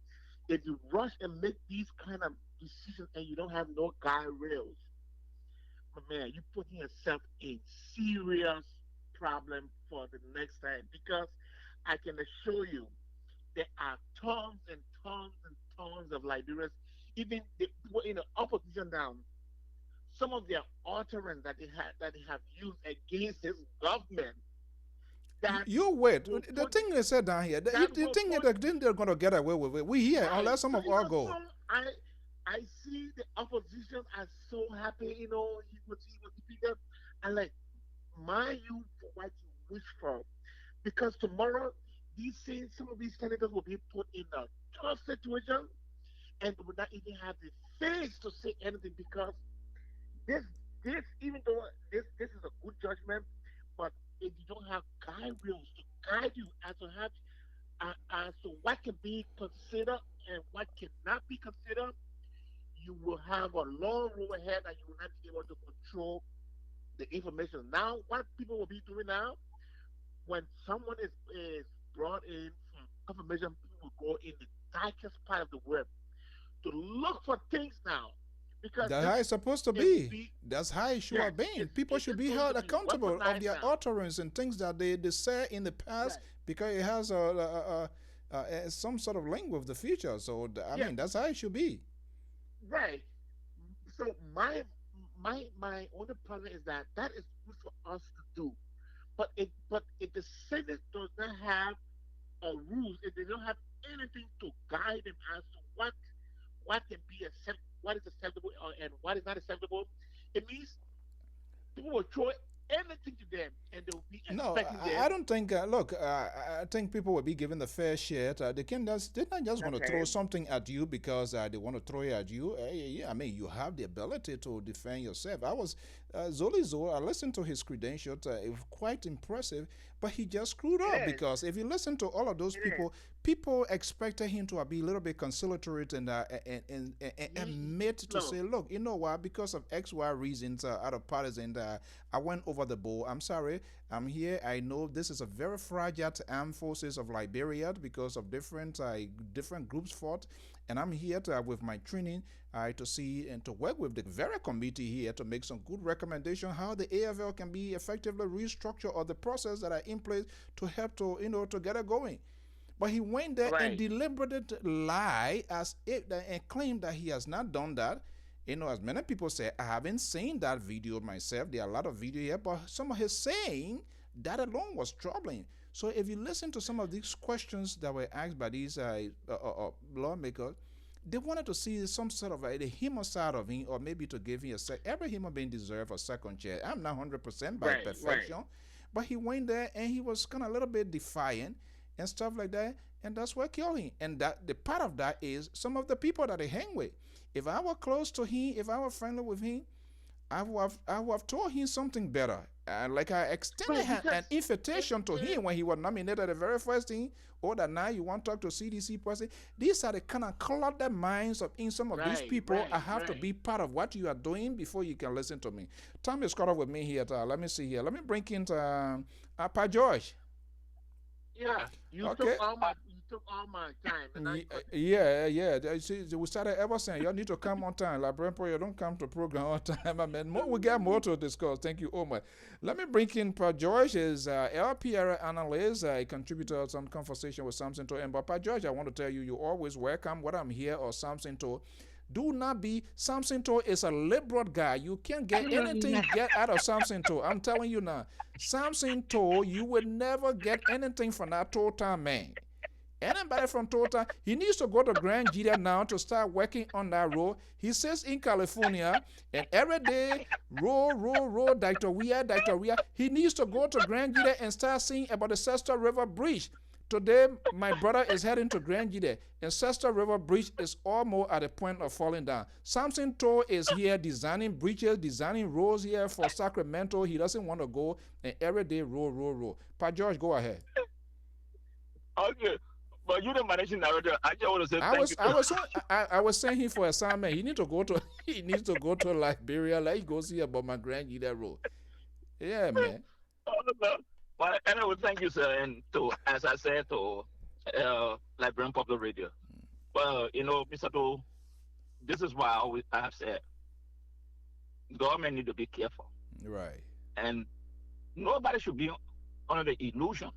If you rush and make these kind of decisions and you don't have no guide rails, man, you're putting yourself in serious problem for the next time because I can assure you there are tons and tons and tons of Liberians, even the people in the opposition now. Some of their utterance that they have used against this government. You wait. The thing they said down here, the thing that they're going to get away with it. We here, unless some of our go. I see the opposition are so happy, he was defeated. And like, mind you for what you wish for. Because tomorrow, some of these candidates will be put in a tough situation and will not even have the face to say anything because this even though this is a good judgment, but if you don't have guide rails to guide you as to what can be considered and what cannot be considered, you will have a long road ahead and you will not be able to control the information. Now, what people will be doing now, when someone is brought in for confirmation, people will go in the darkest part of the web to look for things now. Because that's how it's supposed to be. That's how it should have been. People should be held accountable of their utterance and things that they said in the past because it has some sort of link with the future. So I mean, that's how it should be. Right. So my only problem is that is good for us to do, but if the Senate does not have rules, if they don't have anything to guide them as to what can be acceptable, what is acceptable and what is not acceptable, it means people will throw anything to them and they will be expecting them. I don't think, look, I think people will be given the fair share. They're not just going to throw something at you because they want to throw it at you. I mean, you have the ability to defend yourself. I was, Zolizo, I listened to his credentials. It was quite impressive, but he just screwed up because if you listen to all of those people expected him to be a little bit conciliatory and admit to say, look, you know what, because of X, Y reasons out of parties and I went over the bowl. I'm sorry. I'm here. I know this is a very fragile armed forces of Liberia because of different groups fought, and I'm here with my training to see and to work with the very committee here to make some good recommendation how the AFL can be effectively restructured or the process that are in place to help to get it going. But he went there and deliberately lied and claimed that he has not done that. As many people say, I haven't seen that video myself. There are a lot of video here, but some of his saying that alone was troubling. So if you listen to some of these questions that were asked by these lawmakers, they wanted to see some sort of the human side of him, or maybe to give him every human being deserves a second chance. I'm not 100% by perfection, but he went there and he was kind of a little bit defiant and stuff like that, and that's what killed him. And that the part of that is some of the people that they hang with. If I were close to him, if I were friendly with him, I would have told him something better. Like I extended an invitation to him when he was nominated the very first thing, or that now you want to talk to CDC person. These are the kind of clouded minds of in some of these people. I have to be part of what you are doing before you can listen to me. Tom is caught up with me here. Let me see here. Let me bring in Pa George. Yeah, you took all my time. And yeah. See, we started ever saying you need to come on time. LIBERIA, you don't come to program on time. I mean, we got more to discuss. Thank you, Omar. Let me bring in Pa George, is LPR analyst, a contributor to some conversation with Samson to. And but Pa George, I want to tell you, you're always welcome. Whether I'm here or Samson to Do not be. Samson Toe is a liberal guy. You can't get anything get out of Samson Toe. I'm telling you now. Samson Toe, you will never get anything from that Total man. Anybody from Total, he needs to go to Grand Gita now to start working on that road. He says in California, and every day, roll, Dr. Weir. He needs to go to Grand Gita and start seeing about the Sesta River Bridge. Today, my brother is heading to Grand Gita, and Sesta River Bridge is almost at the point of falling down. Samson Toe is here designing bridges, designing roads here for Sacramento. He doesn't want to go, and every day, roll. Pa George, go ahead. Okay. But you're the managing director. I just want to say thank you. I was saying him for assignment. He needs to go to Liberia. Like he goes here about my Grand Gita road. Yeah, man. But anyway, thank you, sir. And as I said, to Liberian Public Radio. Well, Mr. To, this is why I have said government need to be careful. Right. And nobody should be under the illusion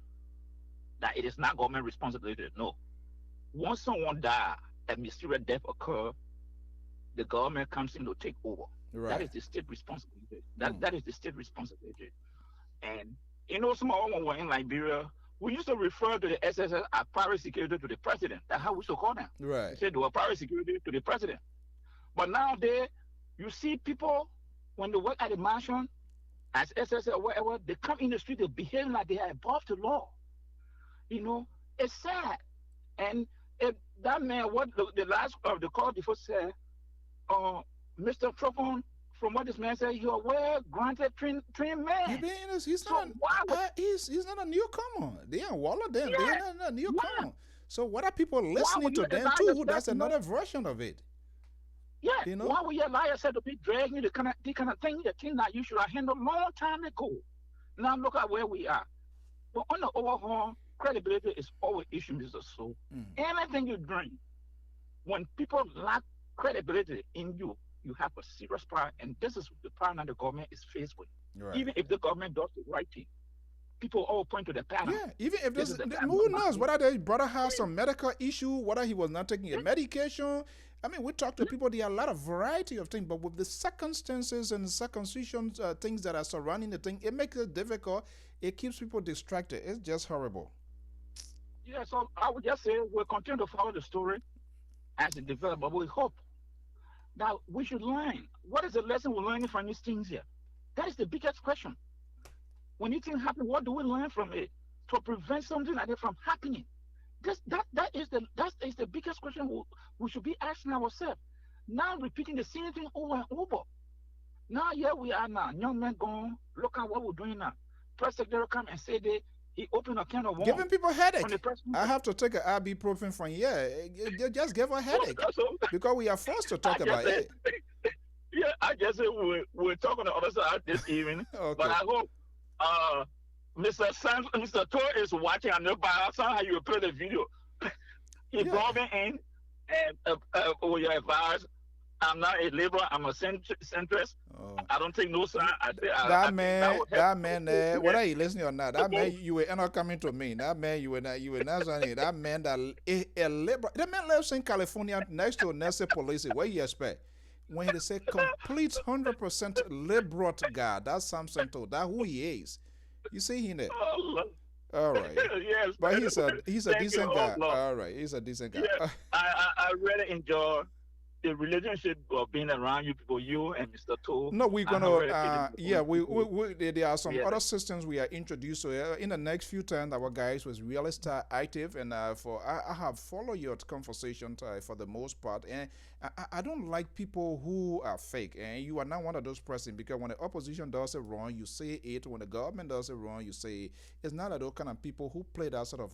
that it is not government responsibility. No. Once someone dies, a mysterious death occurs, the government comes in to take over. Right. That is the state responsibility. That is the state responsibility. And some of them were in Liberia. We used to refer to the SSS as private security to the president. That's how we used to call them. Right. We said they were private security to the president. But nowadays, you see people, when they work at the mansion, as SSS or whatever, they come in the street, they behave like they are above the law. It's sad. And if that man, what the last of the call before said, Mr. Trump, from what this man said, you're a well-granted trained man. He's not a newcomer. They are Waller, they're not a newcomer. Yeah. So what are people listening to them too? That's another version of it. Yeah. Why would your liar said to be dragging the kind of thing that you should have handled a long time ago? Now look at where we are. But on the overhaul, credibility is always issue, Mr. So. Anything you drink, when people lack credibility in you, you have a serious problem, and this is the problem the government is faced with. Right. Even if the government does the right thing, people all point to the pattern. Yeah, even if who knows whether the brother has some medical issue, whether he was not taking a medication. I mean, we talk to people, there are a lot of variety of things, but with the circumstances and circumcisions, things that are surrounding the thing, it makes it difficult. It keeps people distracted. It's just horrible. Yeah, so I would just say we'll continue to follow the story as it develops, but we hope that we should learn. What is the lesson we're learning from these things here? That is the biggest question. When these things happen, what do we learn from it to prevent something like that from happening? That is the biggest question we should be asking ourselves. Now repeating the same thing over and over. Now here we are now, young men gone, look at what we're doing now. Press secretary come and say he opened a can of worms. Giving people headache. I have to take an ibuprofen from here. Just give a headache because we are forced to talk about it. Yeah, I just said we're talking the other side this evening. Okay. But I hope Mr. Tor is watching. I know by how you play the video. He brought me in and with your advice. I'm not a liberal. I'm a centrist. Oh. I don't take no side. That man, whether you listening or not, that man, you were not coming to me. That man, you were not saying that man that a liberal. That man lives in California next to Nelson Police. What you expect? When they say complete 100% liberal guy, that's something to that who he is. You see him there. All right. Yes, but he's a decent guy. All right, he's a decent guy. Yeah, I really enjoy the relationship of being around you people, you and Mr. Toe. No, we're gonna there are some other systems we are introduced to. In the next few times, our guys was really start active, and I have followed your conversation for the most part, and I don't like people who are fake, and you are not one of those persons, because when the opposition does it wrong, you say it. When the government does it wrong, you say it. It's not those kind of people who play that sort of.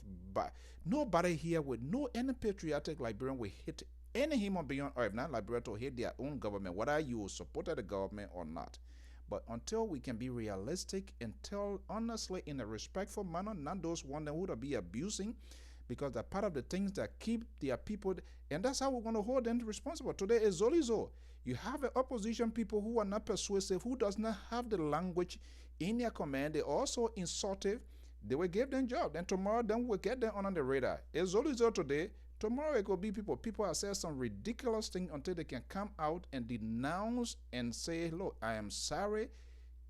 Nobody here with any patriotic Liberian will hit any human being on earth, not Liberia, to hate their own government, whether you support the government or not. But until we can be realistic and tell honestly in a respectful manner, not those one that would be abusing, because they're part of the things that keep their people, and that's how we're going to hold them responsible. Today is Zolizo. You have the opposition people who are not persuasive, who does not have the language in their command. They're also insultive. They will give them job. Then tomorrow, then we'll get them on the radar. It's Zolizo today. Tomorrow it will be people. People have said some ridiculous thing until they can come out and denounce and say, look, I am sorry.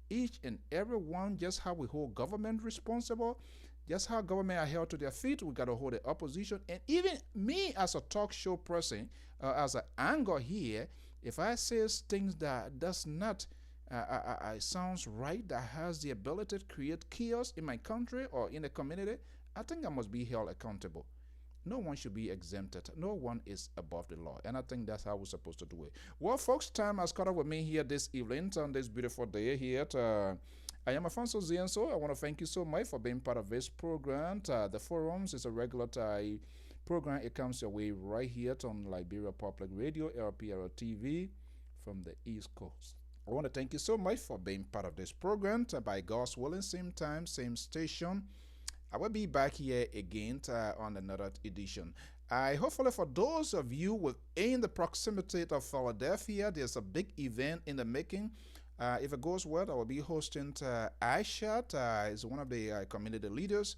Each and every one, just how we hold government responsible, just how government are held to their feet, we got to hold the opposition. And even me as a talk show person, as an anchor here, if I say things that does not sounds right, that has the ability to create chaos in my country or in the community, I think I must be held accountable. No one should be exempted. No one is above the law. And I think that's how we're supposed to do it. Well, folks, time has caught up with me here this evening on this beautiful day here. I am Afonso Zienso. I want to thank you so much for being part of this program. The Forums is a regular program. It comes your way right here on Liberia Public Radio, LPRO TV from the East Coast. I want to thank you so much for being part of this program. By God's willing, same time, same station. I will be back here again on another edition. Hopefully for those of you within the proximity of Philadelphia, there's a big event in the making. If it goes well, I will be hosting Aishat, is one of the community leaders.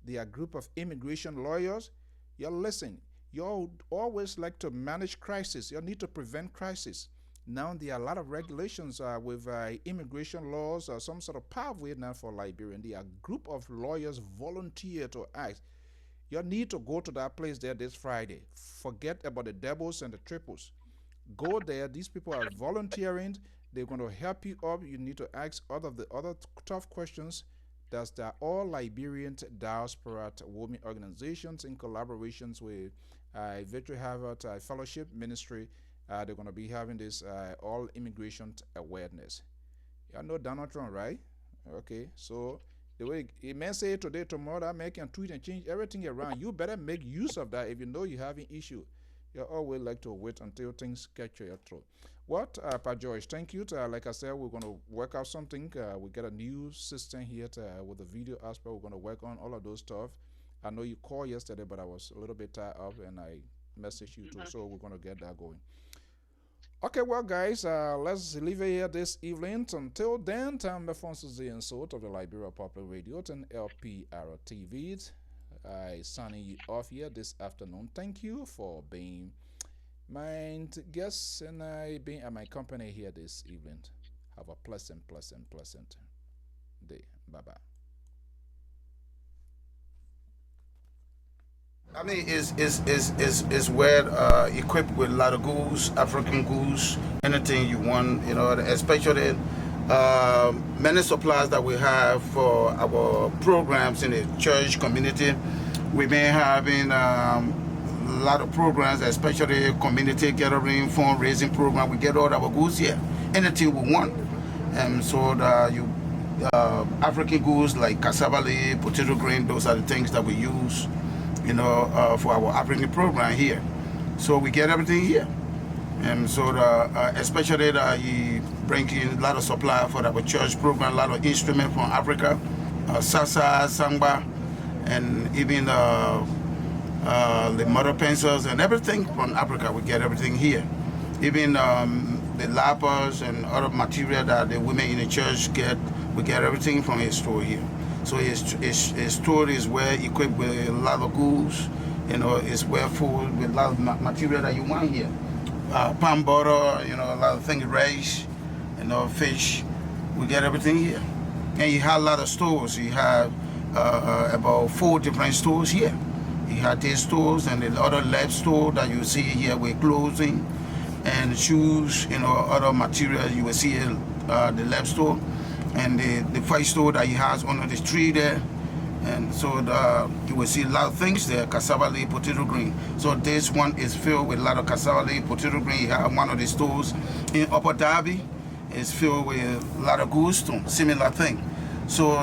They are a group of immigration lawyers. You listen, you always like to manage crisis. You need to prevent crisis. Now there are a lot of regulations with immigration laws or some sort of pathway now for Liberia. There are a group of lawyers volunteer to act. You need to go to that place there this Friday. Forget about the doubles and the triples. Go there. These people are volunteering. They're going to help you up. You need to ask all of the other tough questions. That's the All Liberian Diaspora Women Organizations in collaborations with Victory Harvard Fellowship Ministry. They're going to be having this all immigration awareness. Y'all know Donald Trump, right? Okay, so the way he may say today, tomorrow, that man can tweet and change everything around. You better make use of that if you know you have an issue. You always like to wait until things catch your throat. What, Pa George, thank you. Like I said, we're going to work out something. We get a new system here with the video aspect. We're going to work on all of those stuff. I know you called yesterday, but I was a little bit tied up, and I messaged you too, so we're going to get that going. Okay, well, guys, let's leave it here this evening. Until then, I'm Afonso Zienso of the Liberia Public Radio and LPRO TV. Signing you off here this afternoon. Thank you for being my guest and being at my company here this evening. Have a pleasant day. Bye-bye. I mean, it's well equipped with a lot of goods, African goods, anything you want, you know, especially many supplies that we have for our programs in the church community. We've been having a lot of programs, especially community gathering, fundraising program. We get all our goods here, anything we want. And so African goods like cassava leaf, potato grain, those are the things that we use, you know, for our African program here. So we get everything here. And so especially he brings in a lot of supply for our church program, a lot of instruments from Africa, salsa, samba, and even the motor pencils and everything from Africa. We get everything here. Even the lappers and other material that the women in the church get, we get everything from his store here. So his store is well equipped with a lot of goods, you know, it's well full with a lot of material that you want here. Palm butter, you know, a lot of things, rice, you know, fish. We get everything here. And he had a lot of stores. He had about 4 different stores here. He had these stores and the other lab store that you see here with clothing and shoes, you know, other materials you will see the lab store. And the fight store that he has under the tree there. And so you will see a lot of things there, cassava leaf, potato green. So this one is filled with a lot of cassava leaf, potato green. He has one of the stores in Upper Darby. It's filled with a lot of goods, similar thing. So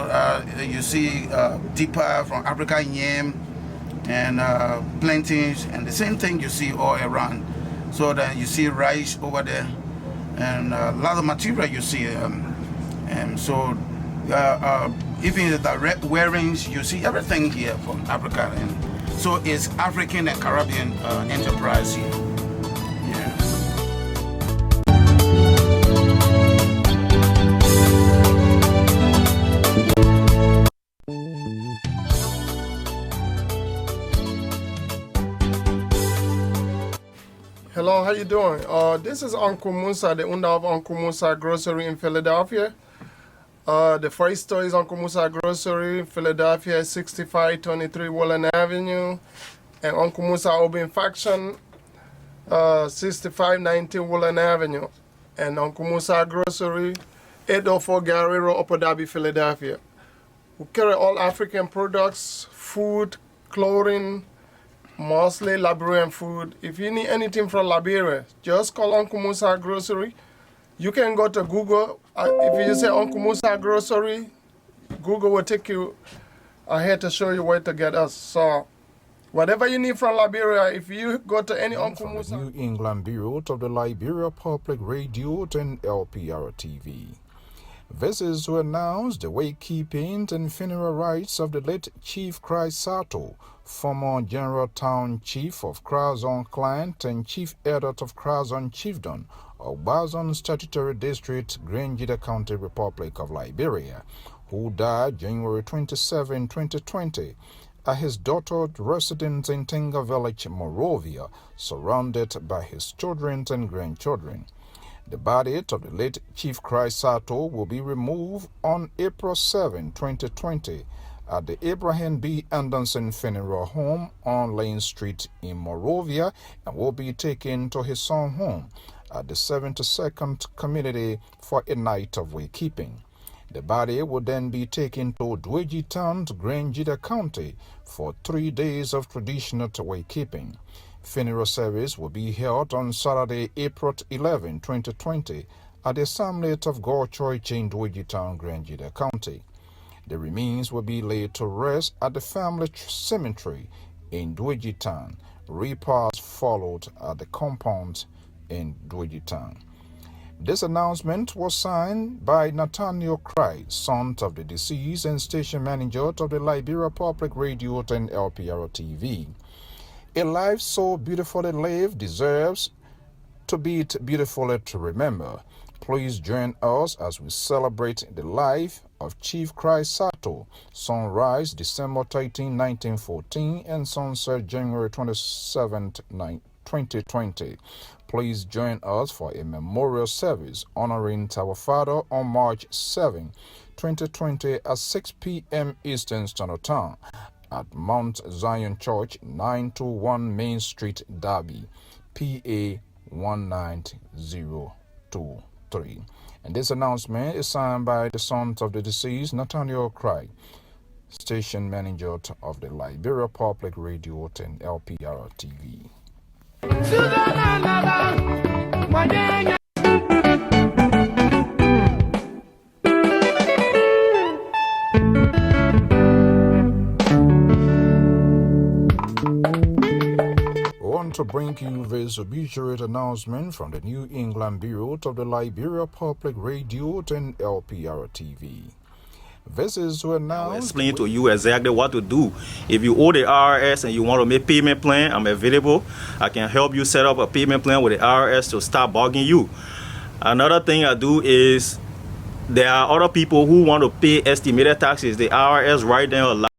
you see deeper from African yam and plantains, and the same thing you see all around. So then you see rice over there, and a lot of material you see. And so even the direct wearings, you see everything here from Africa. And so it's African and Caribbean enterprise here. doing? This is Uncle Musa, the owner of Uncle Musa Grocery in Philadelphia. The first store is Uncle Musa Grocery, Philadelphia, 6523 Wallen Avenue. And Uncle Musa Urban Faction, 6519 Wallen Avenue. And Uncle Musa Grocery, 804 Gary Road, Upper Darby, Philadelphia. We carry all African products, food, clothing, mostly Liberian food. If you need anything from Liberia, just call Uncle Musa Grocery. You can go to Google. If you just say Uncle Musa Grocery, Google will take you ahead to show you where to get us. So whatever you need from Liberia, if you go to any Uncle Musa... New England Bureau of the Liberia Public Radio and LPR TV. This is to announce the wakekeeping and funeral rites of the late Chief Christ Sato, former General Town Chief of Krazon Client and Chief Elder of Krazon Chiefdom of Bazon Statutory District, Grangida County, Republic of Liberia, who died January 27, 2020, at his daughter's residence in Tenga Village, Morovia, surrounded by his children and grandchildren. The body of the late Chief Christ Sato will be removed on April 7, 2020 at the Abraham B. Anderson Funeral Home on Lane Street in Morovia and will be taken to his son home at the 72nd Community for a night of wakekeeping. The body will then be taken to Dweji Town, Grangida County for 3 days of traditional wakekeeping. Funeral service will be held on Saturday, April 11, 2020 at the Assembly of God Church in Dweji Town, Grangida County. The remains will be laid to rest at the family cemetery in Dweji Town. Repast followed at the compound in Dweji Town. This announcement was signed by Nathaniel Cry, son of the deceased and station manager of the Liberia Public Radio and LPR TV. A life so beautifully lived deserves to be beautifully to remember. Please join us as we celebrate the life of Chief Christ Sato, sunrise December 13, 1914, and sunset January 27, 2020. Please join us for a memorial service honoring our father on March 7, 2020 at 6 p.m. Eastern Standard Time at Mount Zion Church, 921 Main Street, Derby, PA 19023. And this announcement is signed by the son of the deceased, Nathaniel Craig, station manager of the Liberia Public Radio and LPR TV. To bring you this obituary announcement from the New England Bureau of the Liberia Public Radio and LPR TV. This is to announce... I'll explain to you exactly what to do. If you owe the IRS and you want to make payment plan, I'm available. I can help you set up a payment plan with the IRS to start bugging you. Another thing I do is there are other people who want to pay estimated taxes. The IRS write them a lot.